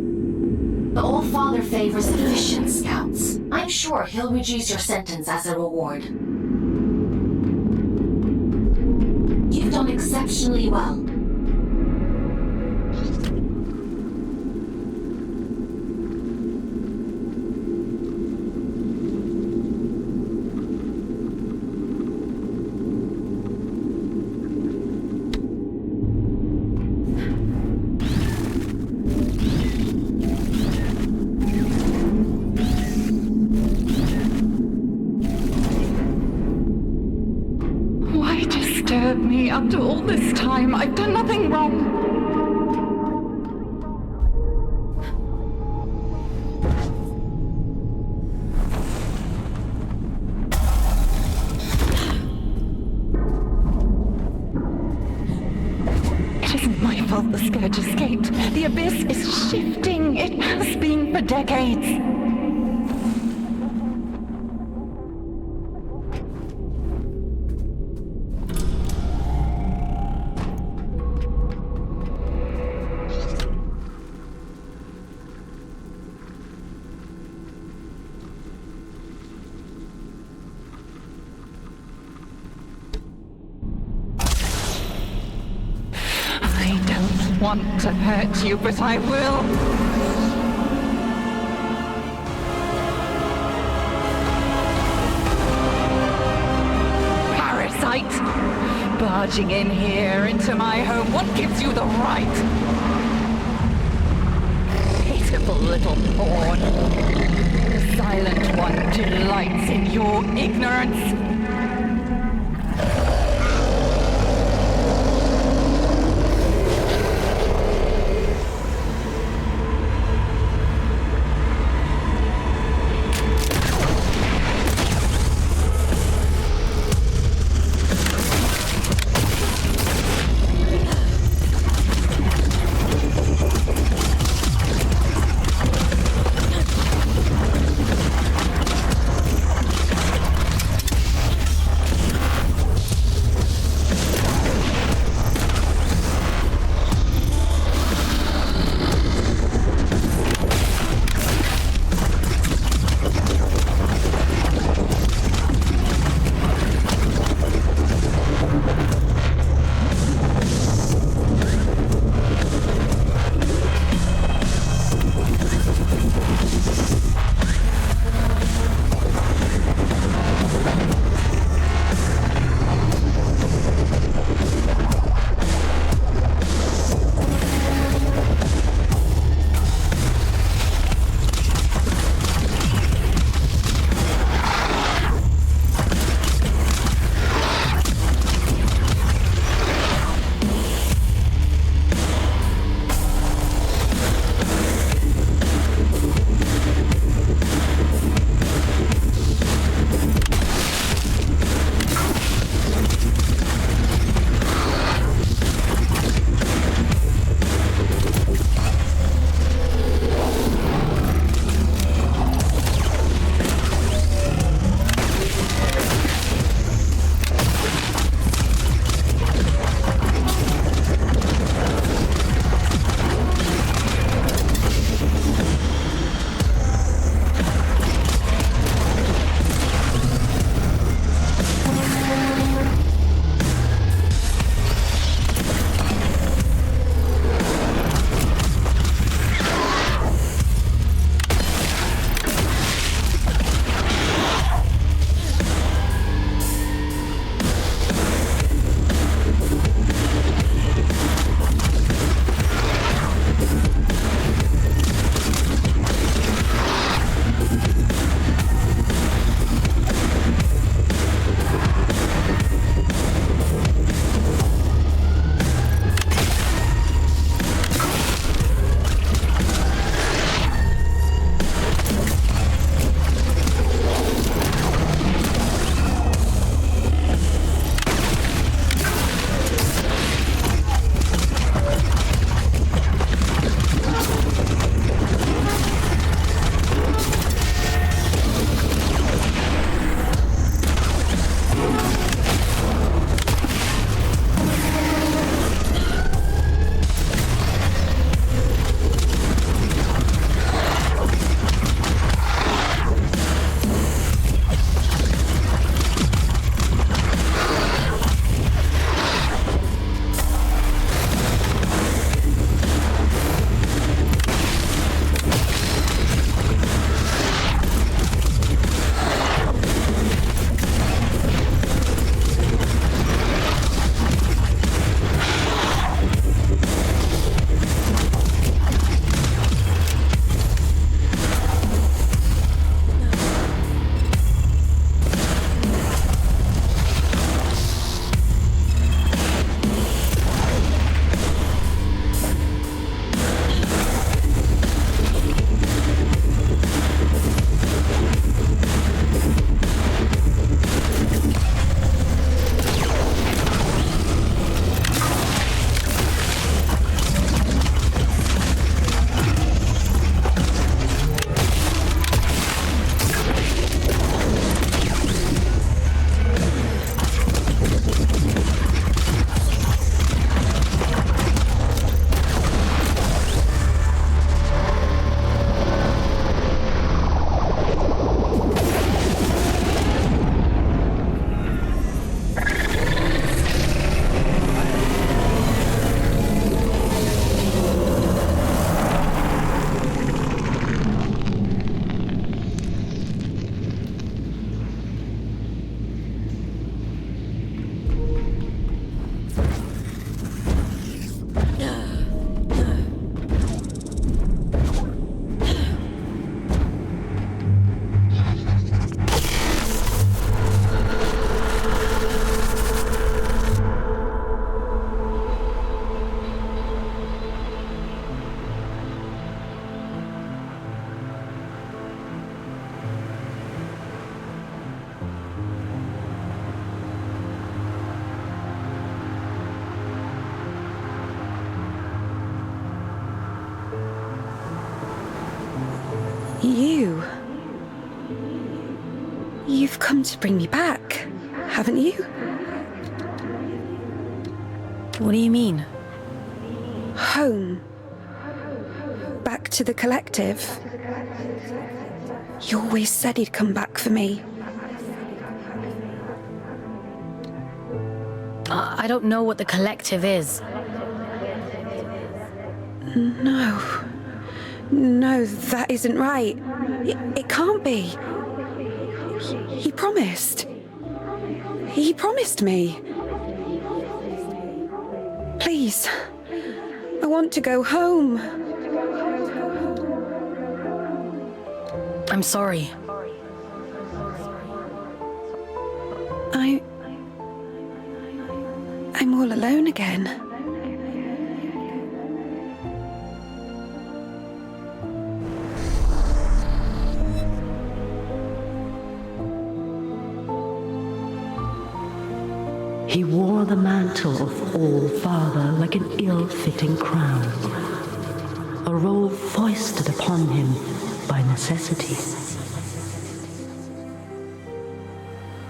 The All-Father favors efficient scouts. I'm sure he'll reduce your sentence as a reward. You've done exceptionally well. Me after all this time. I've done nothing wrong. It isn't my fault the Scourge escaped. The Abyss is shifting. It has been for decades. Want to hurt you, but I will. Parasite! Barging in here into my home, what gives you the right? Pitiful little pawn. The Silent One delights in your ignorance. You've come to bring me back, haven't you? What do you mean? Home. Back to the collective. You always said he'd come back for me. I don't know what the collective is. No, that isn't right. It can't be. He promised. He promised me. Please, I want to go home. I'm sorry. I'm all alone again. He wore the mantle of All-Father like an ill-fitting crown, a role foisted upon him by necessity.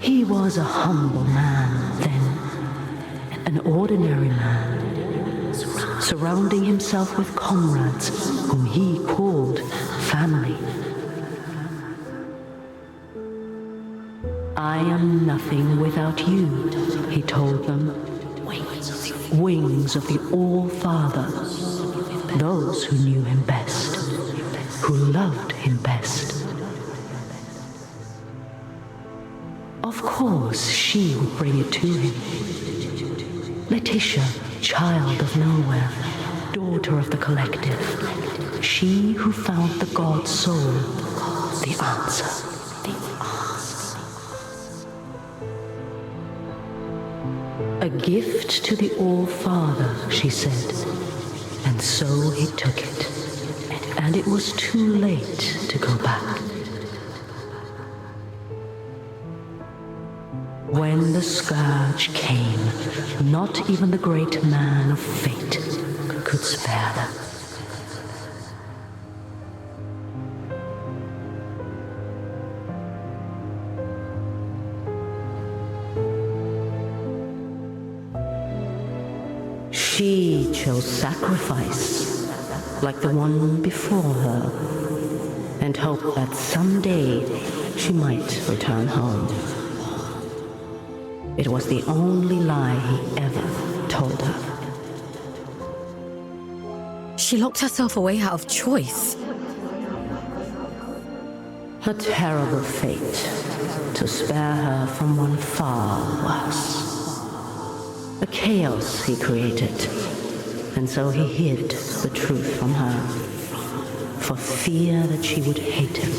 He was a humble man then, an ordinary man, surrounding himself with comrades whom he called family. I am nothing without you, he told them. Wings of the All-Father, those who knew him best, who loved him best. Of course, she would bring it to him. Letitia, child of nowhere, daughter of the collective, she who found the god soul, the answer. A gift to the All-Father, she said, and so he took it, and it was too late to go back. When the scourge came, not even the great man of fate could spare them. She chose sacrifice, like the one before her, and hoped that someday she might return home. It was the only lie he ever told her. She locked herself away out of choice. A terrible fate to spare her from one far worse. A chaos he created, and so he hid the truth from her, for fear that she would hate him.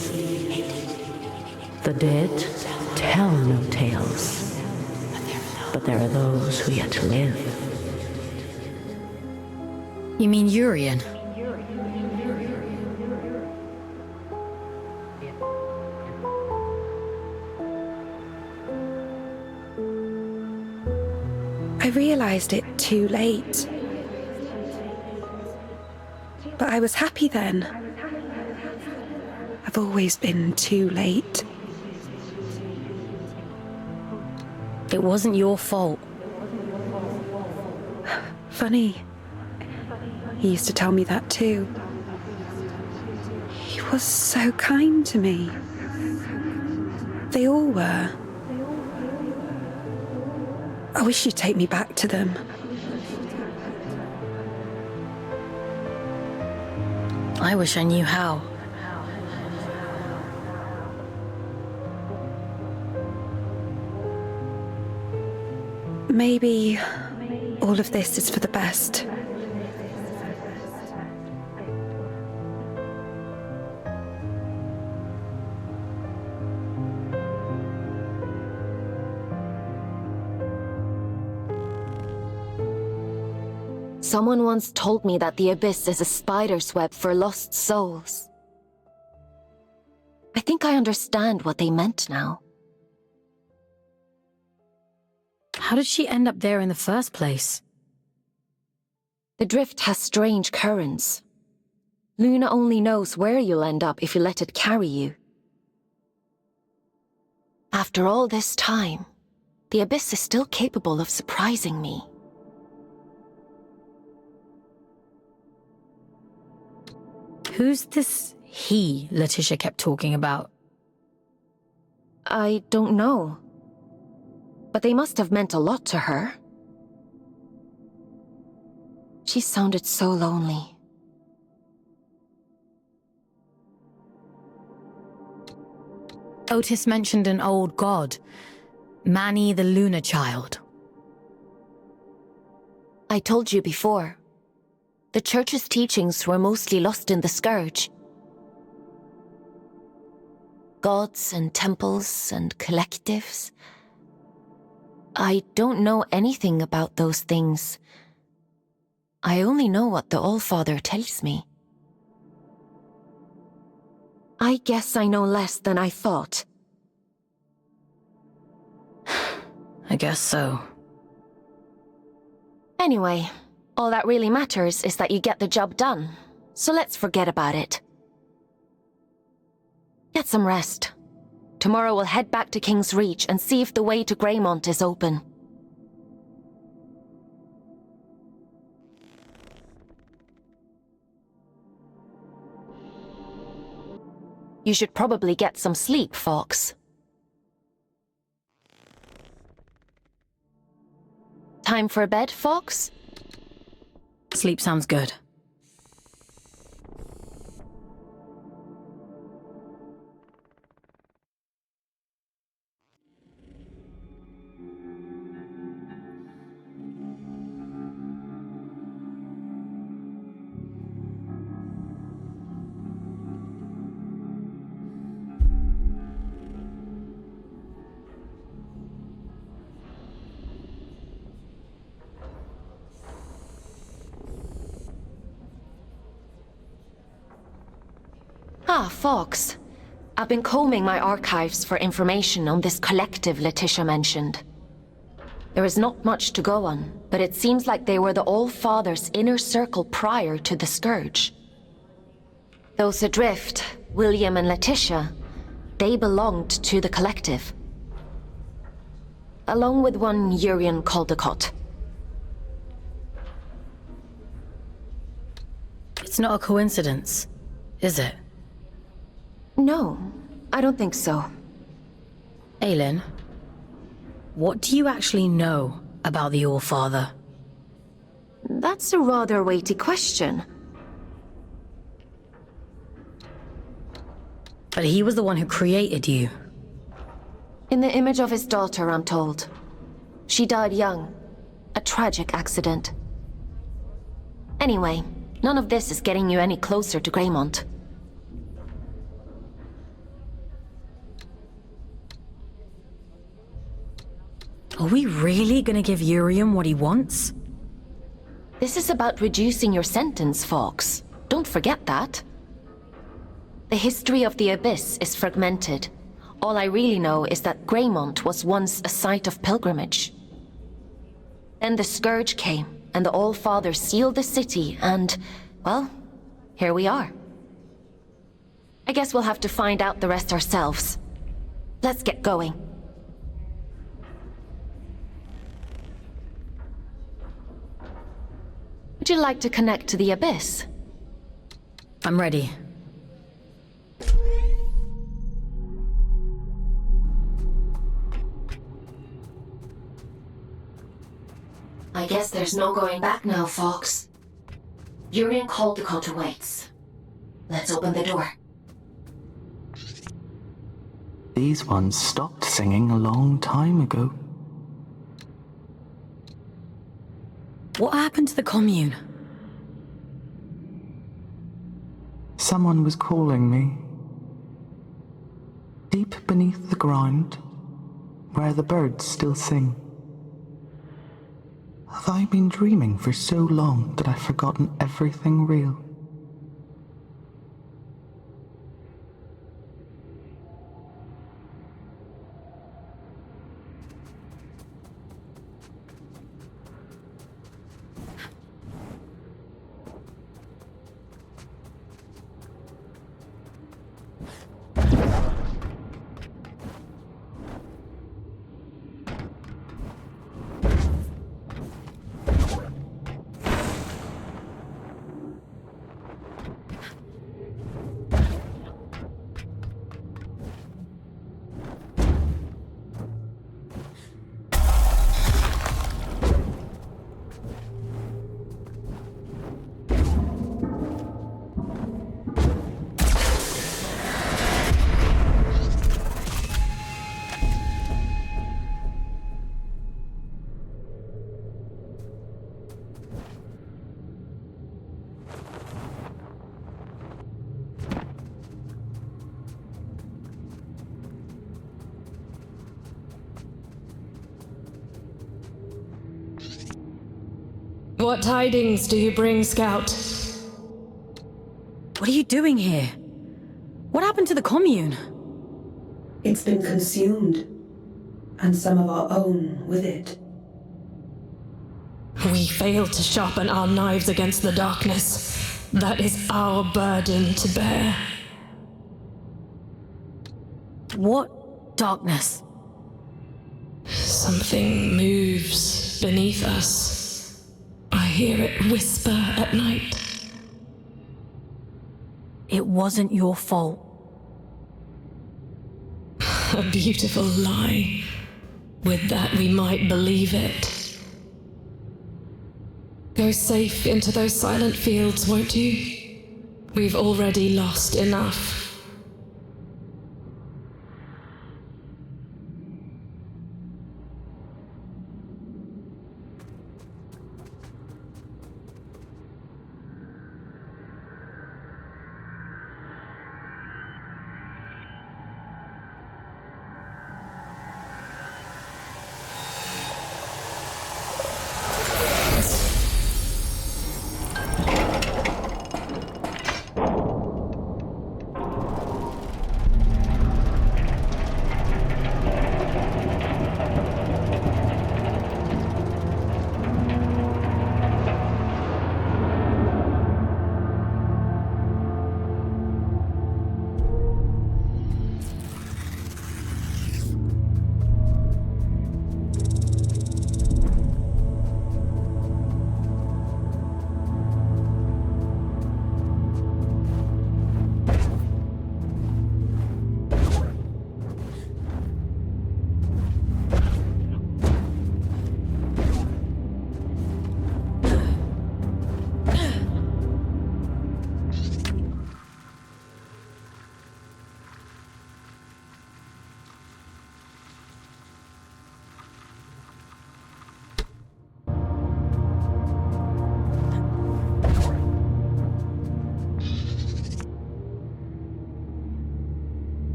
The dead tell no tales, but there are those who yet live. You mean Urian? I realized it too late. But I was happy then. I've always been too late. It wasn't your fault. Funny. He used to tell me that too. He was so kind to me. They all were. I wish you'd take me back to them. I wish I knew how. Maybe all of this is for the best. Someone once told me that the Abyss is a spider's web for lost souls. I think I understand what they meant now. How did she end up there in the first place? The drift has strange currents. Luna only knows where you'll end up if you let it carry you. After all this time, the Abyss is still capable of surprising me. Who's this he Letitia kept talking about? I don't know. But they must have meant a lot to her. She sounded so lonely. Otis mentioned an old god, Manny the Lunar Child. I told you before. The Church's teachings were mostly lost in the Scourge. Gods and temples and collectives. I don't know anything about those things. I only know what the Allfather tells me. I guess I know less than I thought. I guess so. Anyway, all that really matters is that you get the job done, so let's forget about it. Get some rest. Tomorrow we'll head back to King's Reach and see if the way to Greymont is open. You should probably get some sleep, Fawkes. Time for bed, Fawkes? Sleep sounds good. Ah, Fawkes. I've been combing my archives for information on this collective Letitia mentioned. There is not much to go on, but it seems like they were the All-Father's inner circle prior to the Scourge. Those adrift, William and Letitia, they belonged to the collective. Along with one Urian Caldecott. It's not a coincidence, is it? No, I don't think so. Aylin, what do you actually know about the Allfather? That's a rather weighty question. But he was the one who created you. In the image of his daughter, I'm told. She died young. A tragic accident. Anyway, none of this is getting you any closer to Greymont. Are we really gonna give Urium what he wants? This is about reducing your sentence, Fawkes. Don't forget that. The history of the Abyss is fragmented. All I really know is that Greymont was once a site of pilgrimage. Then the Scourge came, and the All-Father sealed the city, and, well, here we are. I guess we'll have to find out the rest ourselves. Let's get going. Would you like to connect to the Abyss? I'm ready. I guess there's no going back now, Fawkes. Urian Caldecott awaits. Let's open the door. These ones stopped singing a long time ago. What happened to the commune? Someone was calling me. Deep beneath the ground, where the birds still sing. Have I been dreaming for so long that I've forgotten everything real? What tidings do you bring, Scout? What are you doing here? What happened to the commune? It's been consumed, and some of our own with it. We failed to sharpen our knives against the darkness. That is our burden to bear. What darkness? Something moves beneath us. I hear it whisper at night. It wasn't your fault. A beautiful lie. With that we might believe it. Go safe into those silent fields, won't you? We've already lost enough.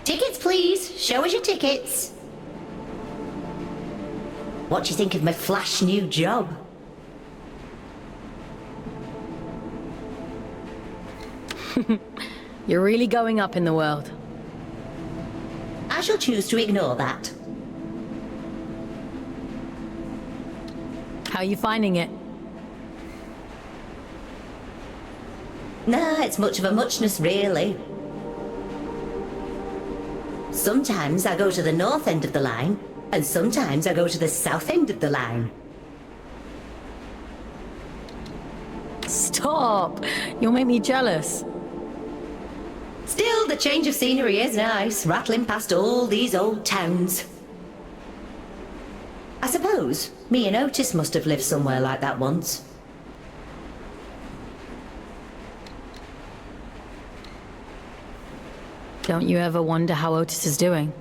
Tickets, please. Show us your tickets. What do you think of my flash new job? You're really going up in the world. I shall choose to ignore that. How are you finding it? Nah, it's much of a muchness, really. Sometimes I go to the north end of the line, and sometimes I go to the south end of the line. Stop! You'll make me jealous. Still, the change of scenery is nice, rattling past all these old towns. I suppose me and Otis must have lived somewhere like that once. Don't you ever wonder how Otis is doing?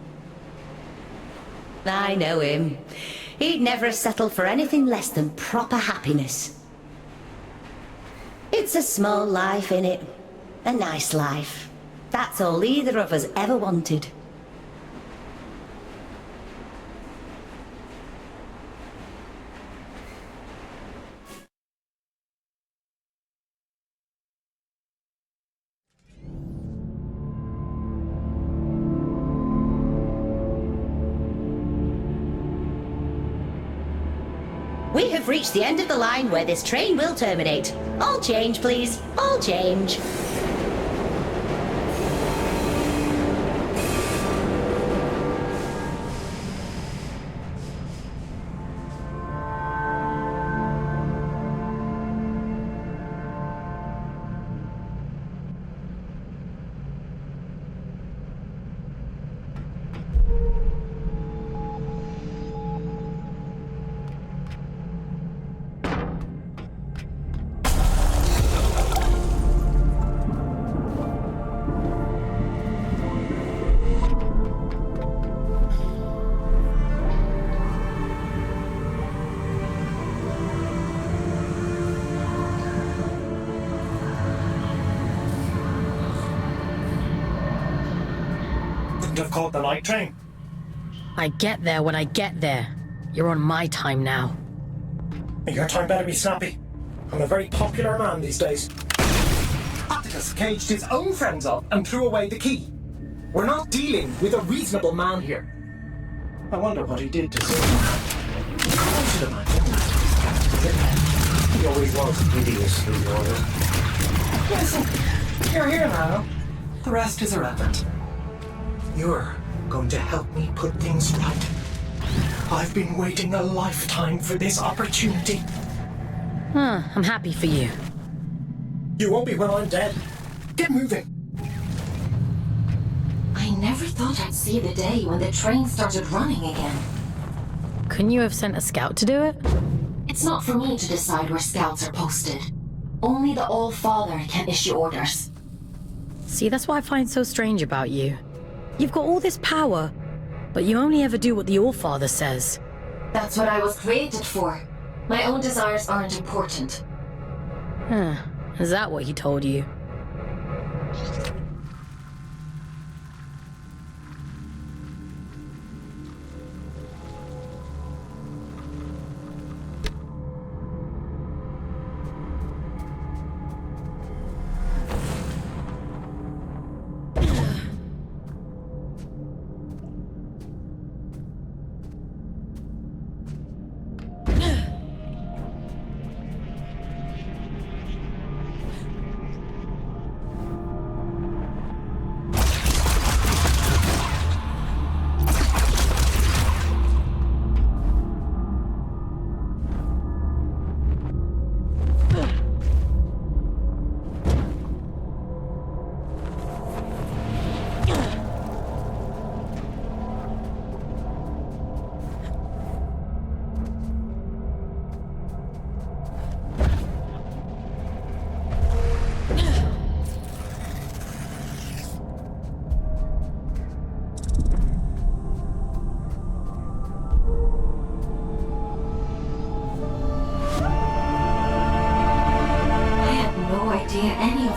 I know him. He'd never settle for anything less than proper happiness. It's a small life, innit? A nice life. That's all either of us ever wanted. We have reached the end of the line where this train will terminate. All change, please. All change. couldn't have caught the night train. I get there when I get there. You're on my time now. Your time better be snappy. I'm a very popular man these days. Atticus caged his own friends up and threw away the key. We're not dealing with a reasonable man here. I wonder what he did to Zane. I should imagine that he always was hideously ordered. Listen, you're here now. The rest is irrelevant. You're going to help me put things right. I've been waiting a lifetime for this opportunity. I'm happy for you. You won't be when I'm dead. Get moving. I never thought I'd see the day when the train started running again. Couldn't you have sent a scout to do it? It's not for me to decide where scouts are posted. Only the All-Father can issue orders. See, that's what I find so strange about you. You've got all this power, but you only ever do what the All-Father says. That's what I was created for. My own desires aren't important. Is that what he told you?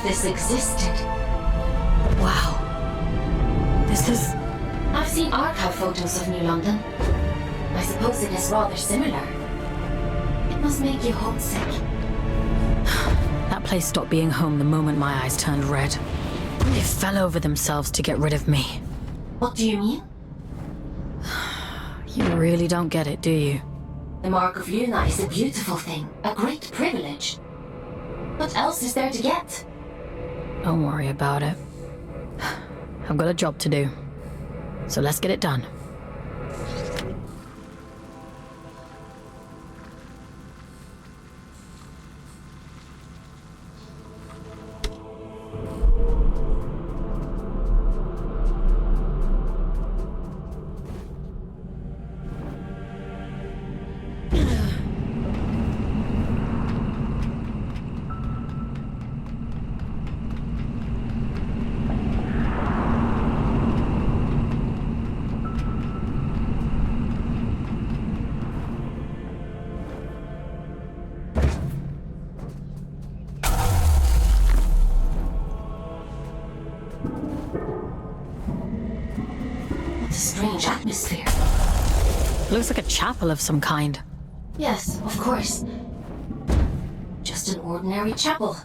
This existed. Wow. This is... I've seen archive photos of New London. I suppose it is rather similar. It must make you homesick. That place stopped being home the moment my eyes turned red. They fell over themselves to get rid of me. What do you mean? You really don't get it, do you? The Mark of Luna is a beautiful thing, a great privilege. What else is there to get? Don't worry about it. I've got a job to do. So let's get it done. Strange atmosphere. Looks like a chapel of some kind. Yes, of course. Just an ordinary chapel.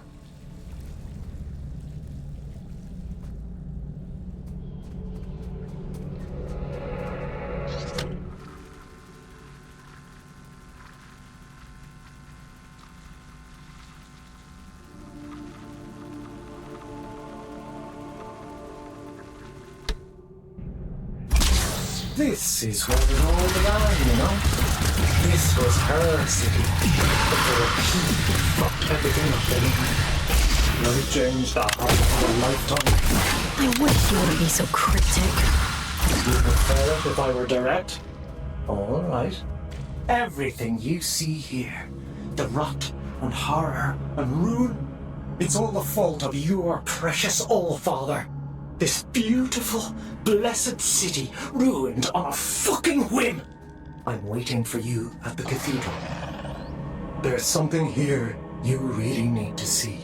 This is where it all began, you know? This was her city. Before he fucked everything up anyway. No change that happened for a lifetime. I wish you wouldn't be so cryptic. You prefer it if I were direct? All right. Everything you see here, the rot and horror and ruin, it's all the fault of your precious All-Father. This beautiful, blessed city ruined on a fucking whim. I'm waiting for you at the cathedral. There's something here you really need to see.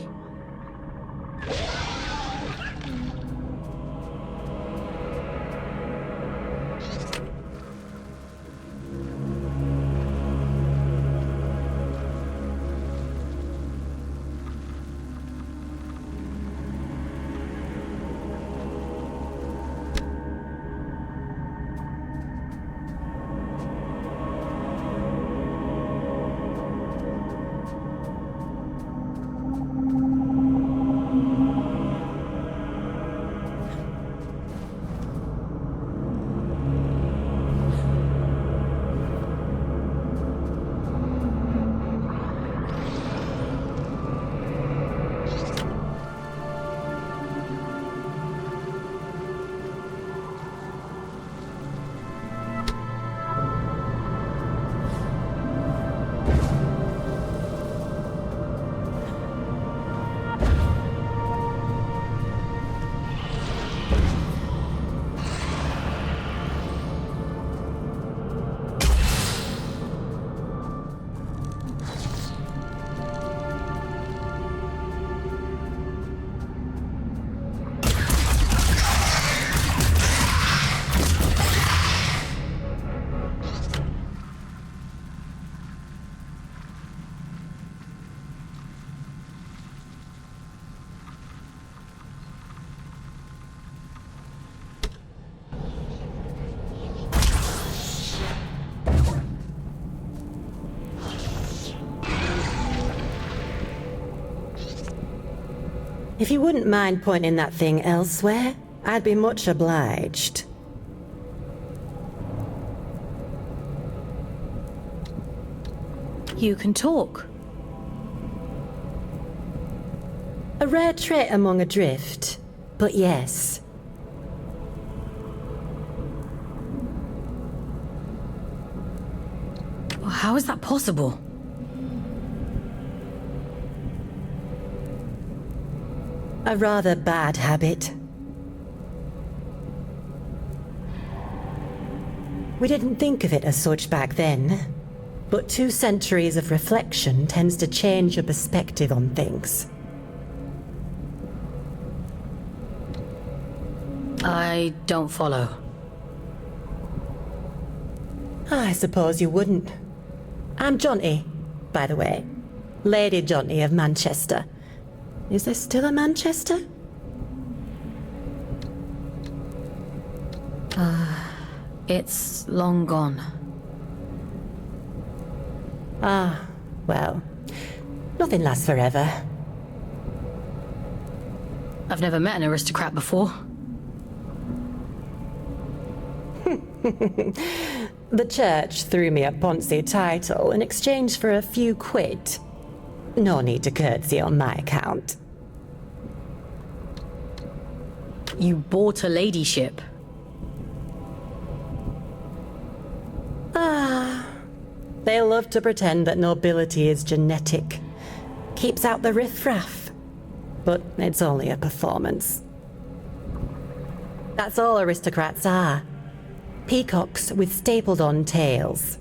If you wouldn't mind pointing that thing elsewhere, I'd be much obliged. You can talk. A rare trait among a drift, but yes. How is that possible? A rather bad habit. We didn't think of it as such back then, but 2 centuries of reflection tends to change your perspective on things. I don't follow. I suppose you wouldn't. I'm Jonty, by the way. Lady Jonty of Manchester. Is there still a Manchester? It's long gone. Ah, well, nothing lasts forever. I've never met an aristocrat before. The church threw me a Ponzi title in exchange for a few quid. No need to curtsy on my account. You bought a ladyship. They love to pretend that nobility is genetic. Keeps out the riffraff. But it's only a performance. That's all aristocrats are. Peacocks with stapled-on tails.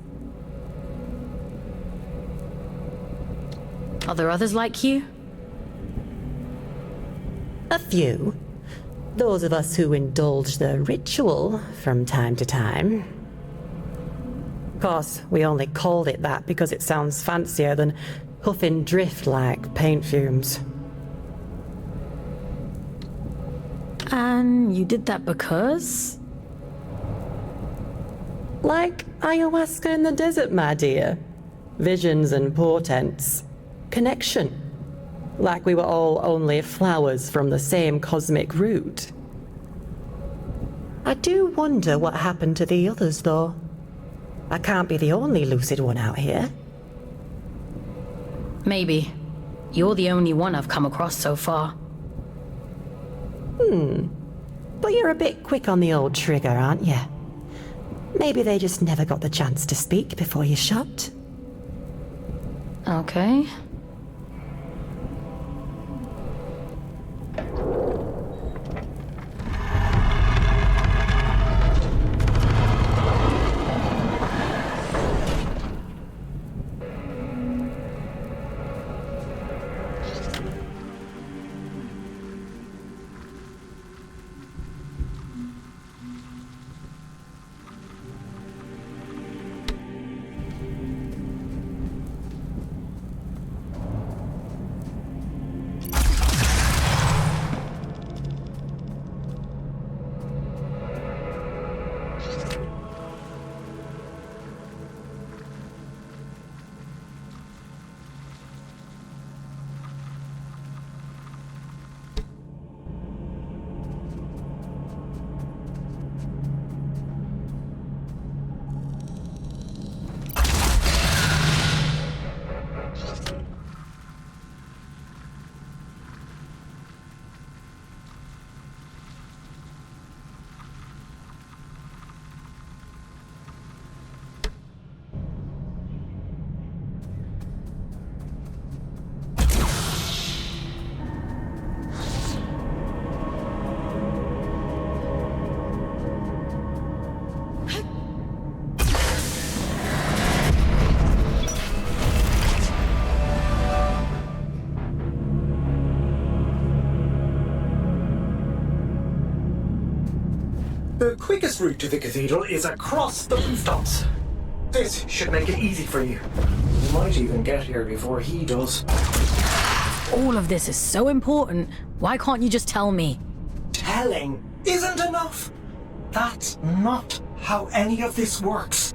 Are there others like you? A few. Those of us who indulge the ritual from time to time. Of course, we only called it that because it sounds fancier than huffing drift like paint fumes. And you did that because? Like ayahuasca in the desert, my dear. Visions and portents. Connection. Like we were all only flowers from the same cosmic root. I do wonder what happened to the others, though. I can't be the only lucid one out here. Maybe. You're the only one I've come across so far. But you're a bit quick on the old trigger, aren't you? Maybe they just never got the chance to speak before you shot. Okay. The quickest route to the cathedral is across the rooftops. This should make it easy for you. You might even get here before he does. All of this is so important. Why can't you just tell me? Telling isn't enough. That's not how any of this works.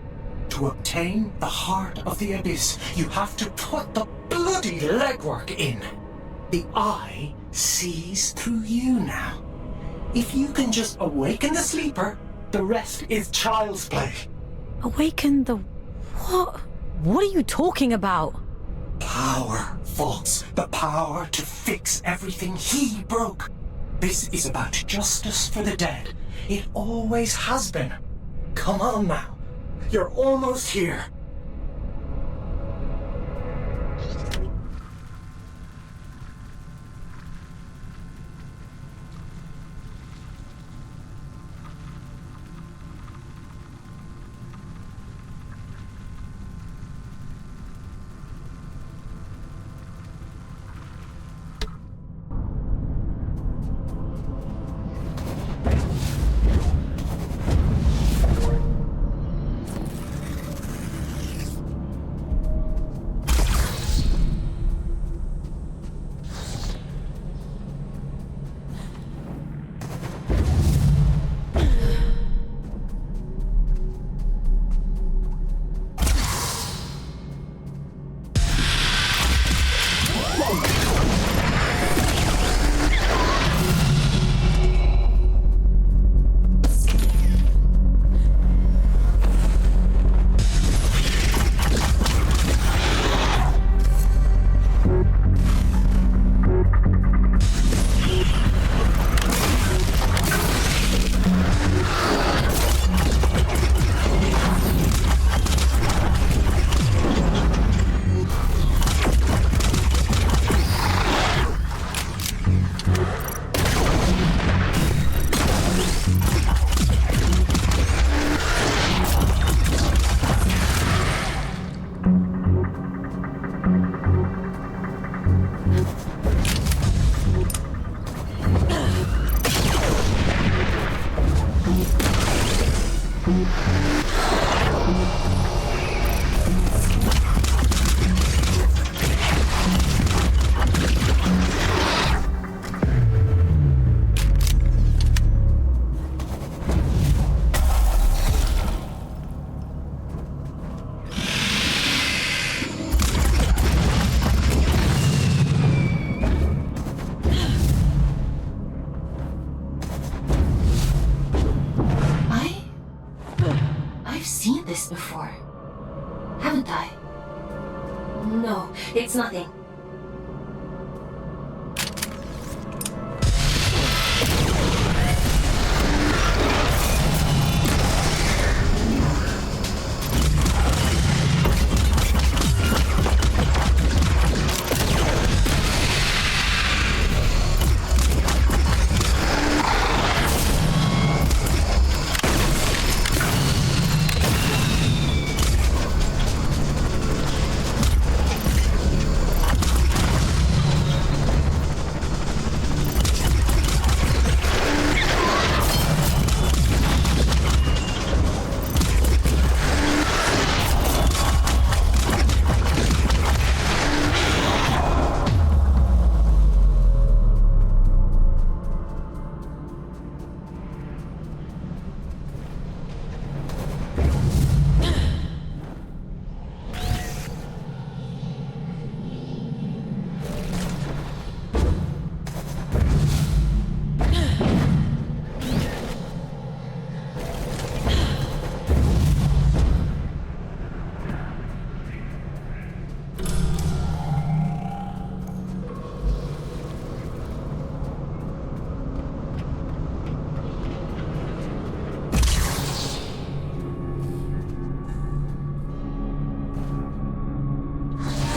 To obtain the heart of the abyss, you have to put the bloody legwork in. The eye sees through you now. If you can just awaken the sleeper, the rest is child's play. Awaken the... what? What are you talking about? Power, Fawkes. The power to fix everything he broke. This is about justice for the dead. It always has been. Come on now. You're almost here. Before, haven't I? No, it's nothing.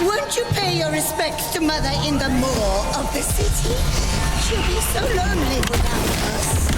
Won't you pay your respects to Mother in the maw of the city? She'll be so lonely without us.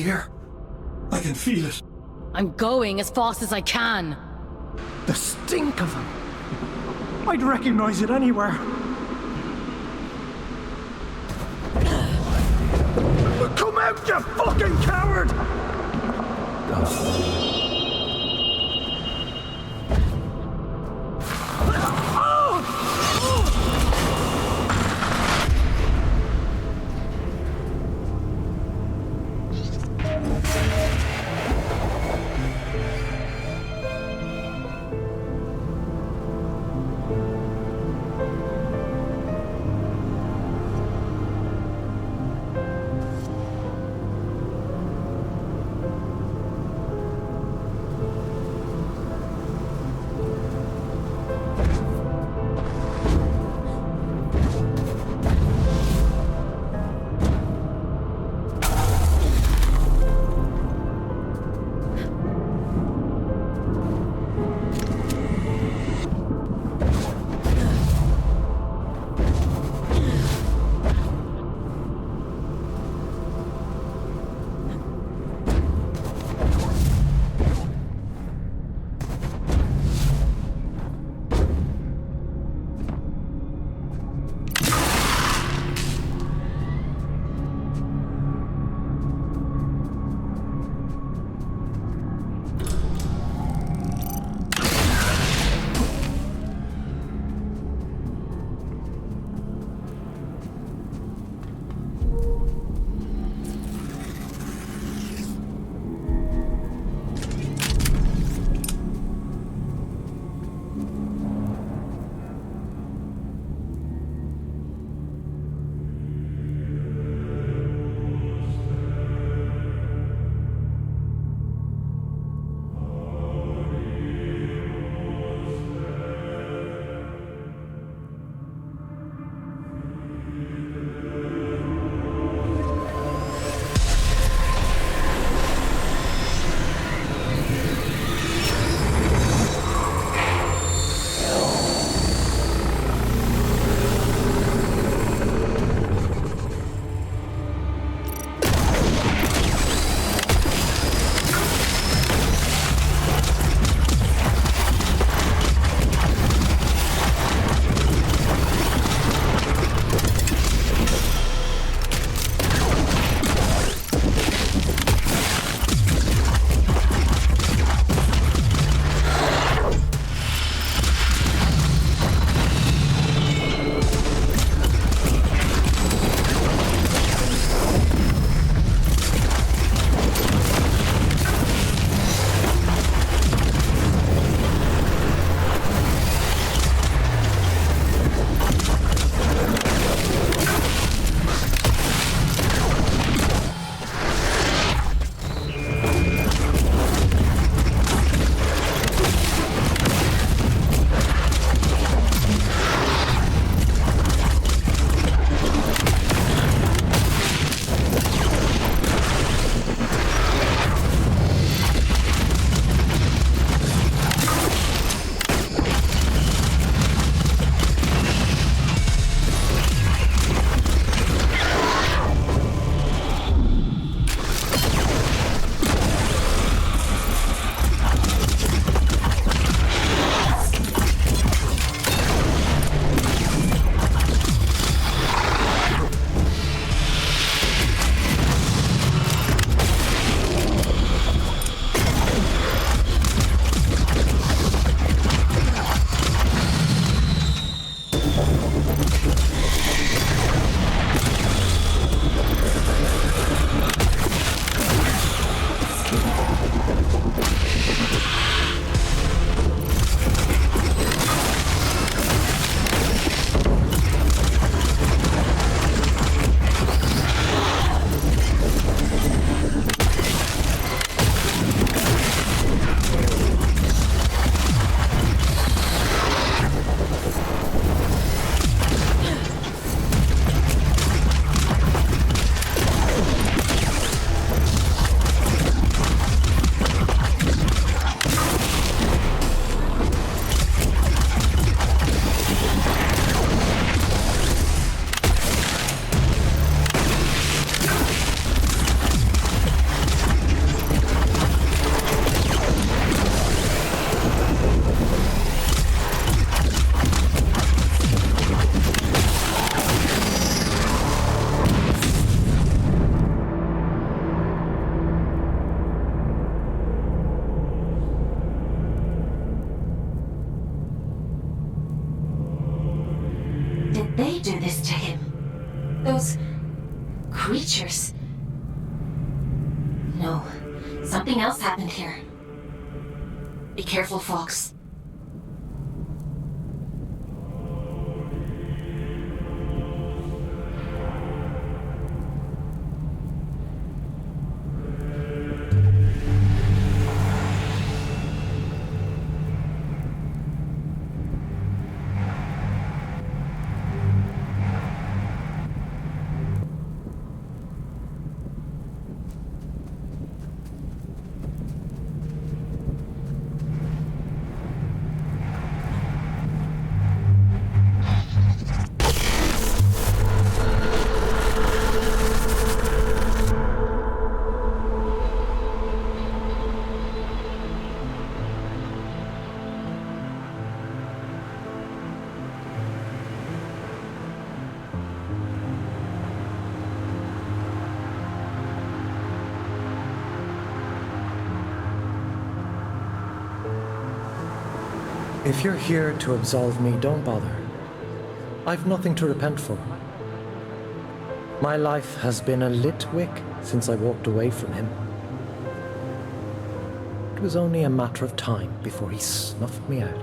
here. I can feel it. I'm going as fast as I can. The stink of them. I'd recognize it anywhere. Come out, you fucking coward! they do this to him? Those creatures. No, something else happened here. Be careful, Fawkes. If you're here to absolve me, don't bother. I've nothing to repent for. My life has been a lit wick since I walked away from him. It was only a matter of time before he snuffed me out.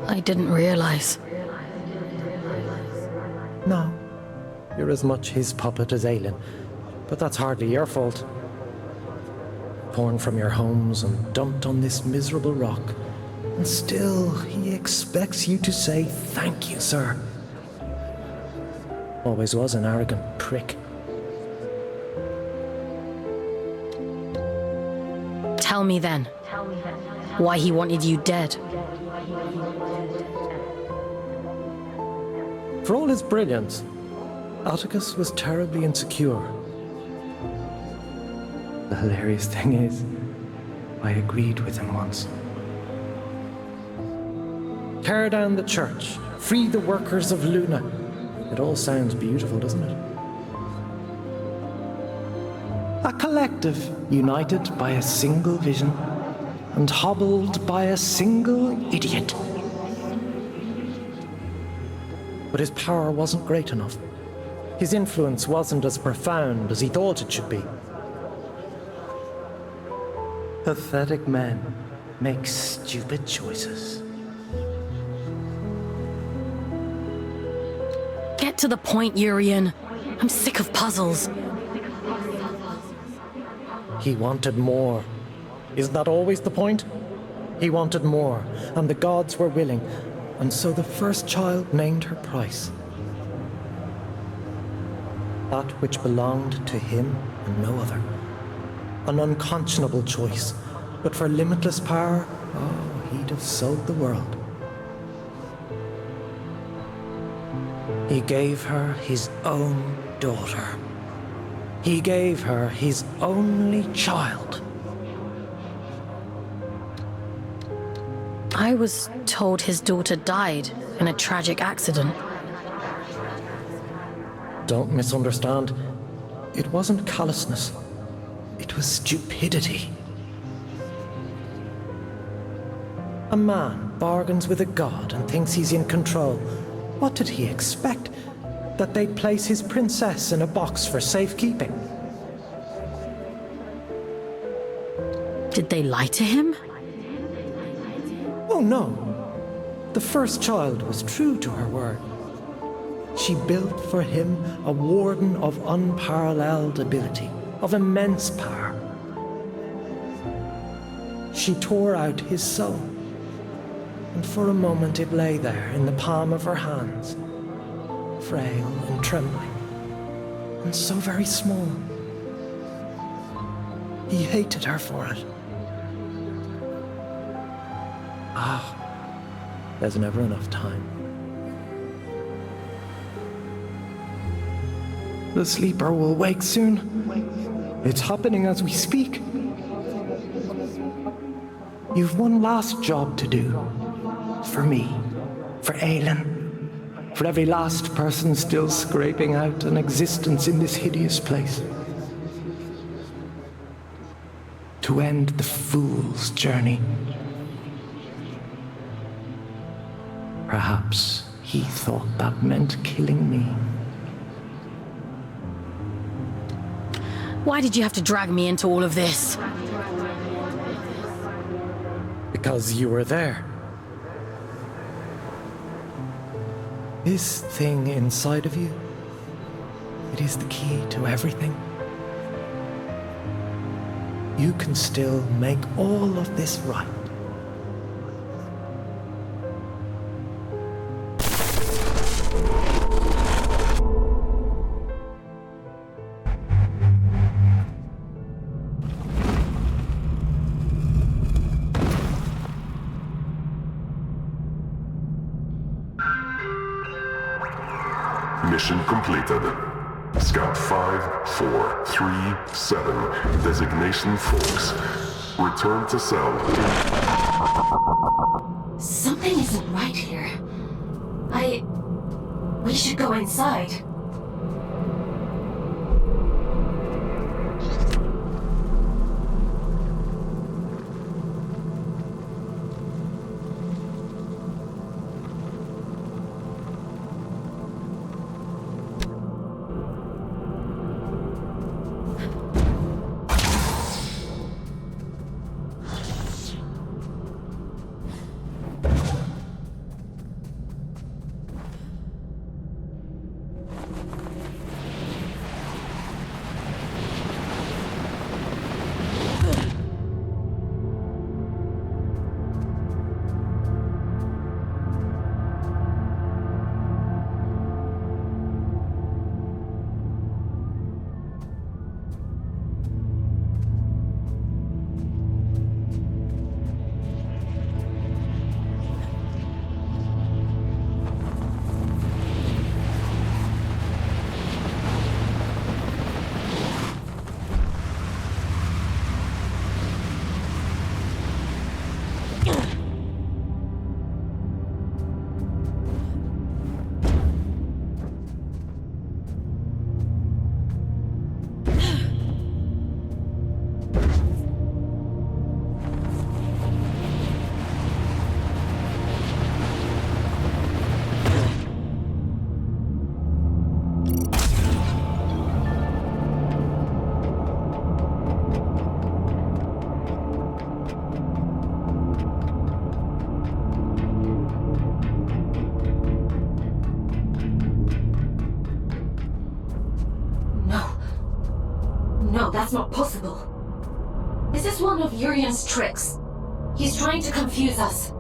I didn't realize. No. You're as much his puppet as Aelin, but that's hardly your fault. Torn from your homes and dumped on this miserable rock, and still he expects you to say thank you, sir. Always was an arrogant prick. Tell me then, why he wanted you dead. For all his brilliance, Atticus was terribly insecure. The hilarious thing is, I agreed with him once. Tear down the church, free the workers of Luna. It all sounds beautiful, doesn't it? A collective united by a single vision and hobbled by a single idiot. But his power wasn't great enough. His influence wasn't as profound as he thought it should be. Pathetic men make stupid choices. Get to the point, Urian. I'm sick of puzzles. He wanted more. Isn't that always the point? He wanted more, and the gods were willing, and so the first child named her price. That which belonged to him and no other. An unconscionable choice, but for limitless power, oh, he'd have sold the world. He gave her his own daughter. He gave her his only child. I was told his daughter died in a tragic accident. Don't misunderstand. It wasn't callousness. It was stupidity. A man bargains with a god and thinks he's in control. What did he expect? That they'd place his princess in a box for safekeeping? Did they lie to him? Oh no. The first child was true to her word. She built for him a warden of unparalleled ability, of immense power. She tore out his soul, and for a moment it lay there in the palm of her hands, frail and trembling, and so very small. He hated her for it. There's never enough time. The sleeper will wake soon. It's happening as we speak. You've one last job to do. For me. For Aelin. For every last person still scraping out an existence in this hideous place. To end the fool's journey. Perhaps he thought that meant killing me. Why did you have to drag me into all of this? Because you were there. This thing inside of you, it is the key to everything. You can still make all of this right. Mission completed. Scout 5437, designation Fawkes. Return to cell. Something isn't right here. We should go inside. No, that's not possible. This is one of Urian's tricks. He's trying to confuse us.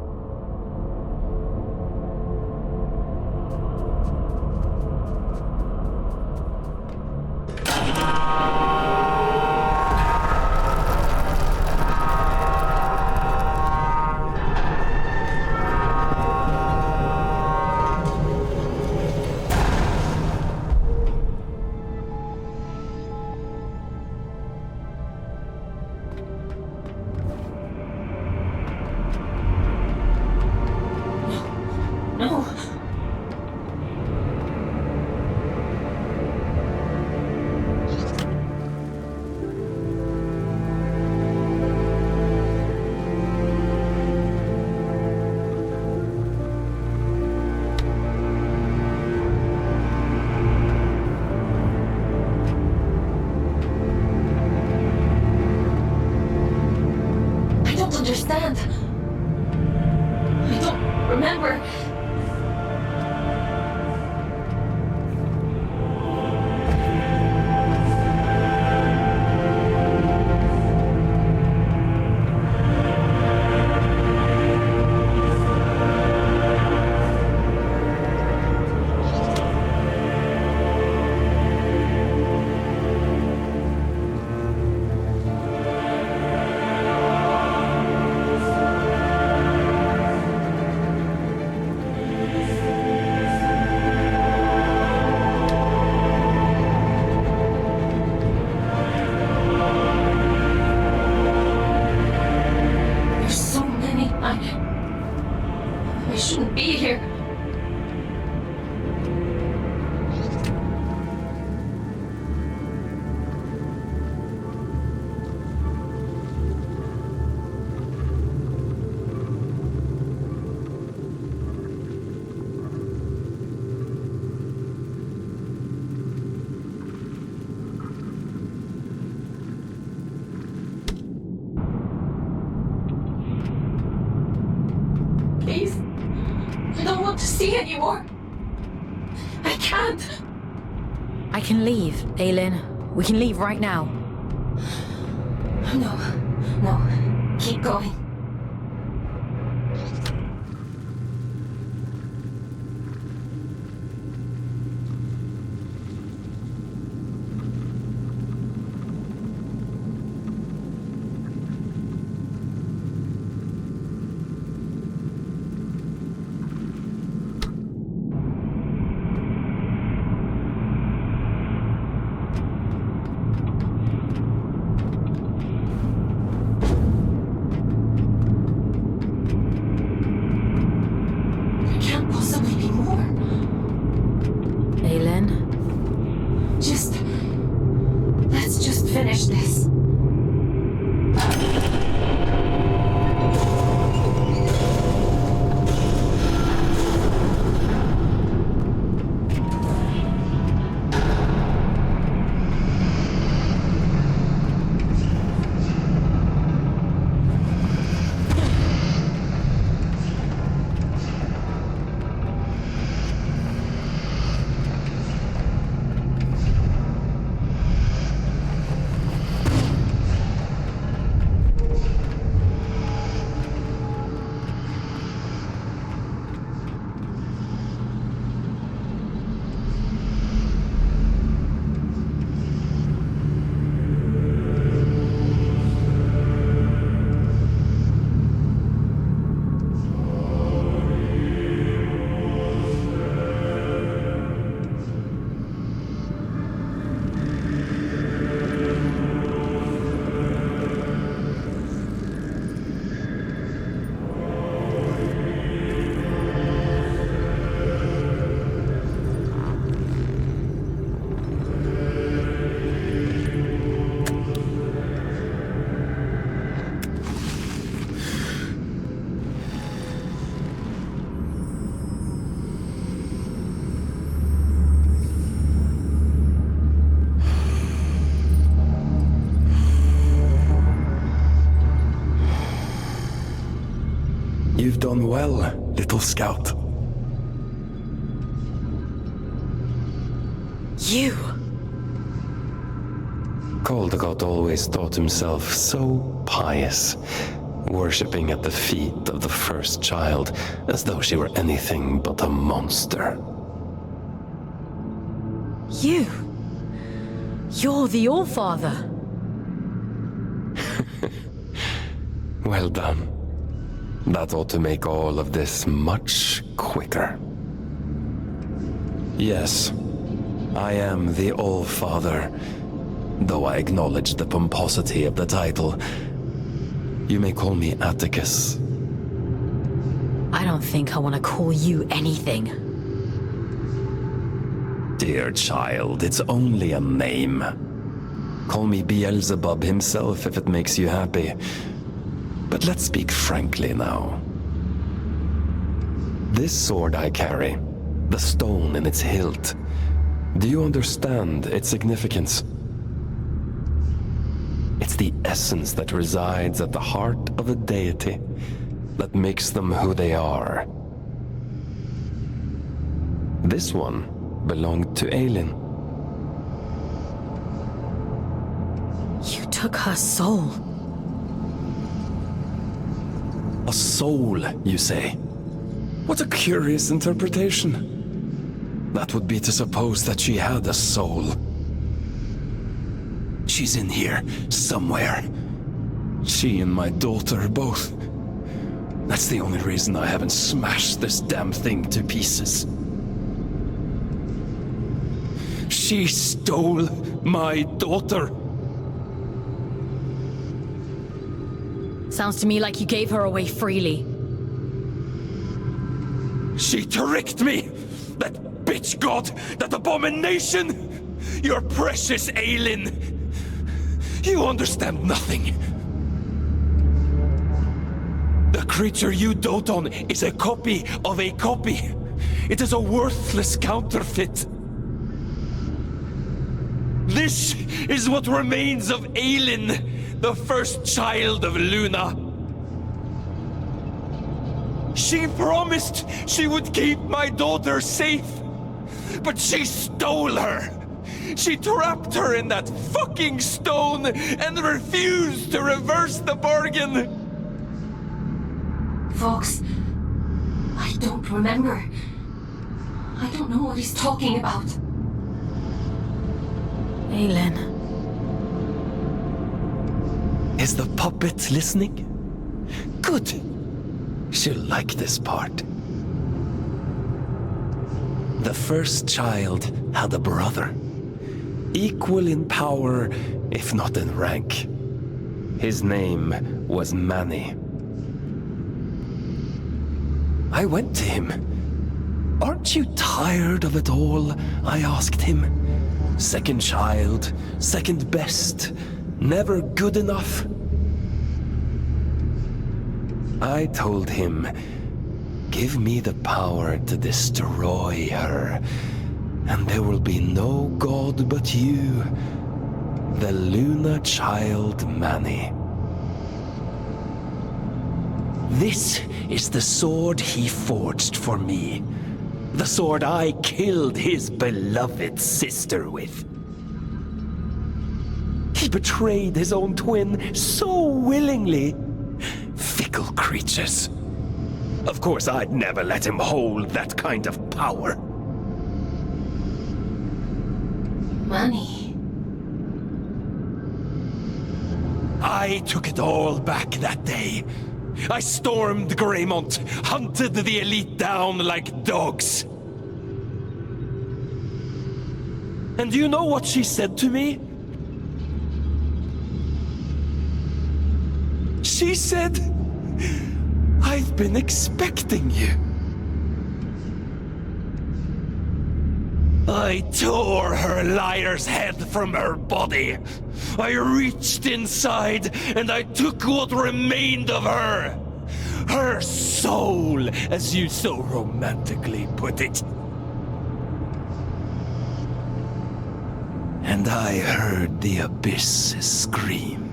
Understand? I don't remember. see anymore. I can't. I can leave, Aylin. We can leave right now. No. Keep going. Let's just finish this. You've done well, little scout. You! Caldecott always thought himself so pious, worshipping at the feet of the first child, as though she were anything but a monster. You! You're the Allfather! Well done. That ought to make all of this much quicker. Yes, I am the Allfather, though I acknowledge the pomposity of the title. You may call me Atticus. I don't think I want to call you anything. Dear child, it's only a name. Call me Beelzebub himself if it makes you happy. But let's speak frankly now. This sword I carry, the stone in its hilt, do you understand its significance? It's the essence that resides at the heart of a deity that makes them who they are. This one belonged to Aylin. You took her soul. A soul, you say? What a curious interpretation. That would be to suppose that she had a soul. She's in here, somewhere. She and my daughter, both. That's the only reason I haven't smashed this damn thing to pieces. She stole my daughter. Sounds to me like you gave her away freely. She tricked me! That bitch god! That abomination! Your precious Aylin! You understand nothing. The creature you dote on is a copy of a copy. It is a worthless counterfeit. This is what remains of Aylin, the first child of Luna. She promised she would keep my daughter safe. But she stole her. She trapped her in that fucking stone and refused to reverse the bargain. Fawkes, I don't remember. I don't know what he's talking about. Aelin. Is the puppet listening? Good. She'll like this part. The first child had a brother, equal in power, if not in rank. His name was Manny. I went to him. Aren't you tired of it all? I asked him. Second child, second best, never good enough. I told him, give me the power to destroy her, and there will be no god but you, the Luna child Manny. This is the sword he forged for me. The sword I killed his beloved sister with. He betrayed his own twin so willingly. Fickle creatures. Of course, I'd never let him hold that kind of power. Manny. I took it all back that day. I stormed Greymont, hunted the elite down like dogs. And do you know what she said to me? She said, I've been expecting you. I tore her liar's head from her body. I reached inside and I took what remained of her. Her soul, as you so romantically put it. And I heard the abyss scream.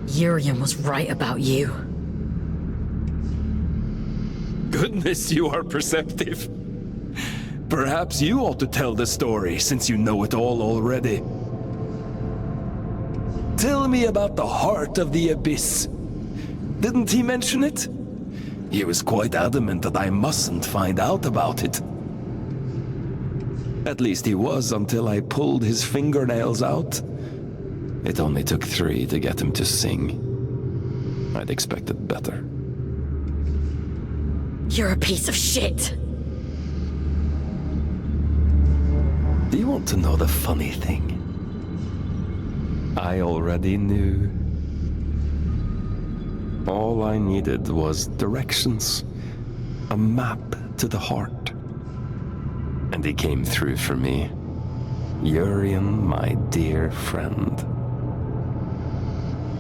Urian was right about you. Goodness, you are perceptive. Perhaps you ought to tell the story, since you know it all already. Tell me about the heart of the abyss. Didn't he mention it? He was quite adamant that I mustn't find out about it. At least he was until I pulled his fingernails out. It only took 3 to get him to sing. I'd expected better. You're a piece of shit. Do you want to know the funny thing? I already knew. All I needed was directions, a map to the heart. And he came through for me. Urian, my dear friend.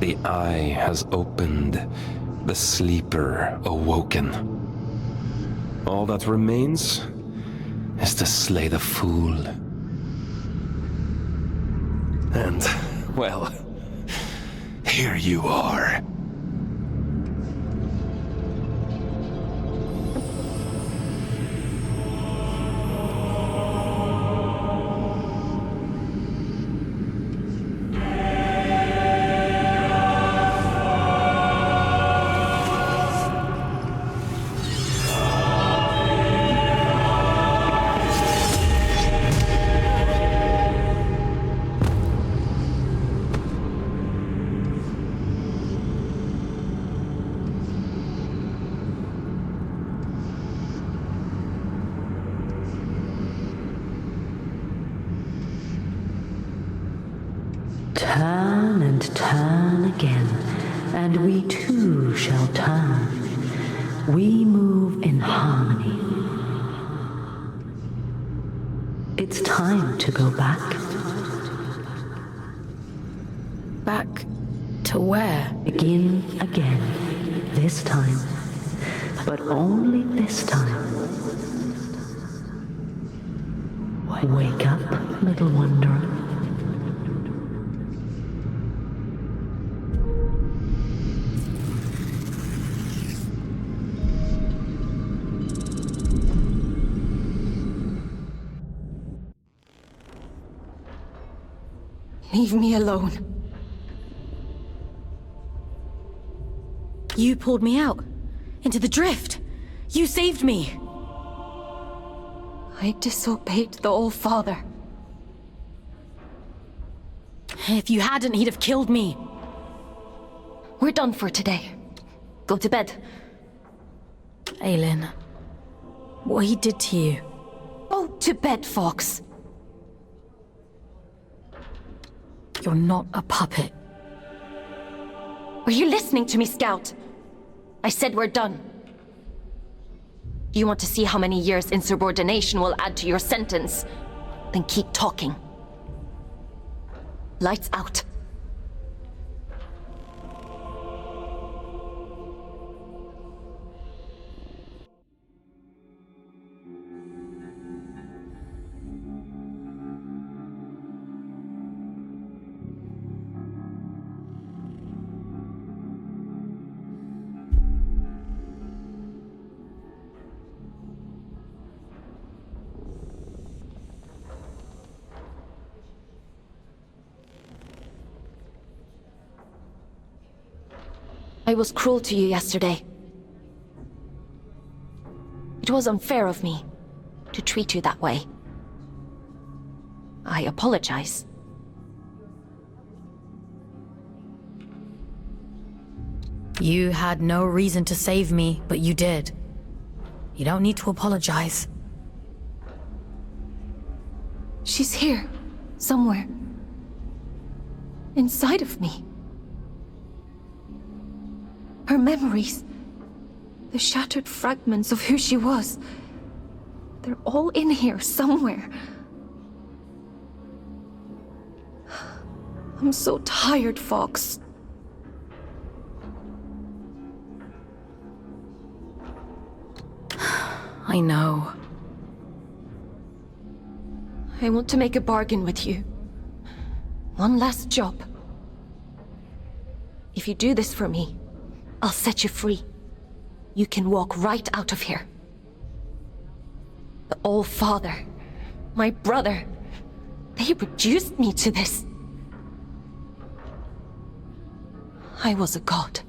The eye has opened, the sleeper awoken. All that remains is to slay the fool. And, well, here you are. Turn and turn again, and we too shall turn. We move in harmony. It's time to go back. Back to where? Begin again. This time. But only this time. Wake up, little wanderer. Leave me alone. You pulled me out. Into the drift. You saved me. I disobeyed the All-Father. If you hadn't, he'd have killed me. We're done for today. Go to bed. Aelin, what he did to you. Go to bed, Fawkes. You're not a puppet. Are you listening to me, Scout? I said we're done. Do you want to see how many years insubordination will add to your sentence? Then keep talking. Lights out. I was cruel to you yesterday. It was unfair of me to treat you that way. I apologize. You had no reason to save me, but you did. You don't need to apologize. She's here, somewhere. Inside of me. Her memories, the shattered fragments of who she was, they're all in here somewhere. I'm so tired, Fawkes. I know. I want to make a bargain with you. One last job. If you do this for me, I'll set you free. You can walk right out of here. The All-Father, my brother, they reduced me to this. I was a god,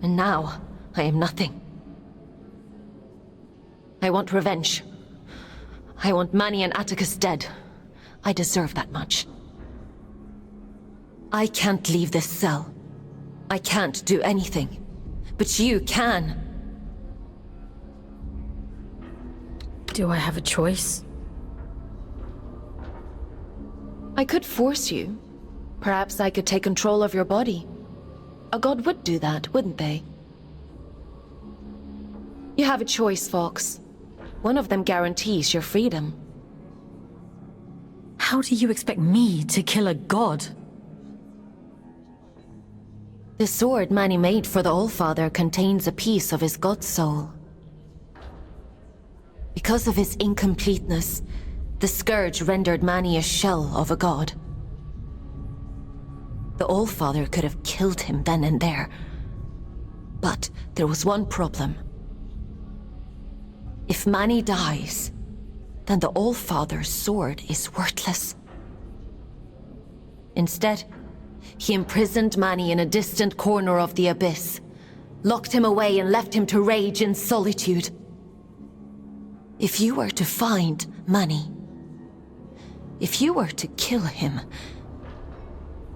and now I am nothing. I want revenge. I want Manny and Atticus dead. I deserve that much. I can't leave this cell. I can't do anything. But you can. Do I have a choice? I could force you. Perhaps I could take control of your body. A god would do that, wouldn't they? You have a choice, Fawkes. One of them guarantees your freedom. How do you expect me to kill a god? The sword Manny made for the All-Father contains a piece of his god soul. Because of his incompleteness, the Scourge rendered Manny a shell of a god. The All-Father could have killed him then and there. But there was one problem. If Manny dies, then the All-Father's sword is worthless. Instead, he imprisoned Manny in a distant corner of the Abyss, locked him away and left him to rage in solitude. If you were to find Manny, if you were to kill him,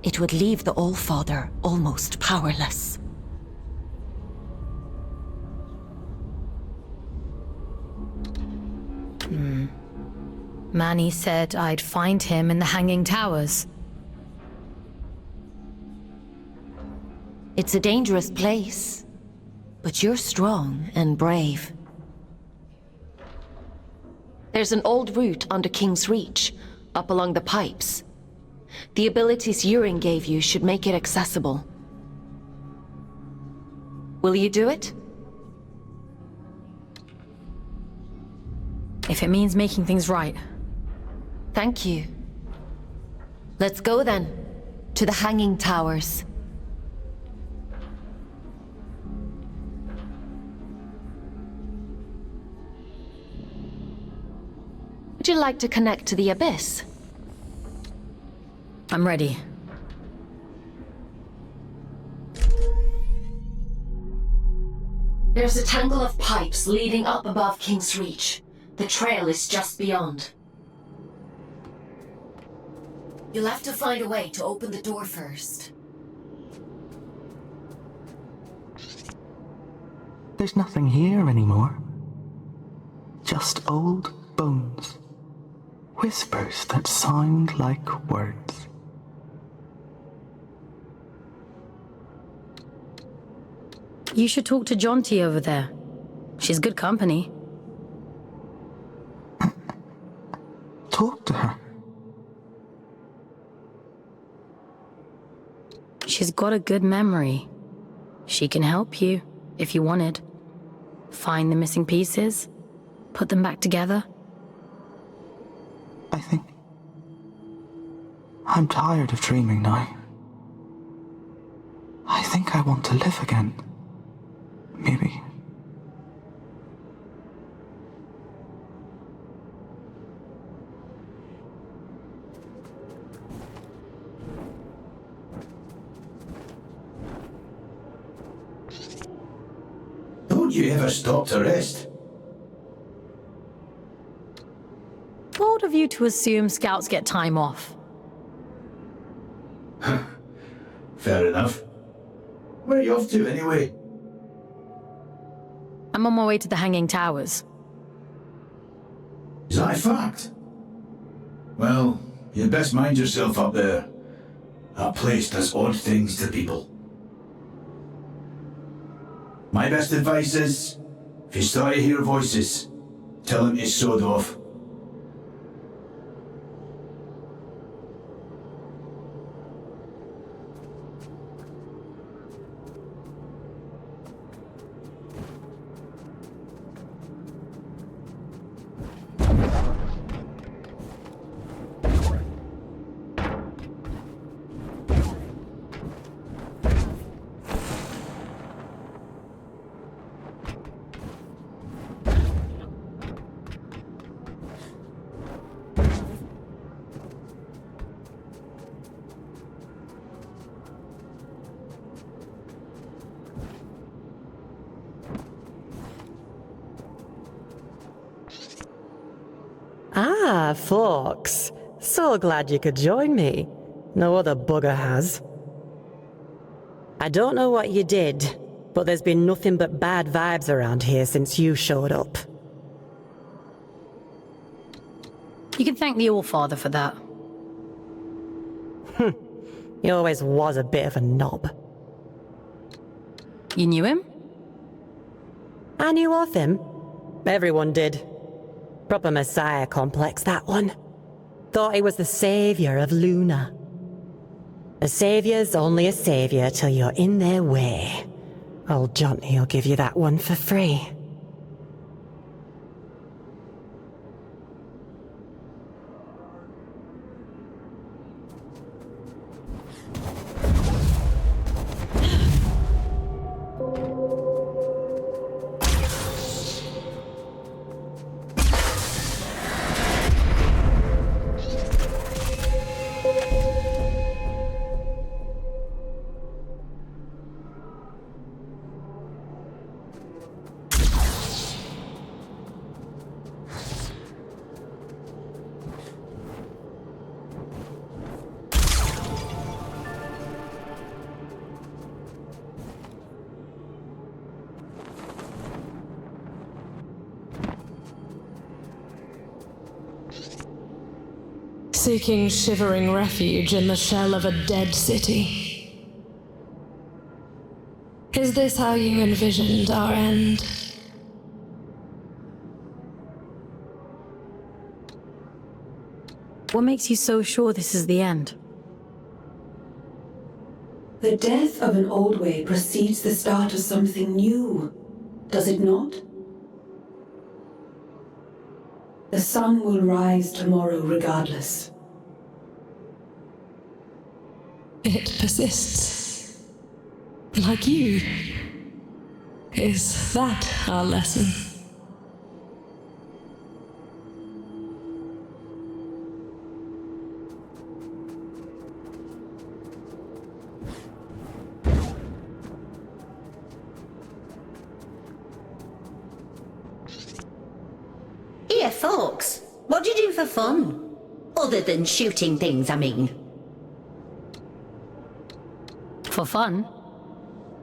it would leave the All-Father almost powerless. Manny said I'd find him in the Hanging Towers. It's a dangerous place, but you're strong and brave. There's an old route under King's Reach, up along the pipes. The abilities Yurin gave you should make it accessible. Will you do it? If it means making things right. Thank you. Let's go then, to the Hanging Towers. Would you like to connect to the Abyss? I'm ready. There's a tangle of pipes leading up above King's Reach. The trail is just beyond. You'll have to find a way to open the door first. There's nothing here anymore. Just old bones. Whispers that sound like words. You should talk to Jonty over there. She's good company. Talk to her. She's got a good memory. She can help you, if you wanted. Find the missing pieces, put them back together. I think I'm tired of dreaming now. I think I want to live again. Maybe. Don't you ever stop to rest? Bold of you to assume scouts get time off. Fair enough. Where are you off to, anyway? I'm on my way to the Hanging Towers. Is that a fact? Well, you'd best mind yourself up there. That place does odd things to people. My best advice is, if you start to hear voices, tell them to sod off. Ah, Fawkes. So glad you could join me. No other bugger has. I don't know what you did, but there's been nothing but bad vibes around here since you showed up. You can thank the Allfather for that. He always was a bit of a knob. You knew him? I knew of him. Everyone did. Proper messiah complex, that one. Thought he was the savior of Luna. A savior's only a savior till you're in their way. Old Jonty'll give you that one for free. Seeking shivering refuge in the shell of a dead city. Is this how you envisioned our end? What makes you so sure this is the end? The death of an old way precedes the start of something new, does it not? The sun will rise tomorrow regardless. It persists. Like you. Is that our lesson? Fawkes, what do you do for fun? Other than shooting things, I mean. For fun?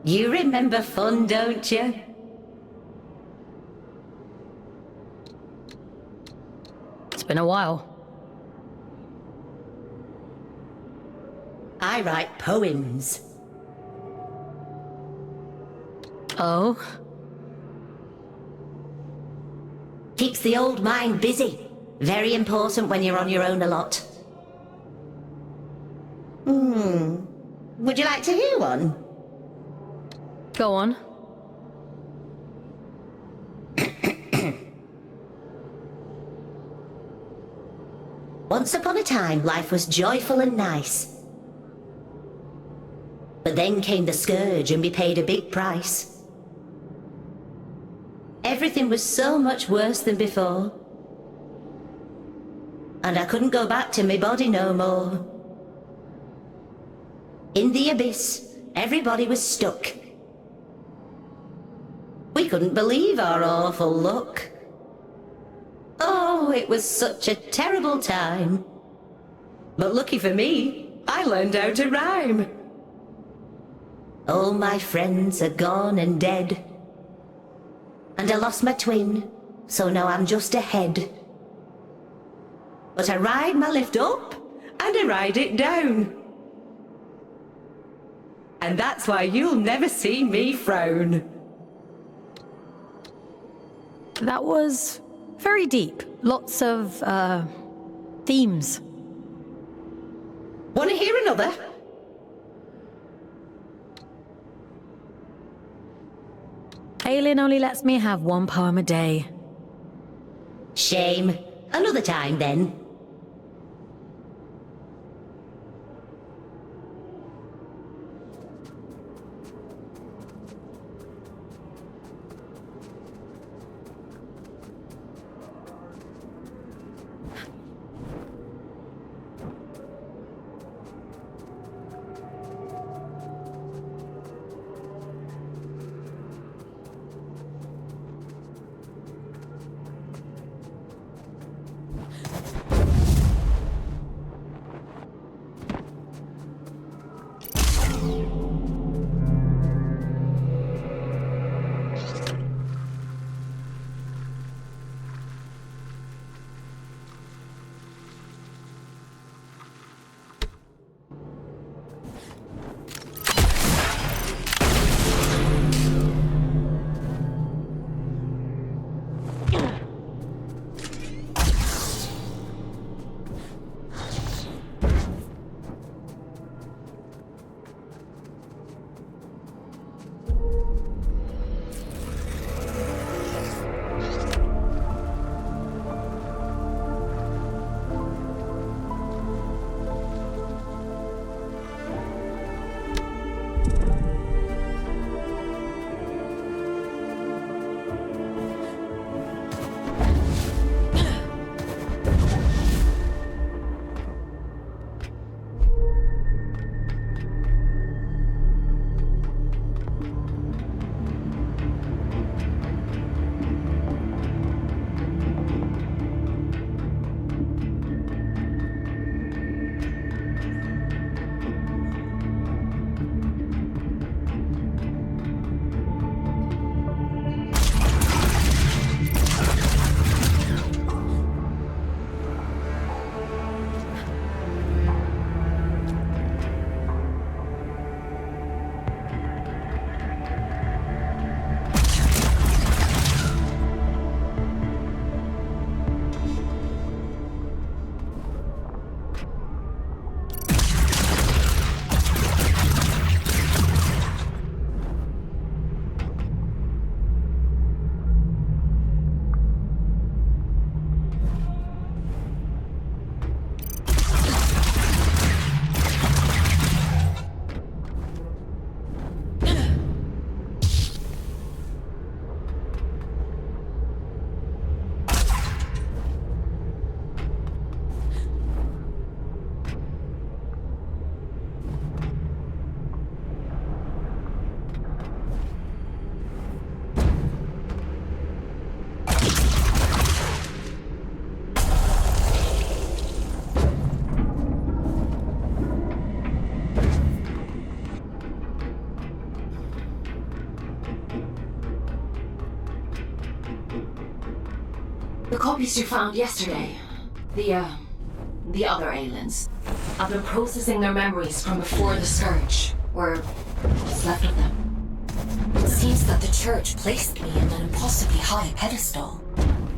You remember fun, don't you? It's been a while. I write poems. Oh? Keeps the old mind busy. Very important when you're on your own a lot. Would you like to hear one? Go on. Once upon a time, life was joyful and nice. But then came the scourge and we paid a big price. Everything was so much worse than before. And I couldn't go back to my body no more. In the abyss, everybody was stuck. We couldn't believe our awful luck. Oh, it was such a terrible time. But lucky for me, I learned how to rhyme. All my friends are gone and dead. And I lost my twin, so now I'm just a head. But I ride my lift up, and I ride it down. And that's why you'll never see me frown. That was very deep. Lots of, themes. Want to hear another? Aelin only lets me have one poem a day. Shame. Another time, then. copies you found yesterday. The other aliens. I've been processing their memories from before the Scourge, or what's left of them. It seems that the Church placed me in an impossibly high pedestal.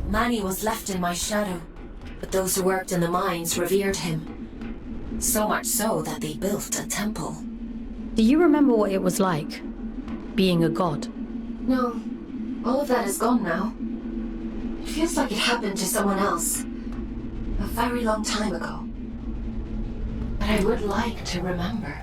Manny was left in my shadow, but those who worked in the mines revered him. So much so that they built a temple. Do you remember what it was like, being a god? No, all of that is gone now. It feels like it happened to someone else. A very long time ago. But I would like to remember.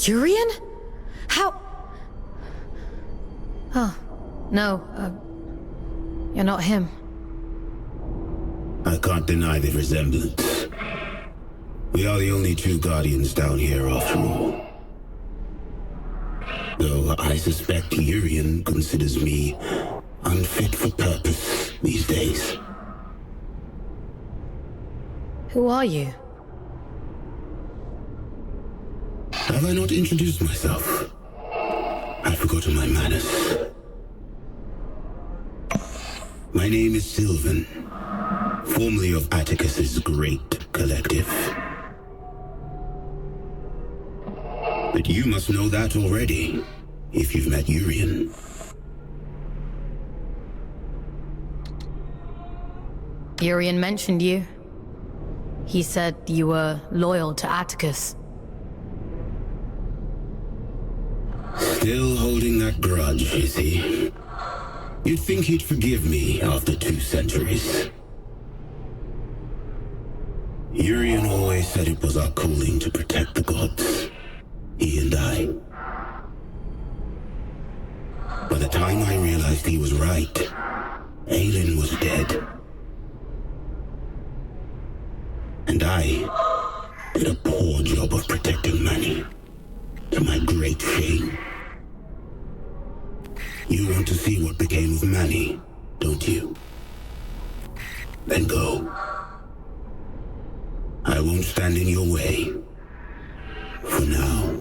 Urian? How? Oh, no, you're not him. I can't deny the resemblance. We are the only true Guardians down here after all. Though I suspect Urian considers me unfit for purpose these days. Who are you? Have I not introduced myself? I've forgotten my manners. My name is Sylvan, formerly of Atticus's Great Collective. But you must know that already, if you've met Urian. Urian mentioned you. He said you were loyal to Atticus. Still holding that grudge, is he? You'd think he'd forgive me after 2 centuries. Urian always said it was our calling to protect the gods. He and I. By the time I realized he was right, Aelin was dead. And I did a poor job of protecting Manny, to my great shame. You want to see what became of Manny, don't you? Then go. I won't stand in your way. For now.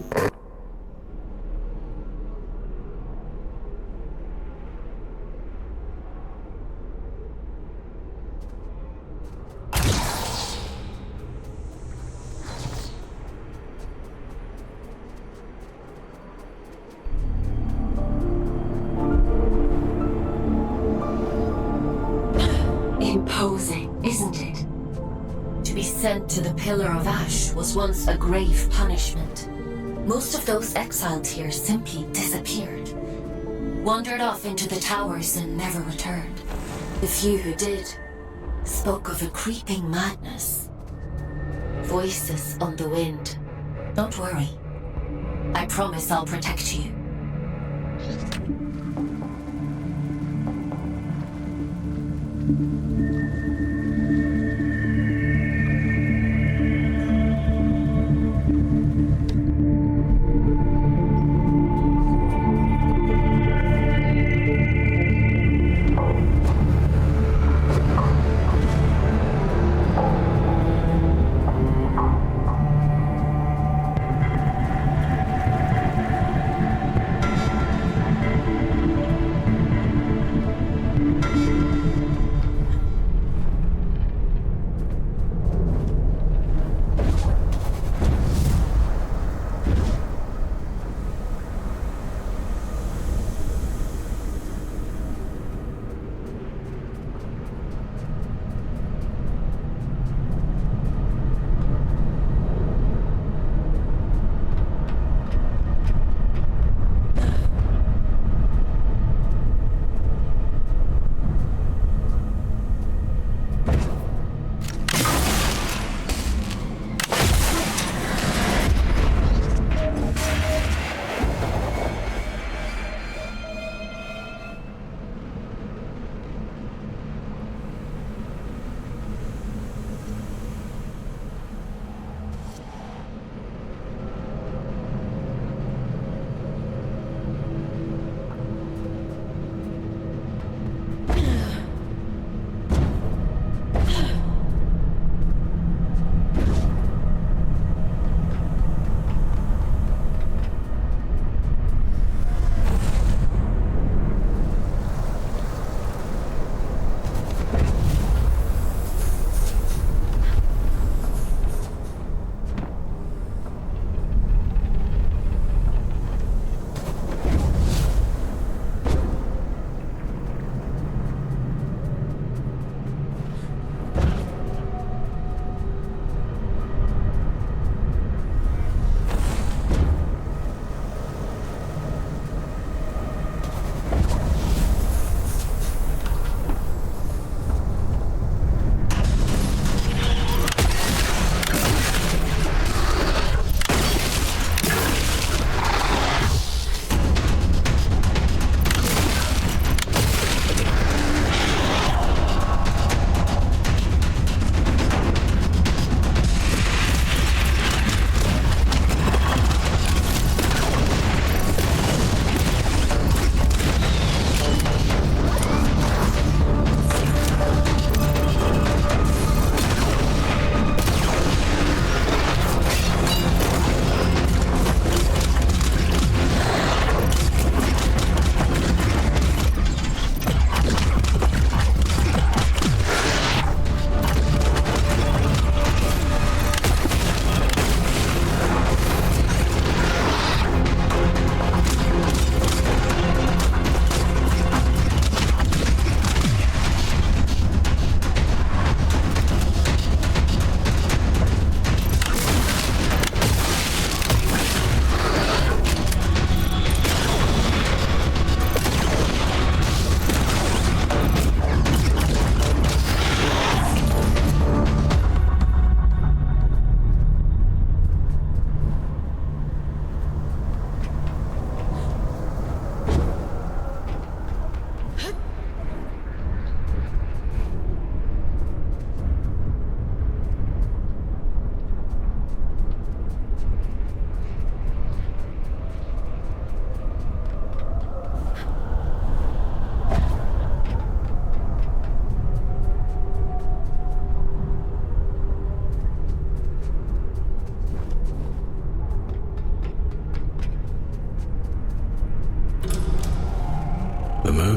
Imposing, isn't it? To be sent to the Pillar of Ash was once a grave punishment. Most of those exiled here simply disappeared. Wandered off into the towers and never returned. The few who did spoke of a creeping madness. Voices on the wind. Don't worry. I promise I'll protect you.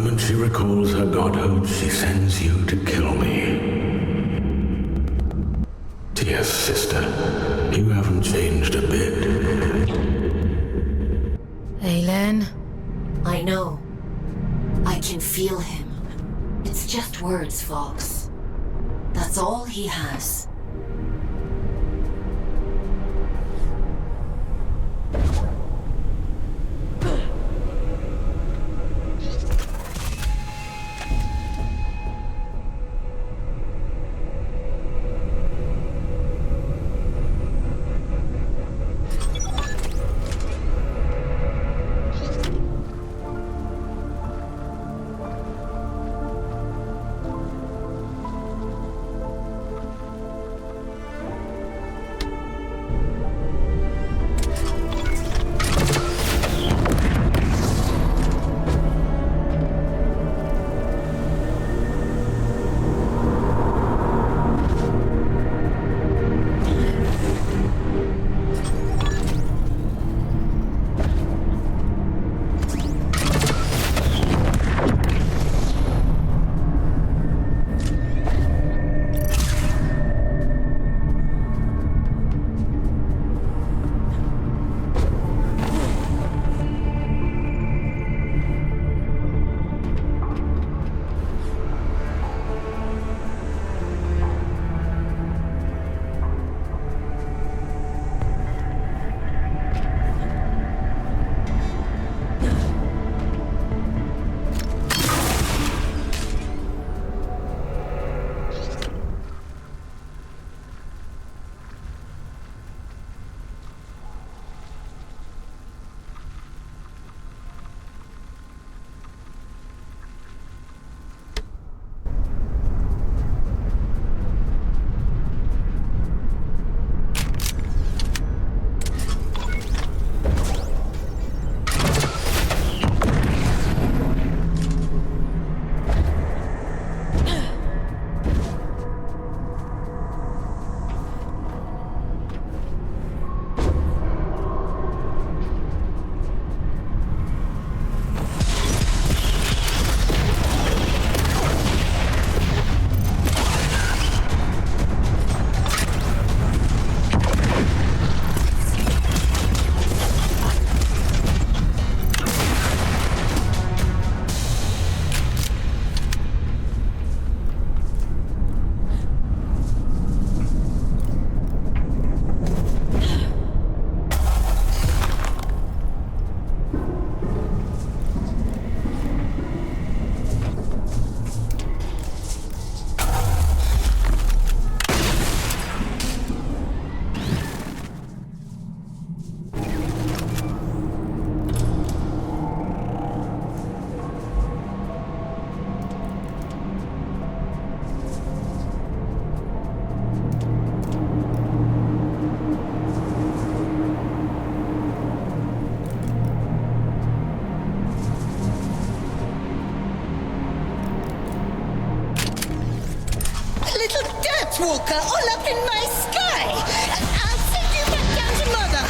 moment she recalls her godhood, she sends you to kill me. Dear sister, you haven't changed a bit. Aelin? I know. I can feel him. It's just words, Fawkes. That's all he has. Walker all up in my sky! I'll send you back down to Mother!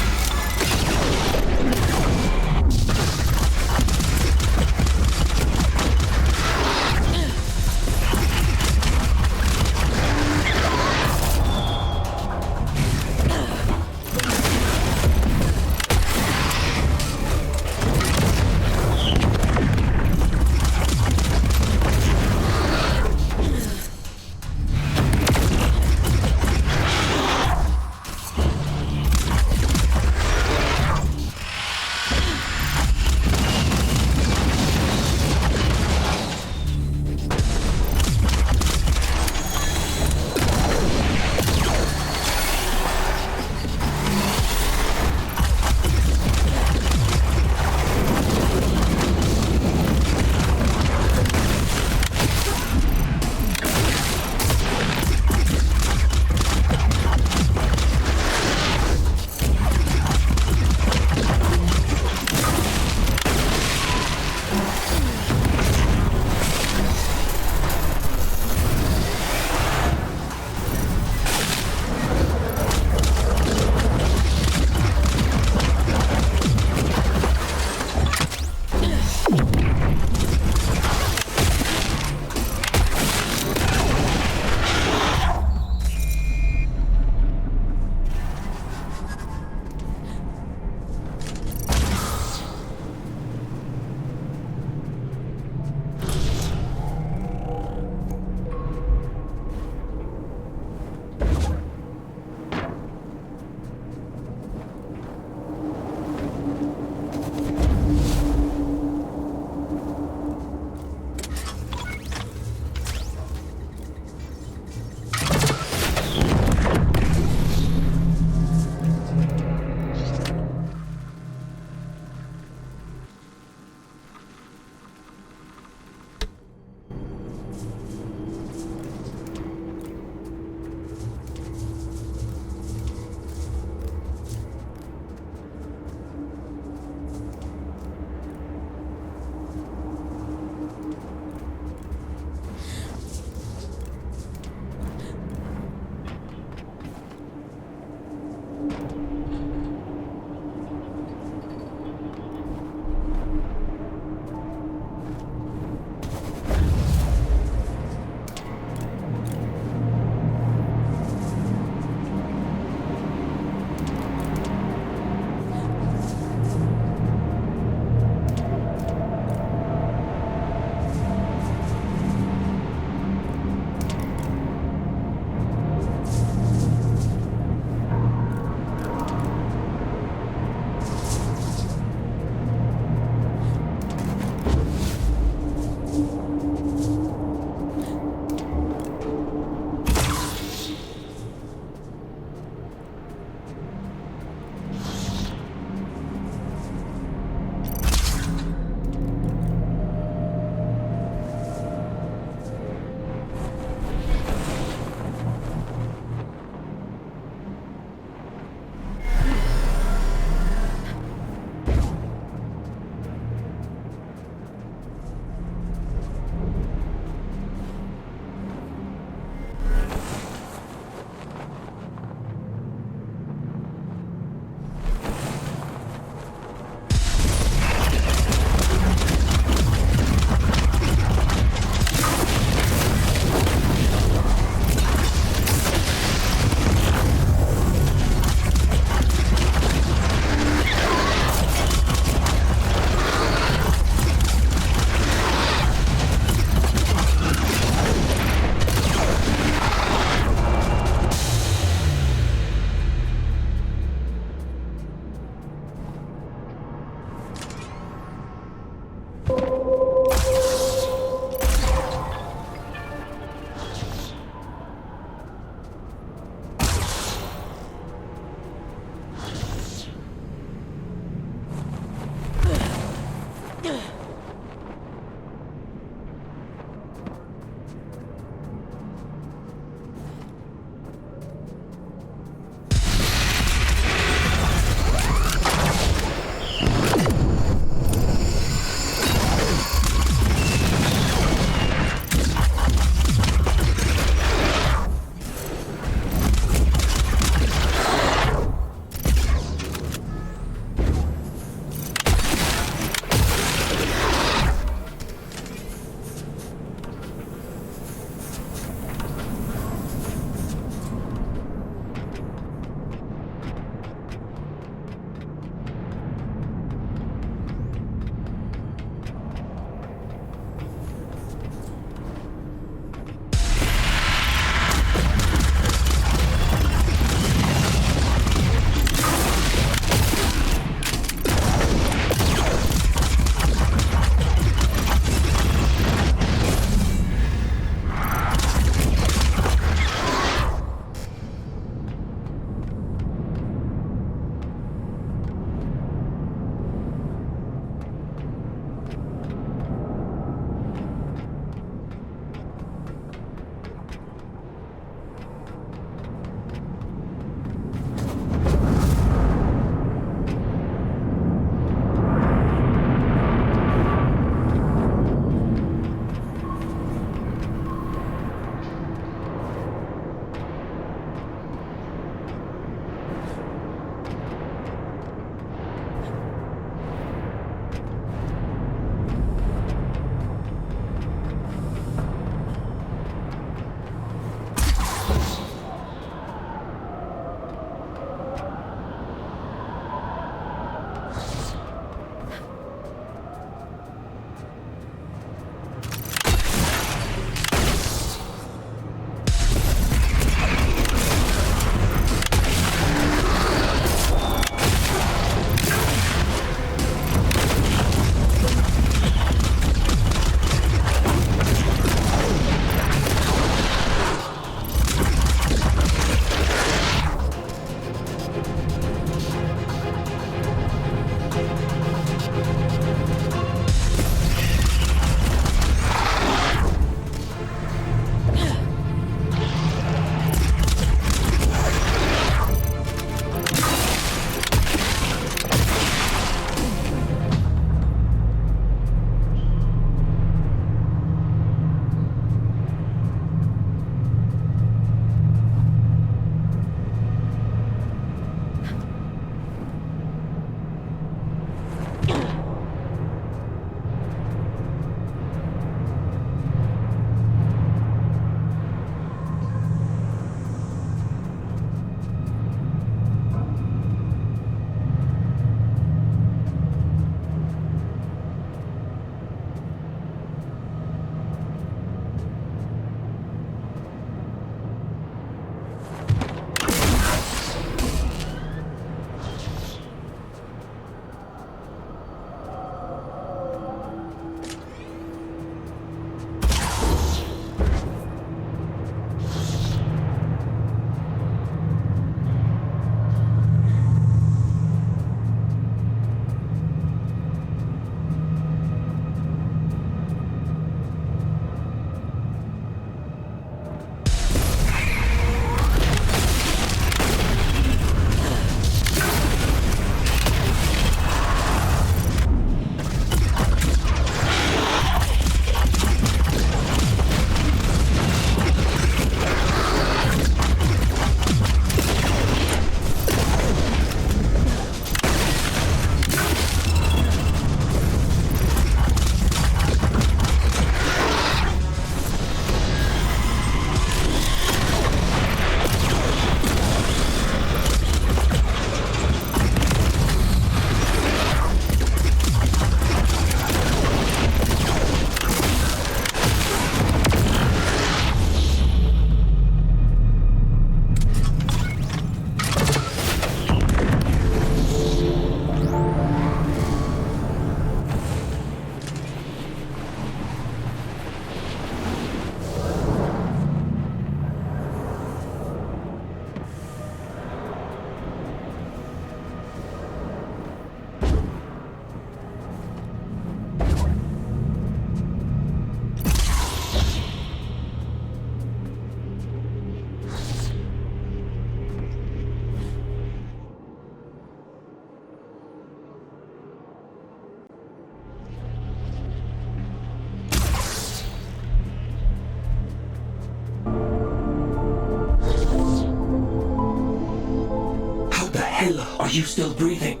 you still breathing?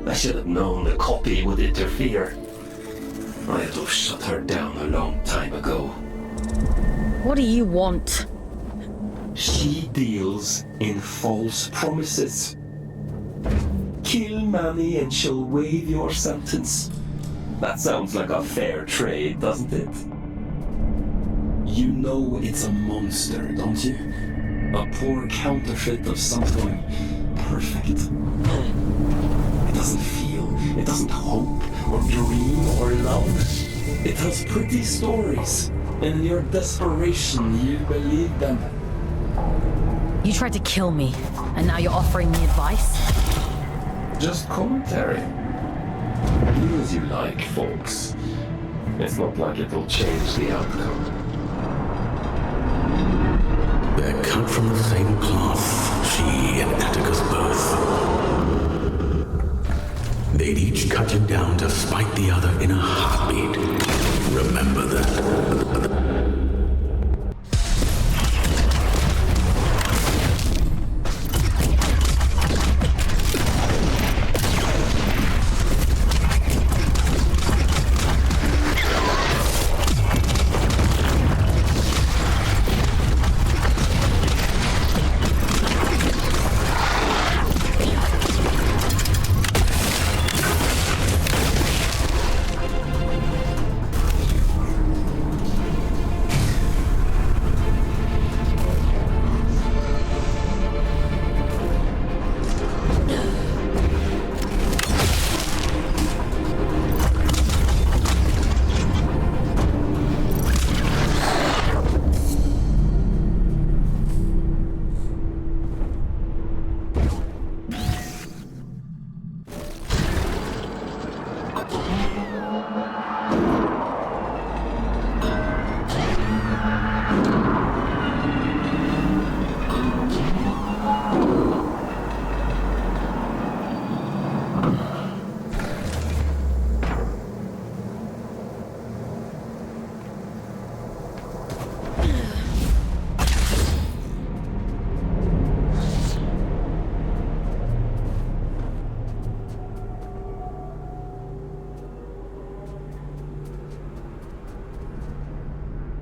I should have known the copy would interfere. I had to have shut her down a long time ago. What do you want? She deals in false promises. Kill Manny and she'll waive your sentence. That sounds like a fair trade, doesn't it? You know it's a monster, don't you? A poor counterfeit of something perfect. It doesn't feel, it doesn't hope, or dream, or love. It tells pretty stories, and in your desperation, you believe them. You tried to kill me, and now you're offering me advice? Just commentary. Do as you like, Fawkes. It's not like it'll change the outcome. They're cut from the same cloth, she and Atticus both. They'd each cut you down to spite the other in a heartbeat. Remember that.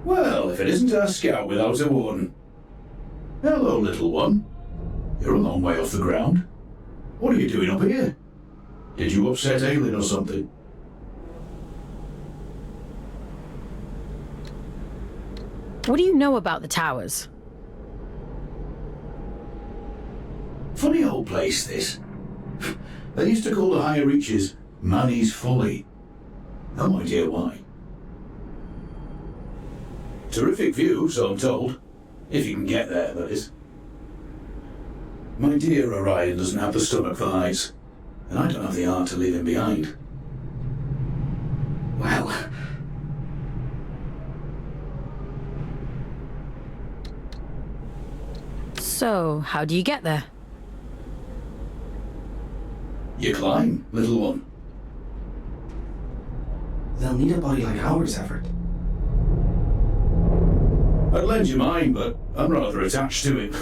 Well, if it isn't our scout without a warden. Hello, little one. You're a long way off the ground. What are you doing up here? Did you upset Aelin or something? What do you know about the towers? Funny old place, this. They used to call the higher reaches Manny's Folly. No idea why. Terrific view, so I'm told. If you can get there, that is. My dear Orion doesn't have the stomach for heights, and I don't have the art to leave him behind. Well... So, how do you get there? You climb, little one. They'll need a body like ours, Everett. I'd lend you mine, but I'm rather attached to it.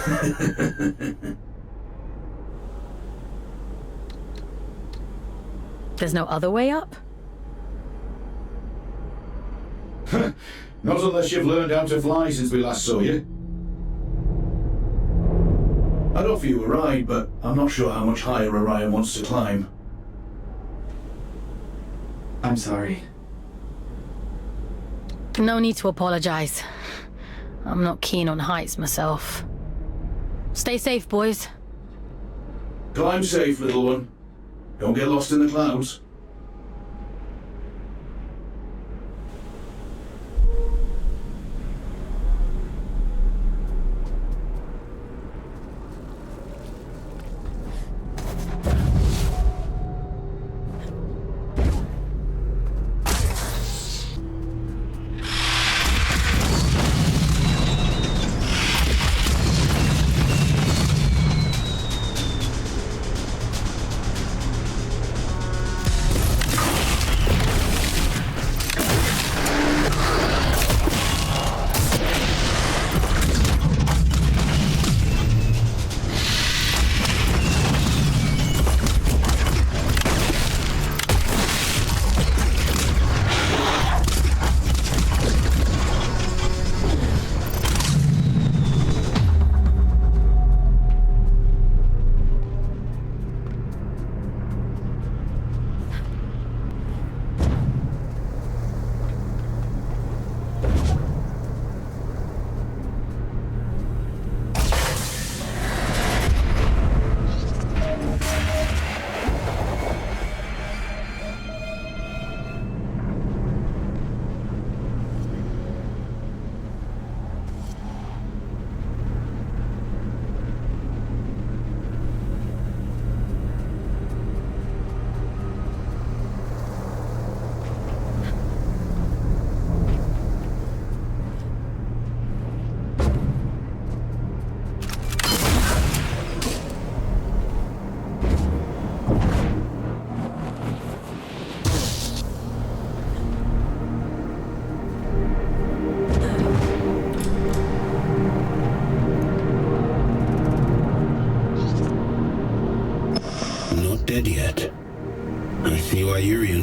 There's no other way up? Not unless you've learned how to fly since we last saw you. I'd offer you a ride, but I'm not sure how much higher Orion wants to climb. I'm sorry. No need to apologize. I'm not keen on heights myself. Stay safe, boys. Climb safe, little one. Don't get lost in the clouds.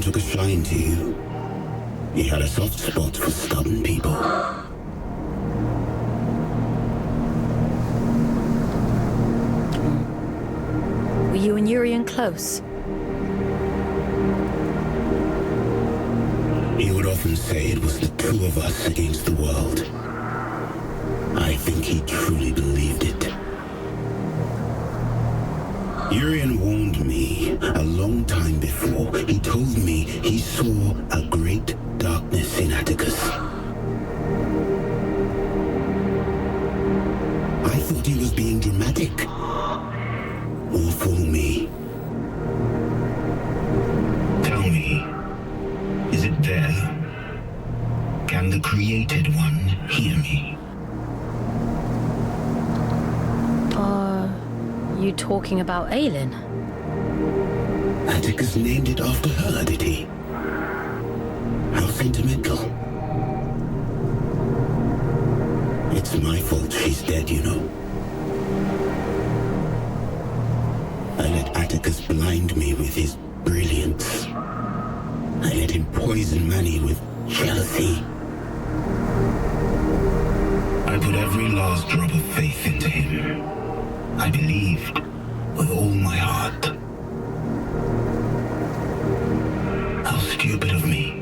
took a shine to you. He had a soft spot for stubborn people. Were you and Urian close? He would often say it was the two of us against the world. I think he truly believed it. Urian warned me a long time before. He told me he saw a great darkness in Atticus. I thought he was being dramatic. Or for me. Tell me, is it there? Can the Created One hear me? Are you talking about Aelin? Atticus named it after her, did he? How sentimental. It's my fault she's dead, you know. I let Atticus blind me with his brilliance. I let him poison Manny with jealousy. I put every last drop of faith into him. I believed with all my heart. How stupid of me.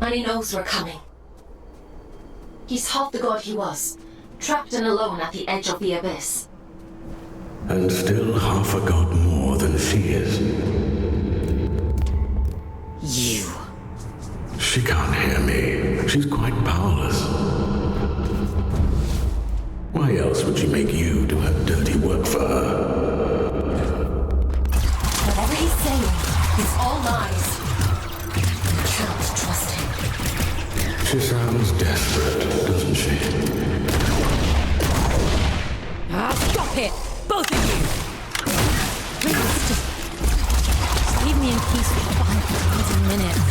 and he knows we're coming. He's half the god he was, trapped and alone at the edge of the abyss. And still half a god more than she is. You. She can't hear me. She's quite powerless. Why else would she make you do her dirty work for her? Whatever he's saying, it's all lies. You can't trust him. She sounds desperate, doesn't she? Stop it! Both of you! Just leave me in peace for 5 minutes.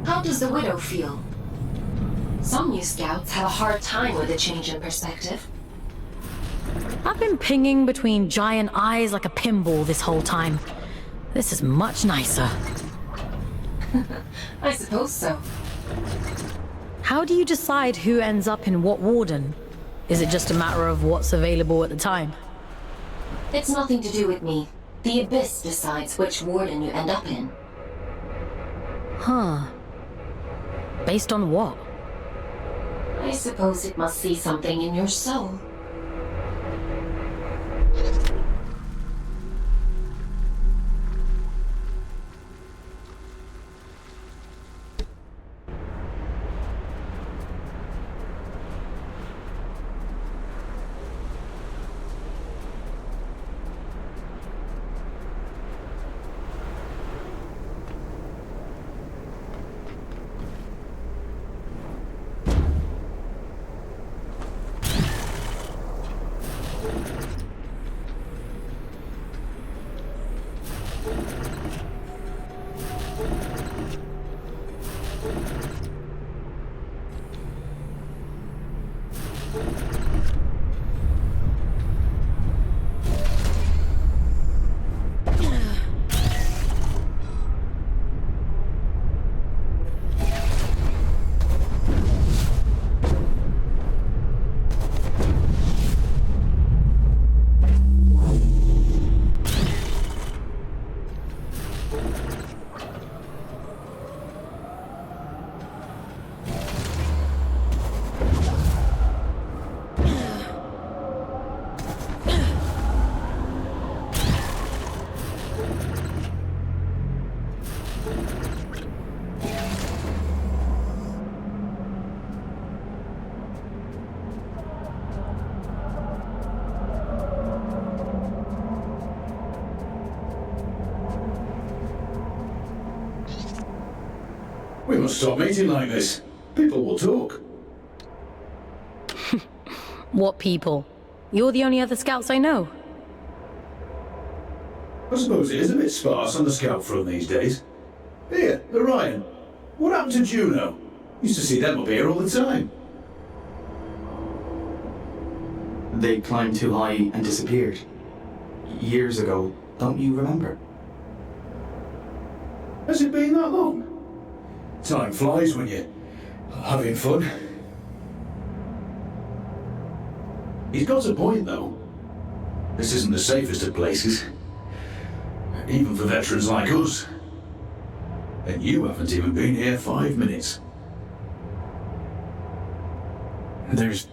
How does the widow feel? Some new scouts have a hard time with a change in perspective. I've been pinging between giant eyes like a pinball this whole time. This is much nicer. I suppose so. How do you decide who ends up in what warden? Is it just a matter of what's available at the time? It's nothing to do with me. The Abyss decides which warden you end up in. Huh. Based on what? I suppose it must see something in your soul. We must stop meeting like this. People will talk. What people? You're the only other scouts I know. I suppose it is a bit sparse on the scout front these days. Here, Orion. What happened to Juno? Used to see them up here all the time. They climbed too high and disappeared. Years ago, don't you remember? Has it been that long? Time flies when you're having fun. He's got a point, though. This isn't the safest of places. Even for veterans like us. And you haven't even been here 5 minutes. There's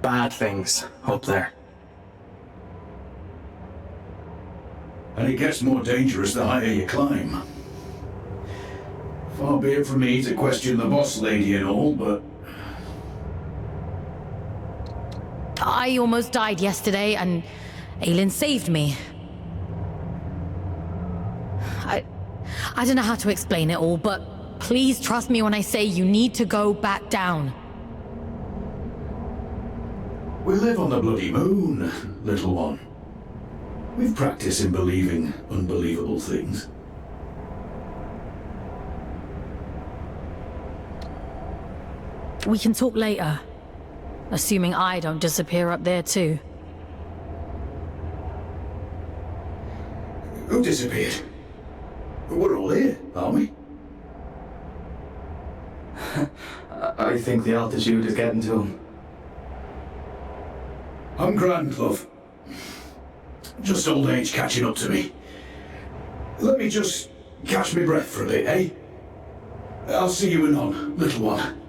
bad things up there. And it gets more dangerous the higher you climb. Far be it from me to question the boss lady and all, but... I almost died yesterday, and Aelin saved me. I don't know how to explain it all, but please trust me when I say you need to go back down. We live on the bloody moon, little one. We've practiced in believing unbelievable things. We can talk later. Assuming I don't disappear up there too. Who disappeared? We're all here, aren't we? I think the altitude is getting to him. I'm grand, love. Just old age catching up to me. Let me just catch my breath for a bit, eh? I'll see you anon, little one.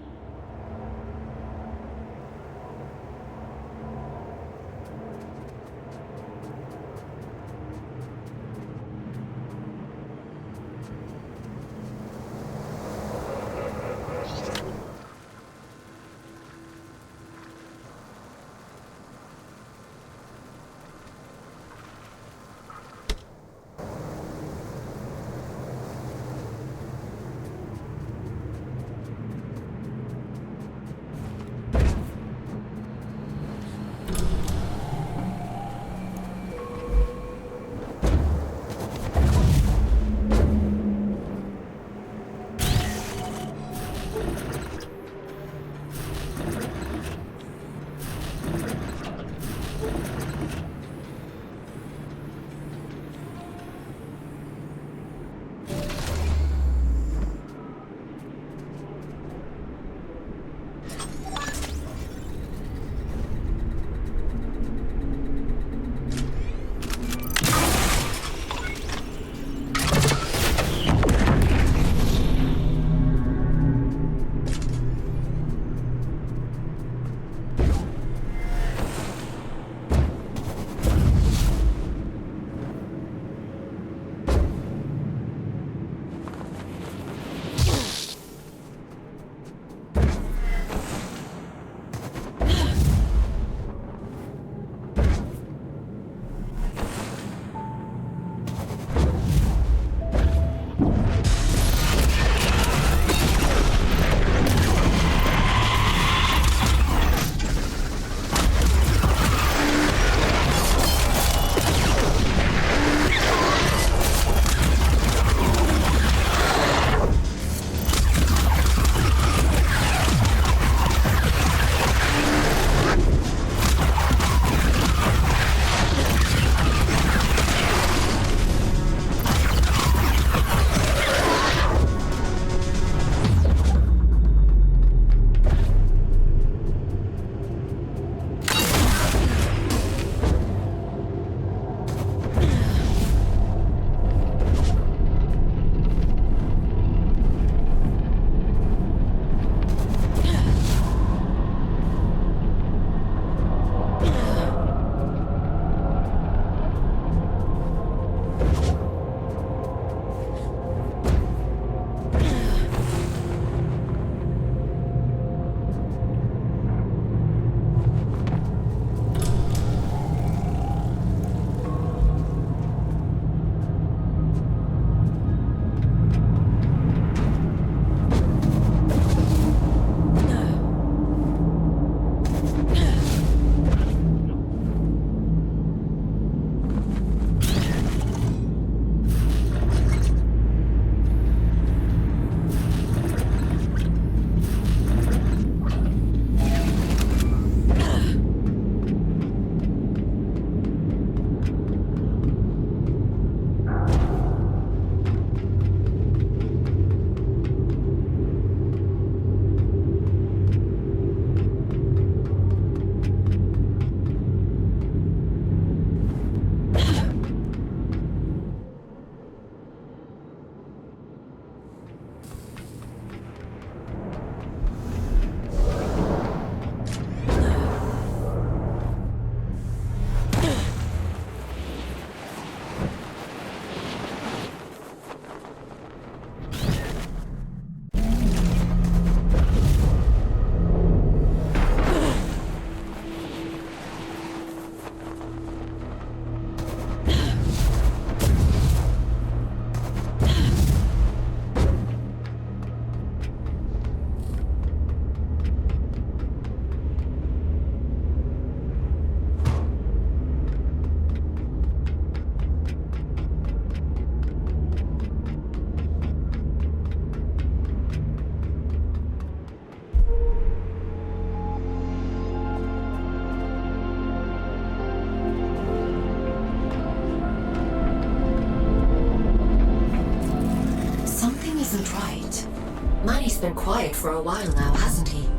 Manny's been quiet for a while now, hasn't he?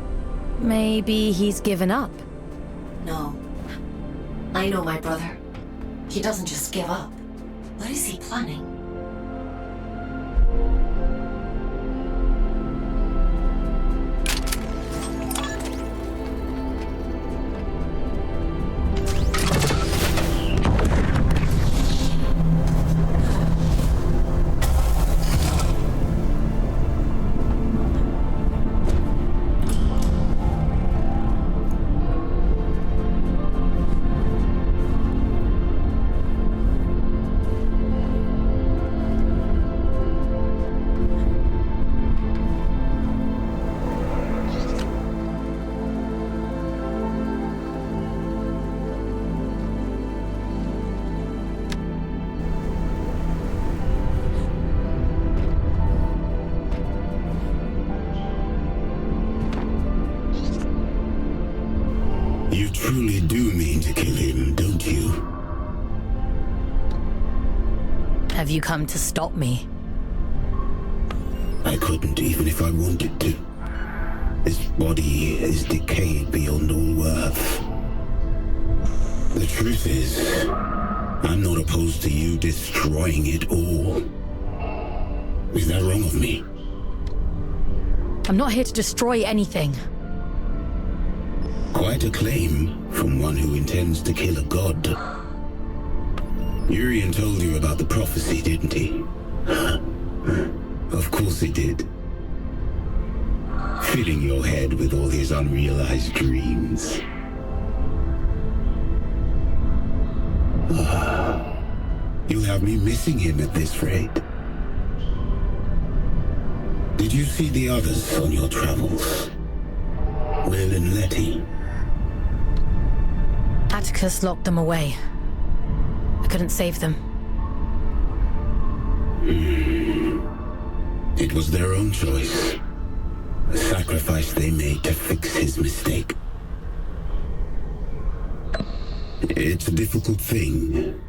Maybe he's given up. No. I know my brother. He doesn't just give up. What is he planning? You truly do mean to kill him, don't you? Have you come to stop me? I couldn't, even if I wanted to. This body is decayed beyond all worth. The truth is, I'm not opposed to you destroying it all. Is that wrong of me? I'm not here to destroy anything. Quite a claim from one who intends to kill a god. Urian told you about the prophecy, didn't he? Of course he did. Filling your head with all his unrealized dreams. You'll have me missing him at this rate. Did you see the others on your travels? Will and Letty? Atticus locked them away. I couldn't save them. It was their own choice. A sacrifice they made to fix his mistake. It's a difficult thing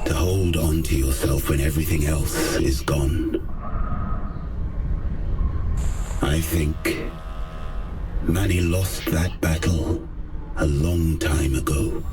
to hold on to yourself when everything else is gone. I think Manny lost that battle a long time ago.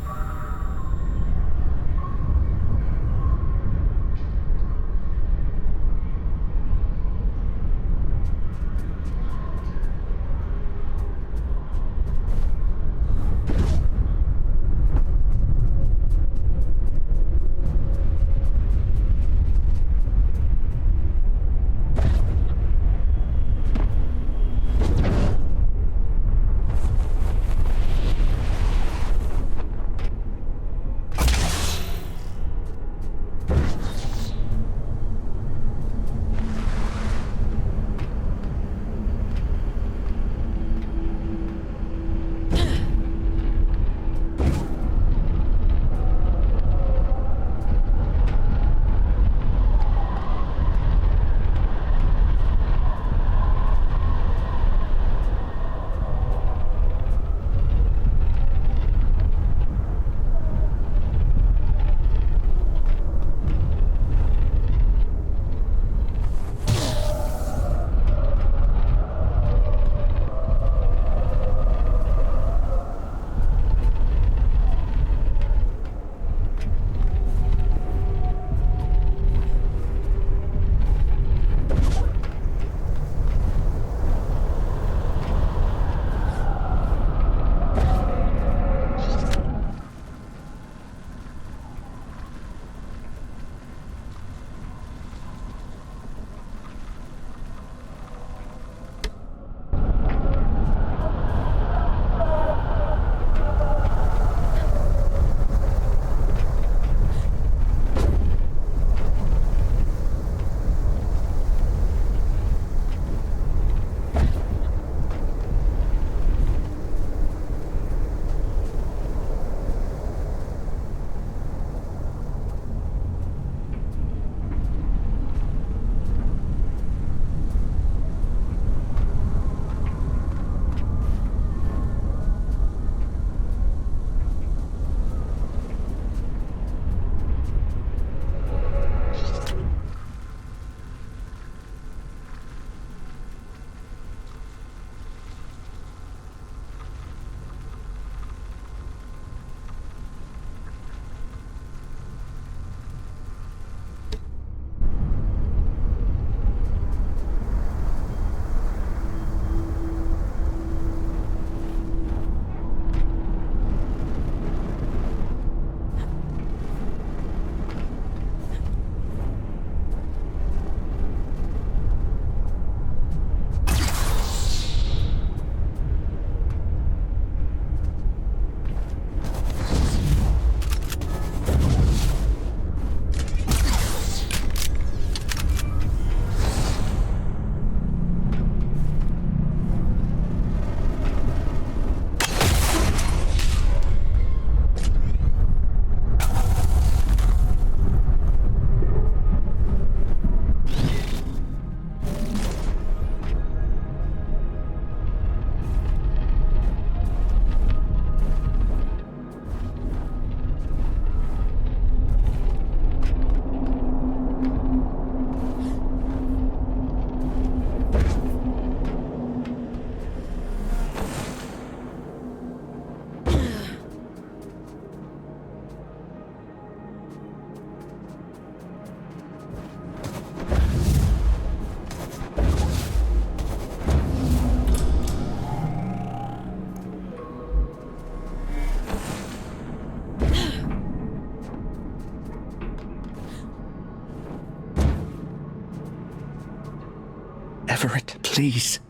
Please.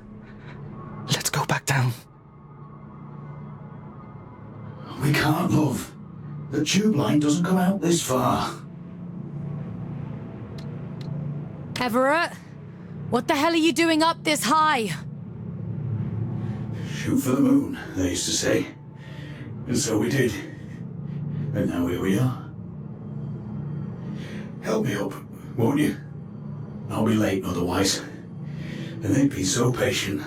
Let's go back down. We can't, love. The tube line doesn't come out this far. Everett, what the hell are you doing up this high? Shoot for the moon, they used to say. And so we did. And now here we are. Help me up, won't you? I'll be late otherwise. And they'd be so patient.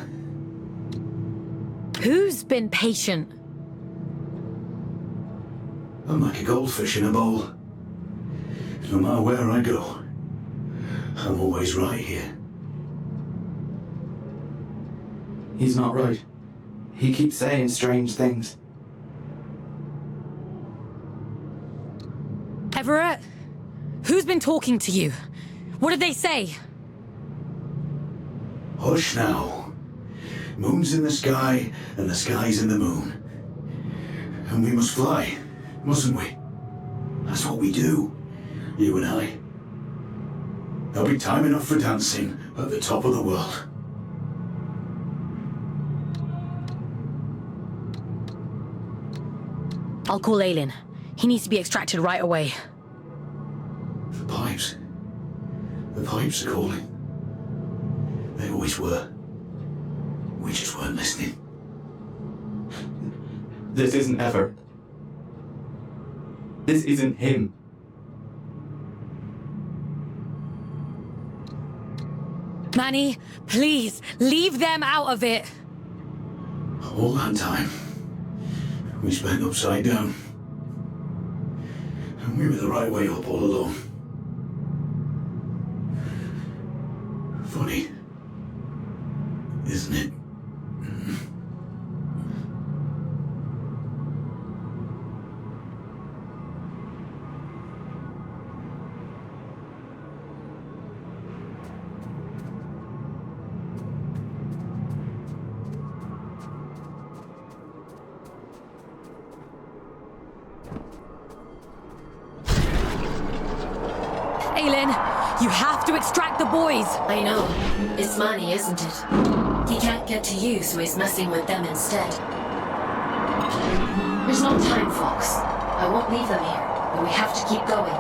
Who's been patient? I'm like a goldfish in a bowl. No matter where I go, I'm always right here. He's not right. He keeps saying strange things. Everett, who's been talking to you? What did they say? Hush now. Moon's in the sky, and the sky's in the moon. And we must fly, mustn't we? That's what we do, you and I. There'll be time enough for dancing at the top of the world. I'll call Aylin. He needs to be extracted right away. The pipes. The pipes are calling. They always were. We just weren't listening. This isn't Ever. This isn't him. Manny, please, leave them out of it. All that time, we spent upside down. And we were the right way up all along. Funny, isn't it? Aylin, you have to extract the boys. I know. It's Manny, isn't it? He can't get to you, so he's messing with them instead. There's no time, Fawkes. I won't leave them here, but we have to keep going.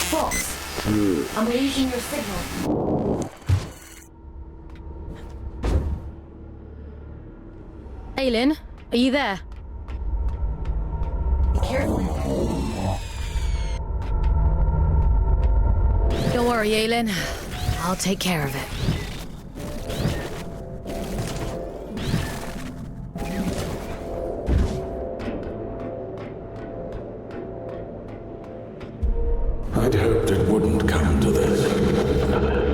Fawkes, I'm losing your signal. Aylin, are you there? Be careful. Don't worry, Aylin. I'll take care of it. I'd hoped it wouldn't come to this.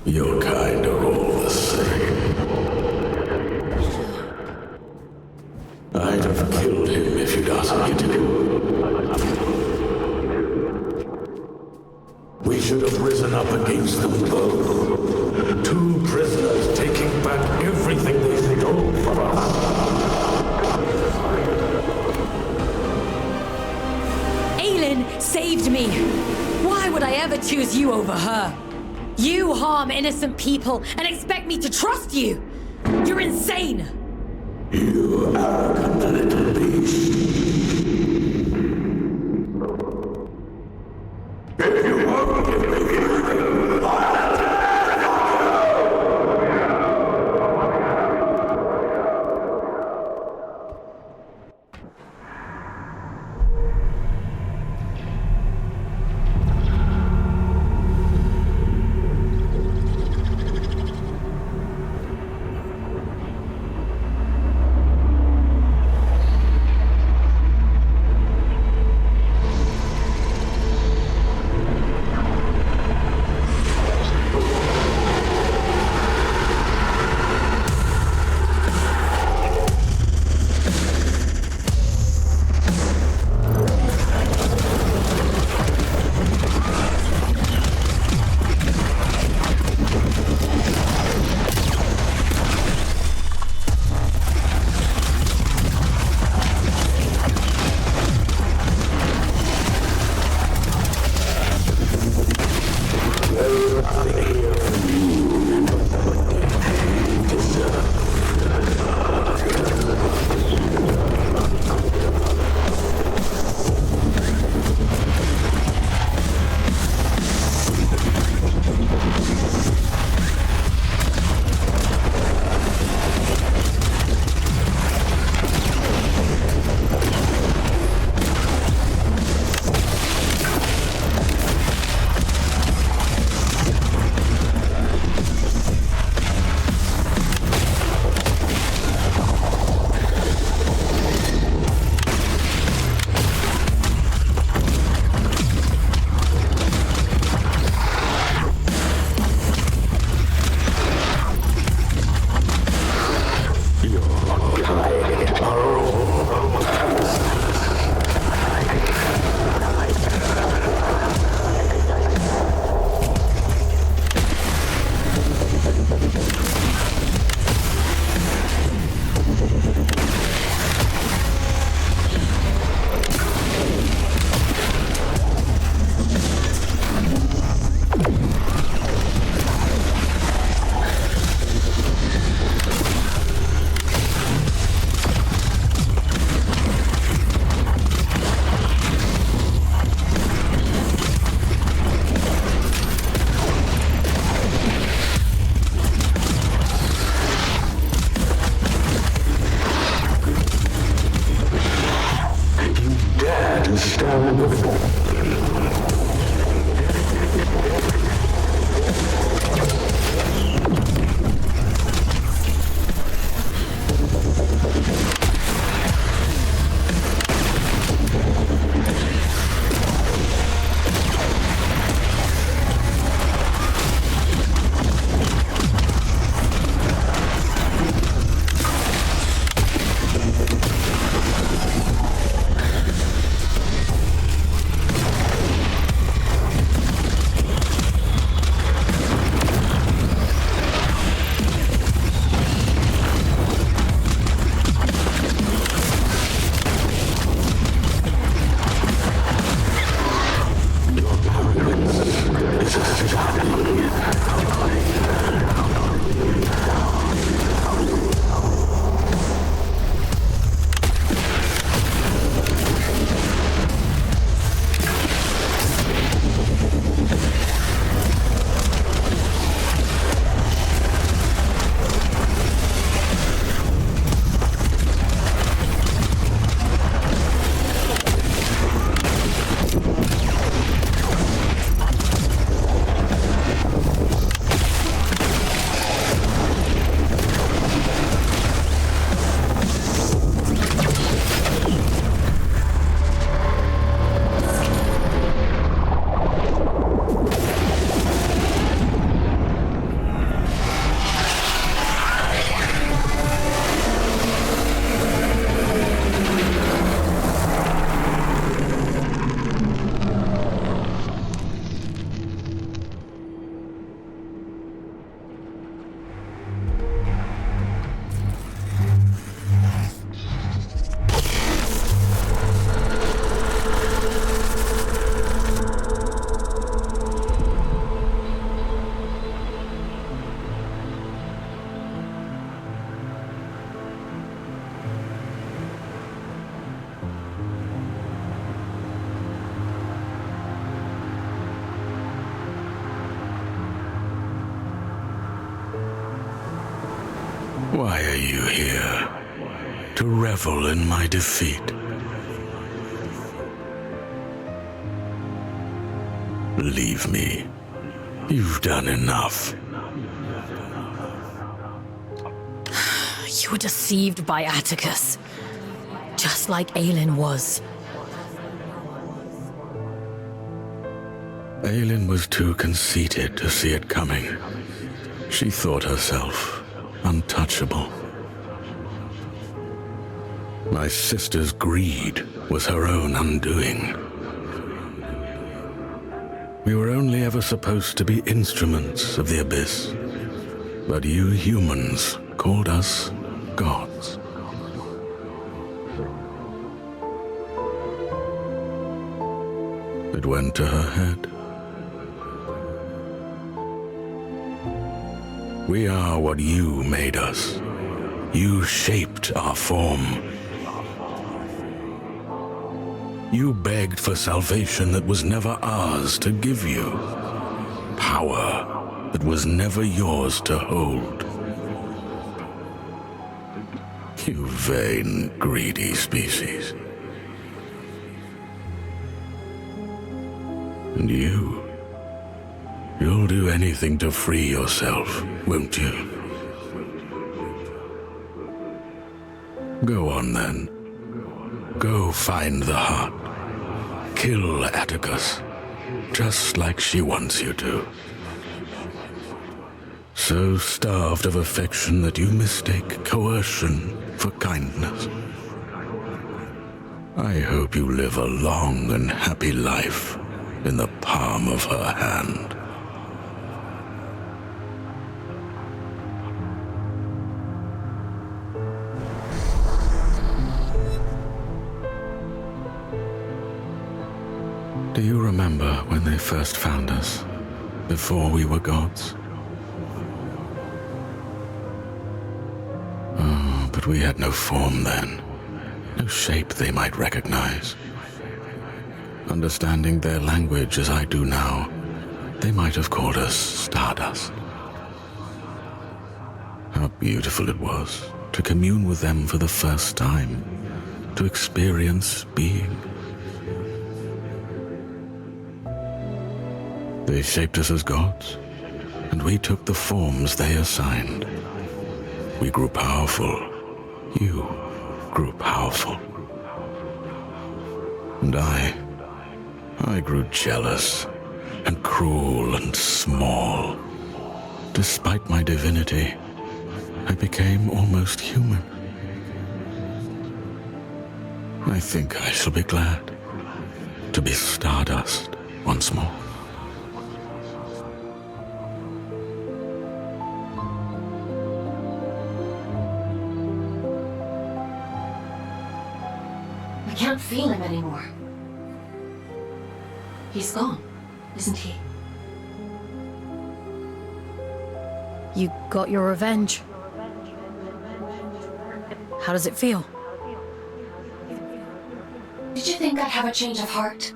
Your kind are all the same. I'd have killed him if you'd asked me to. We should have risen up against them both. 2 prisoners taking back everything they stole from us. Aylin saved me. Why would I ever choose you over her? You harm innocent people and expect me to trust you. You're insane. You arrogant little beast. If you won't give me anything, Why are you here? To revel in my defeat? Leave me. You've done enough. You were deceived by Atticus. Just like Aelin was. Aelin was too conceited to see it coming. She thought herself untouchable. My sister's greed was her own undoing. We were only ever supposed to be instruments of the Abyss, but you humans called us gods. It went to her head. We are what you made us. You shaped our form. You begged for salvation that was never ours to give you. Power that was never yours to hold. You vain, greedy species. And you'll do anything to free yourself, won't you? Go on then. Go find the heart. Kill Atticus, just like she wants you to. So starved of affection that you mistake coercion for kindness. I hope you live a long and happy life in the palm of her hand. Do you remember when they first found us, before we were gods? Oh, but we had no form then, no shape they might recognize. Understanding their language as I do now, they might have called us Stardust. How beautiful it was to commune with them for the first time, to experience being. They shaped us as gods, and we took the forms they assigned. We grew powerful. You grew powerful. And I grew jealous and cruel and small. Despite my divinity, I became almost human. I think I shall be glad to be Stardust once more. I can't feel him anymore. He's gone, isn't he? You got your revenge. How does it feel? Did you think I'd have a change of heart?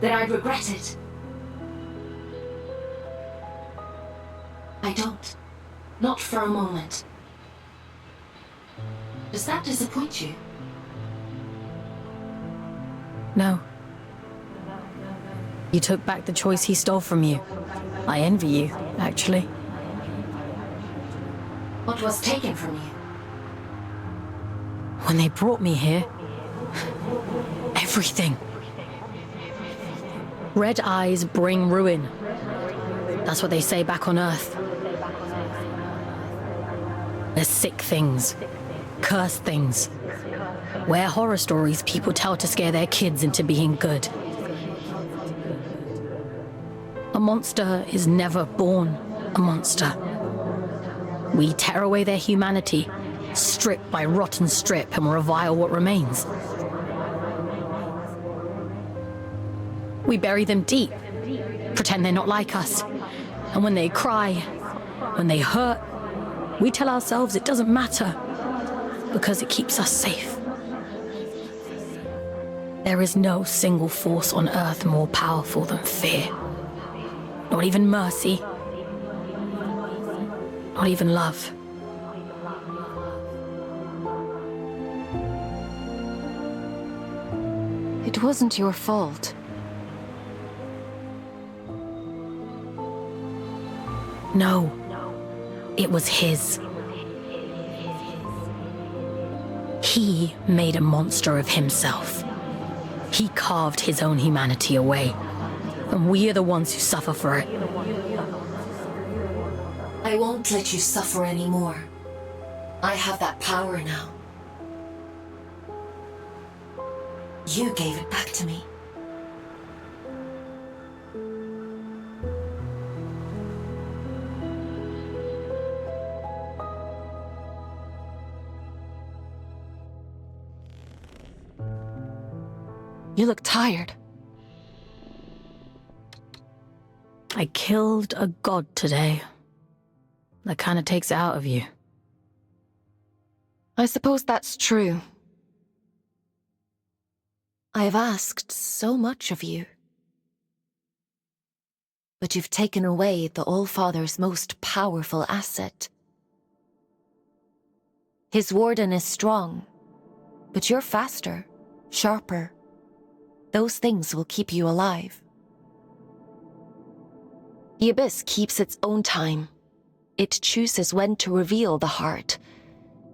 That I'd regret it? I don't. Not for a moment. Does that disappoint you? No. You took back the choice he stole from you. I envy you, actually. What was taken from you? When they brought me here, everything. Red eyes bring ruin. That's what they say back on Earth. There's sick things, cursed things. We're horror stories people tell to scare their kids into being good. A monster is never born a monster. We tear away their humanity, strip by rotten strip, and revile what remains. We bury them deep, pretend they're not like us. And when they cry, when they hurt, we tell ourselves it doesn't matter, because it keeps us safe. There is no single force on Earth more powerful than fear. Not even mercy. Not even love. It wasn't your fault. No. It was his. He made a monster of himself. He carved his own humanity away. And we are the ones who suffer for it. I won't let you suffer anymore. I have that power now. You gave it back to me. You look tired. I killed a god today. That kind of takes it out of you. I suppose that's true. I have asked so much of you. But you've taken away the All-Father's most powerful asset. His warden is strong, but you're faster, sharper. Those things will keep you alive. The Abyss keeps its own time. It chooses when to reveal the heart.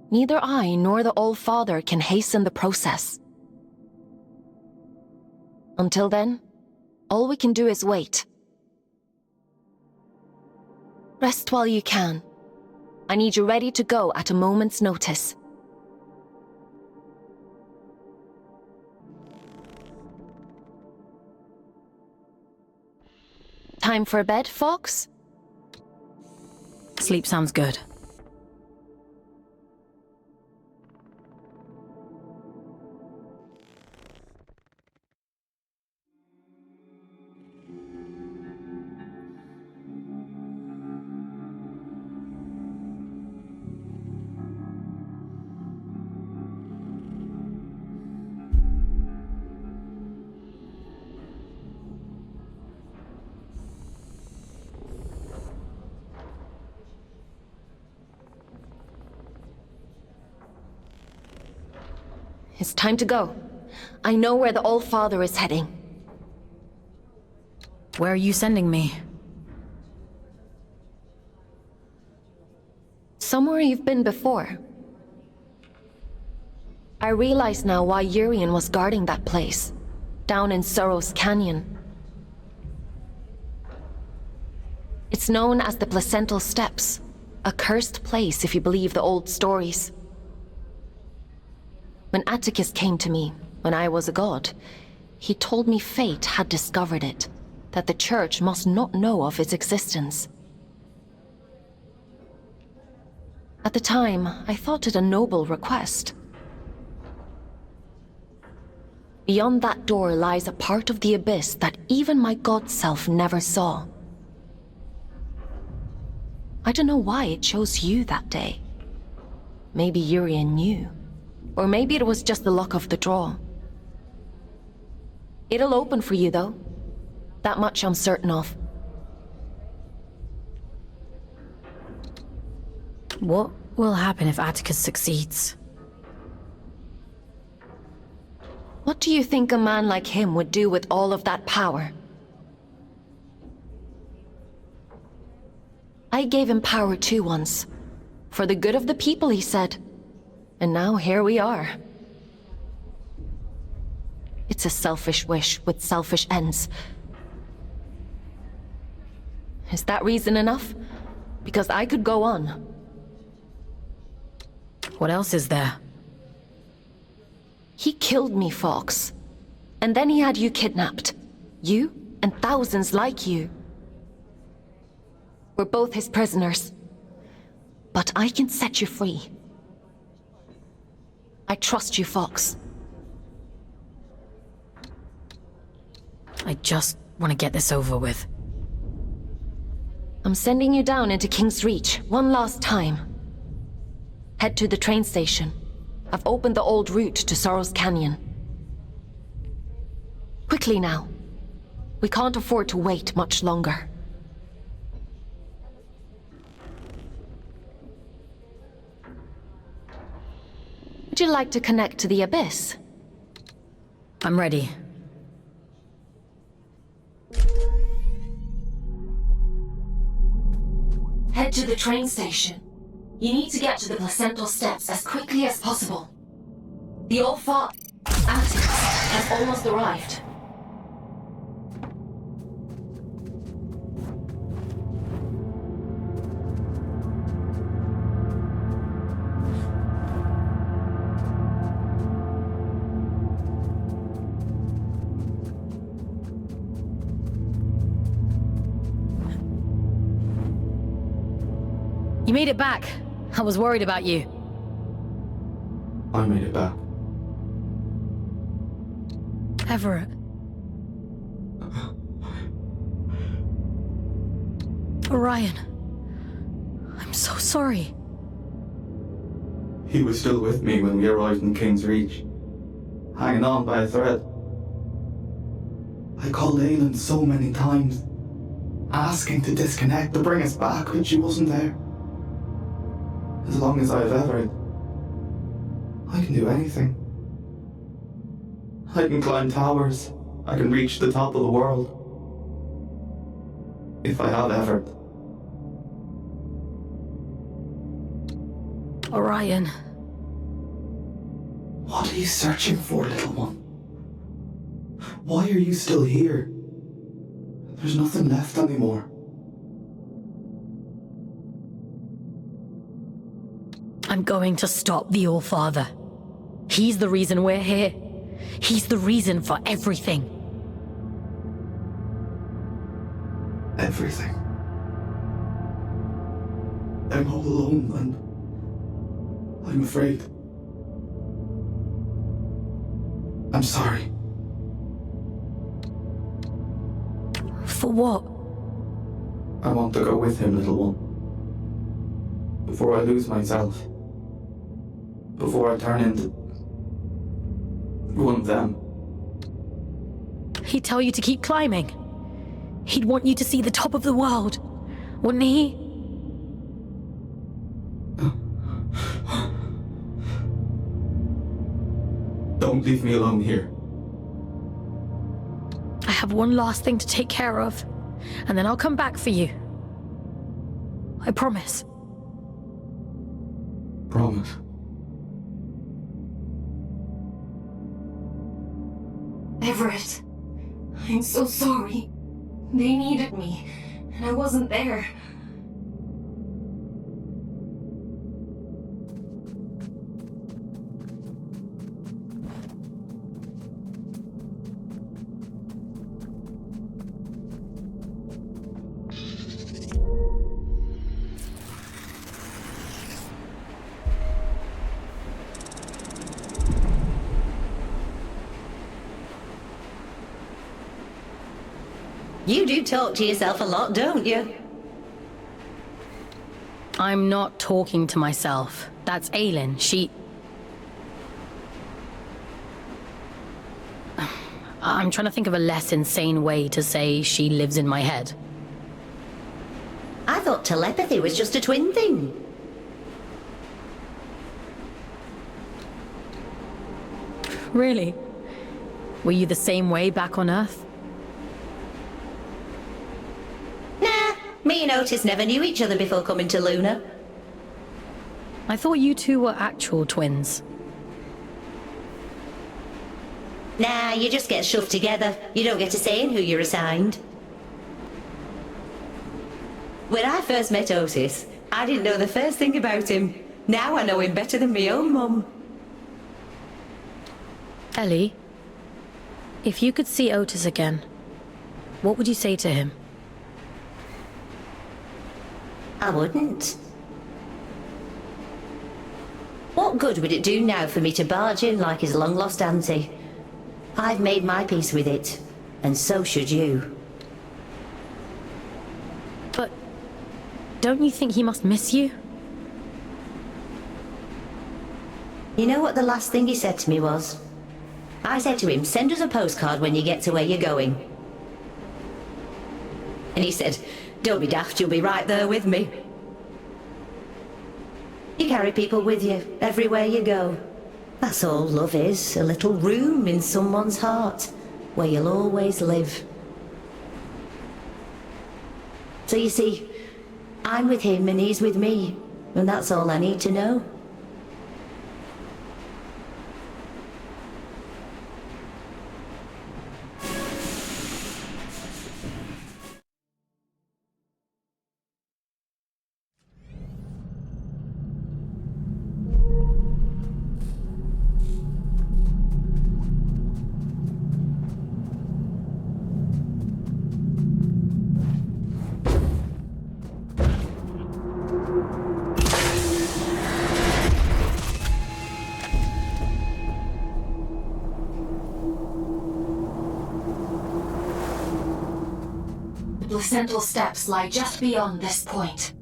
Neither I nor the All-Father can hasten the process. Until then, all we can do is wait. Rest while you can. I need you ready to go at a moment's notice. Time for bed, Fawkes? Sleep sounds good. It's time to go. I know where the All-Father is heading. Where are you sending me? Somewhere you've been before. I realize now why Urian was guarding that place, down in Sorrow's Canyon. It's known as the Placental Steps, a cursed place if you believe the old stories. When Atticus came to me, when I was a god, he told me fate had discovered it, that the Church must not know of its existence. At the time, I thought it a noble request. Beyond that door lies a part of the Abyss that even my god self never saw. I don't know why it chose you that day. Maybe Urian knew. Or maybe it was just the luck of the draw. It'll open for you, though. That much I'm certain of. What will happen if Atticus succeeds? What do you think a man like him would do with all of that power? I gave him power too once. For the good of the people, he said. And now here we are. It's a selfish wish with selfish ends. Is that reason enough? Because I could go on. What else is there? He killed me, Fawkes. And then he had you kidnapped. You and thousands like you. We're both his prisoners. But I can set you free. I trust you, Fawkes. I just want to get this over with. I'm sending you down into King's Reach one last time. Head to the train station. I've opened the old route to Sorrow's Canyon. Quickly now. We can't afford to wait much longer. Would you like to connect to the Abyss? I'm ready. head to the train station. You need to get to the placental steps as quickly as possible. The old Fawkes has almost arrived. You made it back. I was worried about you. I made it back. Everett. Orion. I'm so sorry. He was still with me when we arrived in King's Reach, hanging on by a thread. I called Aylin so many times, asking to disconnect, to bring us back, but she wasn't there. As long as I've Everett, I can do anything. I can climb towers. I can reach the top of the world. If I have Everett. Orion. What are you searching for, little one? Why are you still here? There's nothing left anymore. I'm going to stop the All-Father. He's the reason we're here. He's the reason for everything. Everything. I'm all alone, and I'm afraid. I'm sorry. For what? I want to go with him, little one. Before I lose myself. Before I turn into one of them. He'd tell you to keep climbing. He'd want you to see the top of the world, wouldn't he? Don't leave me alone here. I have one last thing to take care of, and then I'll come back for you. I promise. Promise. Everett, I'm so sorry. They needed me, and I wasn't there. You do talk to yourself a lot, don't you? I'm not talking to myself. That's Aylin. I'm trying to think of a less insane way to say she lives in my head. I thought telepathy was just a twin thing. Really? Were you the same way back on Earth? Nah, me and Otis never knew each other before coming to Luna. I thought you two were actual twins. Nah, you just get shoved together. You don't get a say in who you're assigned. When I first met Otis, I didn't know the first thing about him. Now I know him better than my own mum. Ellie, if you could see Otis again, what would you say to him? I wouldn't. What good would it do now for me to barge in like his long-lost auntie? I've made my peace with it, and so should you. But don't you think he must miss you? You know what the last thing he said to me was? I said to him, send us a postcard when you get to where you're going. And he said, don't be daft, you'll be right there with me. You carry people with you, everywhere you go. That's all love is, a little room in someone's heart, where you'll always live. So you see, I'm with him and he's with me, and that's all I need to know. The placental steps lie just beyond this point.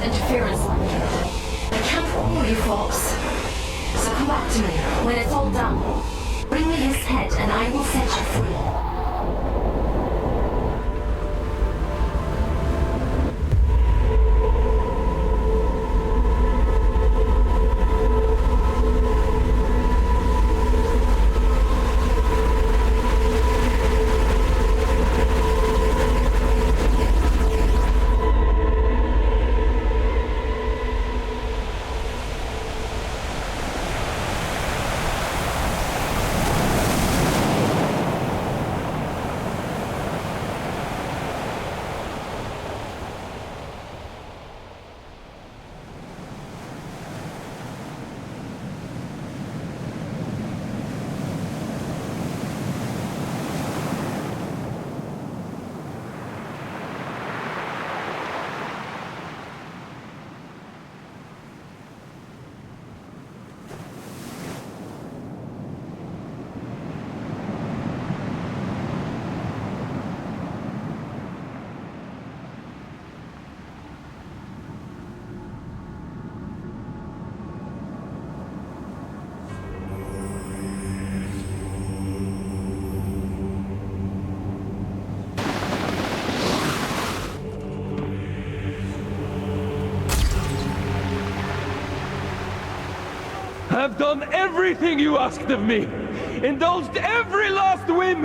Interference like that. I can't follow you, Fawkes. So come back to me when it's all done. Bring me his head and I will set you free. I've done everything you asked of me! Indulged every last whim!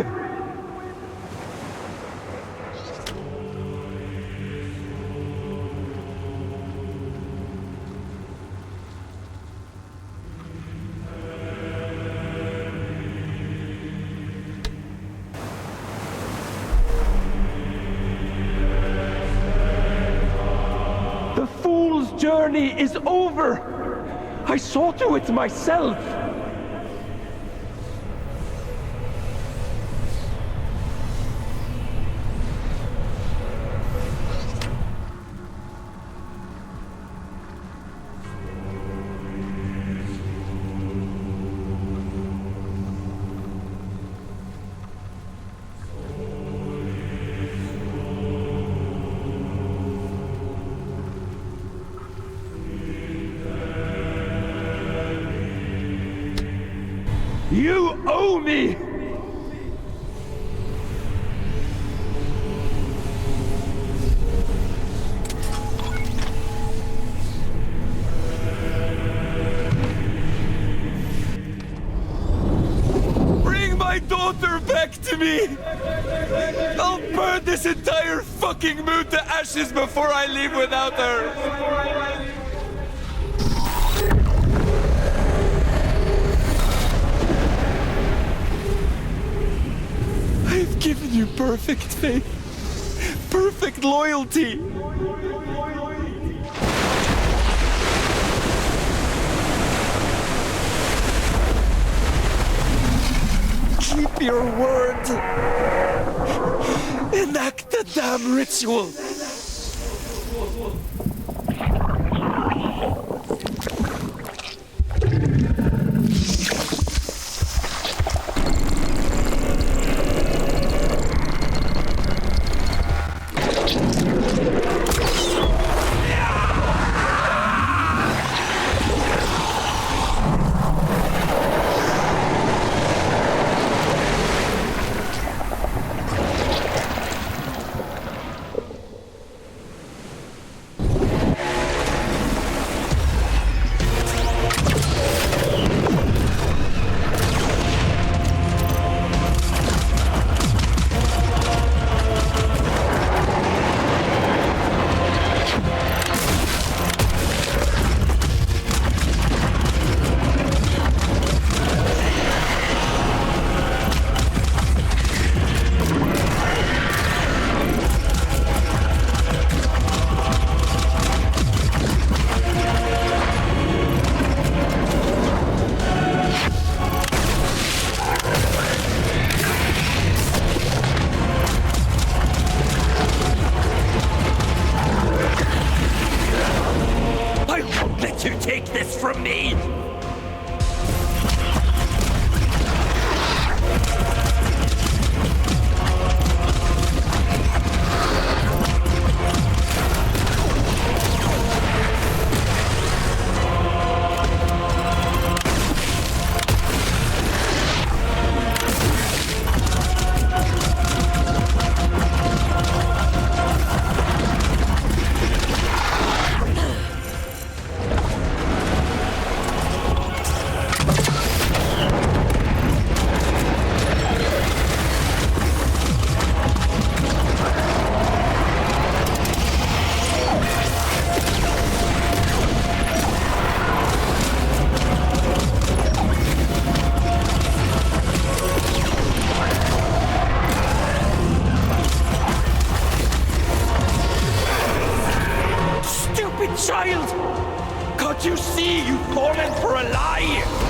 The fool's journey is over! I saw to it myself! You owe me! Bring my daughter back to me! I'll burn this entire fucking moon to ashes before I leave without her! I've given you perfect faith, perfect loyalty. Keep your word. Enact the damn ritual. me! Child! Can't you see you've fallen for a lie?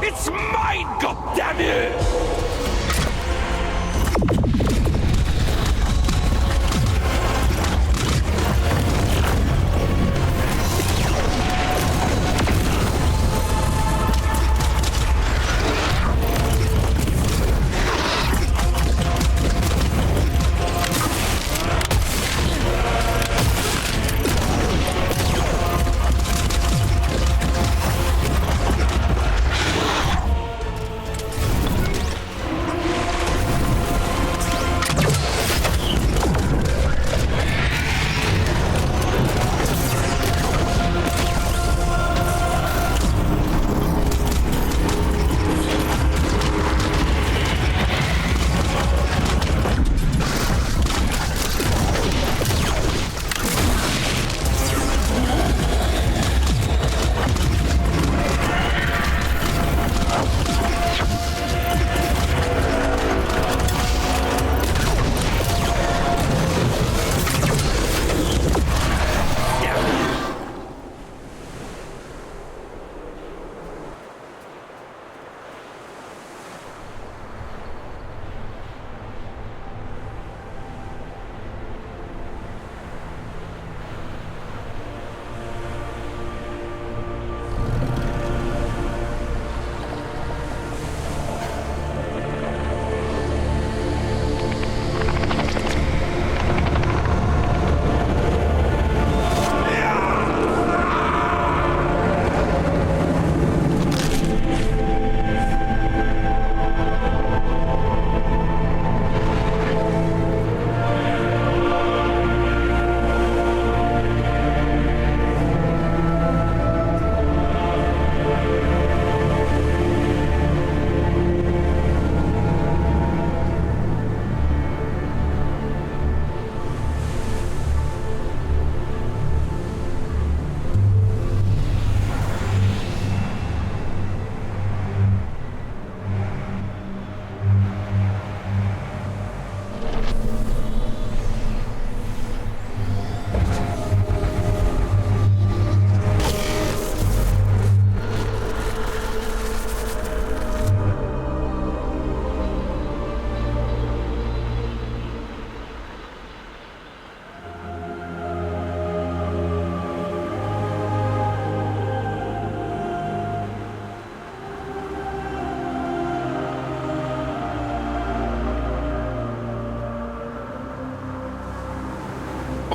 It's mine, goddammit!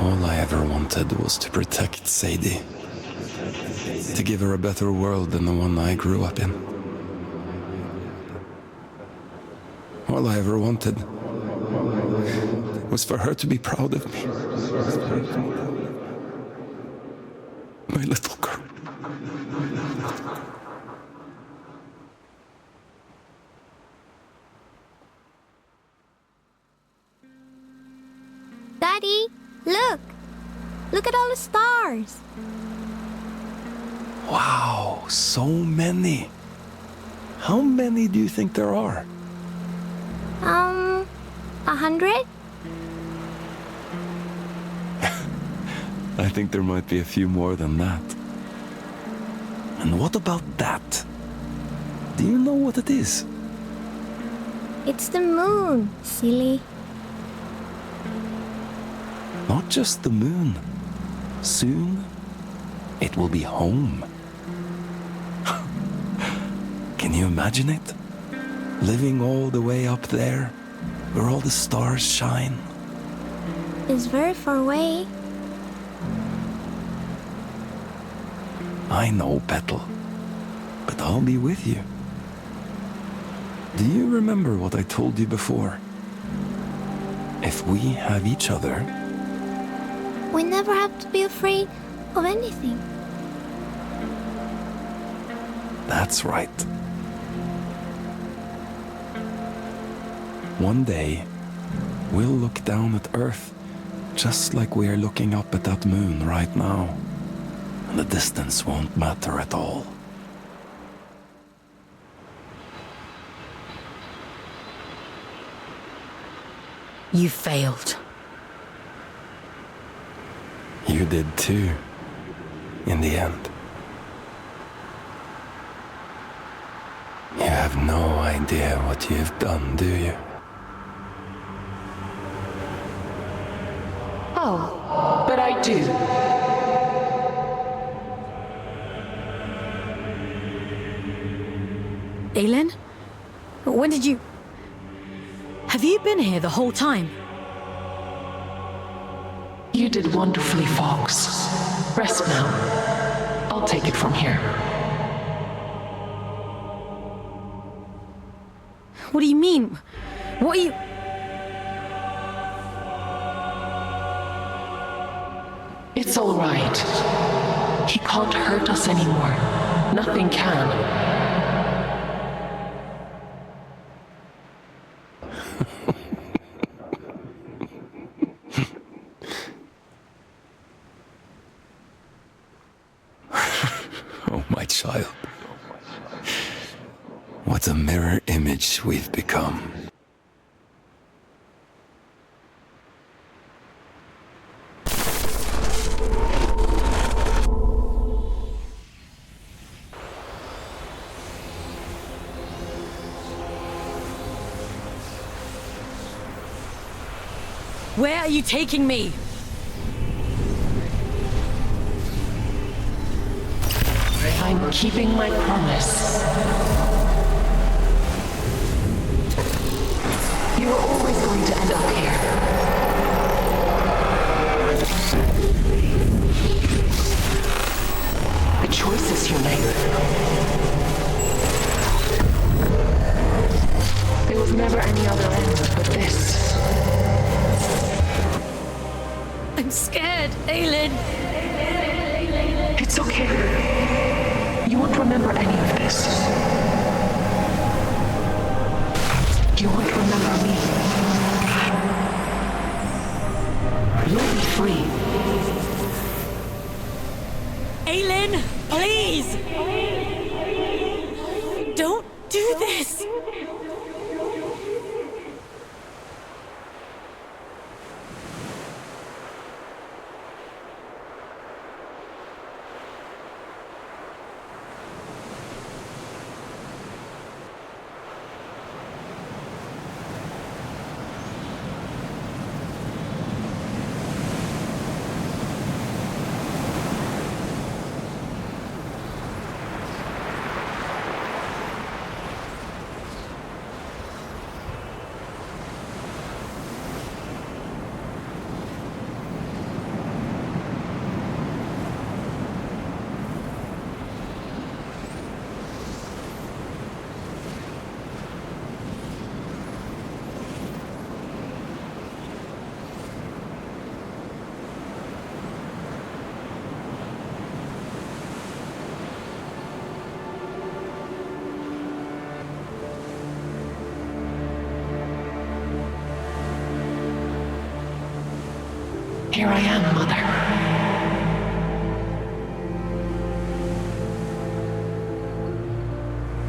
All I ever wanted was to protect Sadie. To give her a better world than the one I grew up in. All I ever wanted was for her to be proud of me. My little girl. Daddy, look! Look at all the stars! Wow, so many. How many do you think there are? 100? I think there might be a few more than that. And what about that? Do you know what it is? It's the moon, silly. Not just the moon. Soon, it will be home. Can you imagine it? Living all the way up there, where all the stars shine. It's very far away. I know, Petal. But I'll be with you. Do you remember what I told you before? If we have each other... We never have to be afraid of anything. That's right. One day, we'll look down at Earth just like we are looking up at that moon right now. And the distance won't matter at all. You failed. You did too, in the end. You have no idea what you've done, do you? Oh, but I do. Aylin? When did you... Have you been here the whole time? You did wonderfully, Fawkes. Rest now. I'll take it from here. What do you mean? What are you... It's all right. He can't hurt us anymore. Nothing can. Oh, my child. What a mirror image we've become. Where are you taking me? I'm keeping my promise. You were always going to end up here. The choices you made. There was never any other end but this. I'm scared, Aylin. It's okay. You won't remember any of this. You won't remember me. You'll be free. Aylin, please! Don't do this! Here I am, Mother.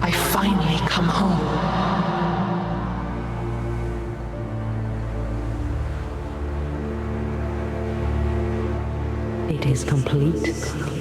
I finally come home. It is complete.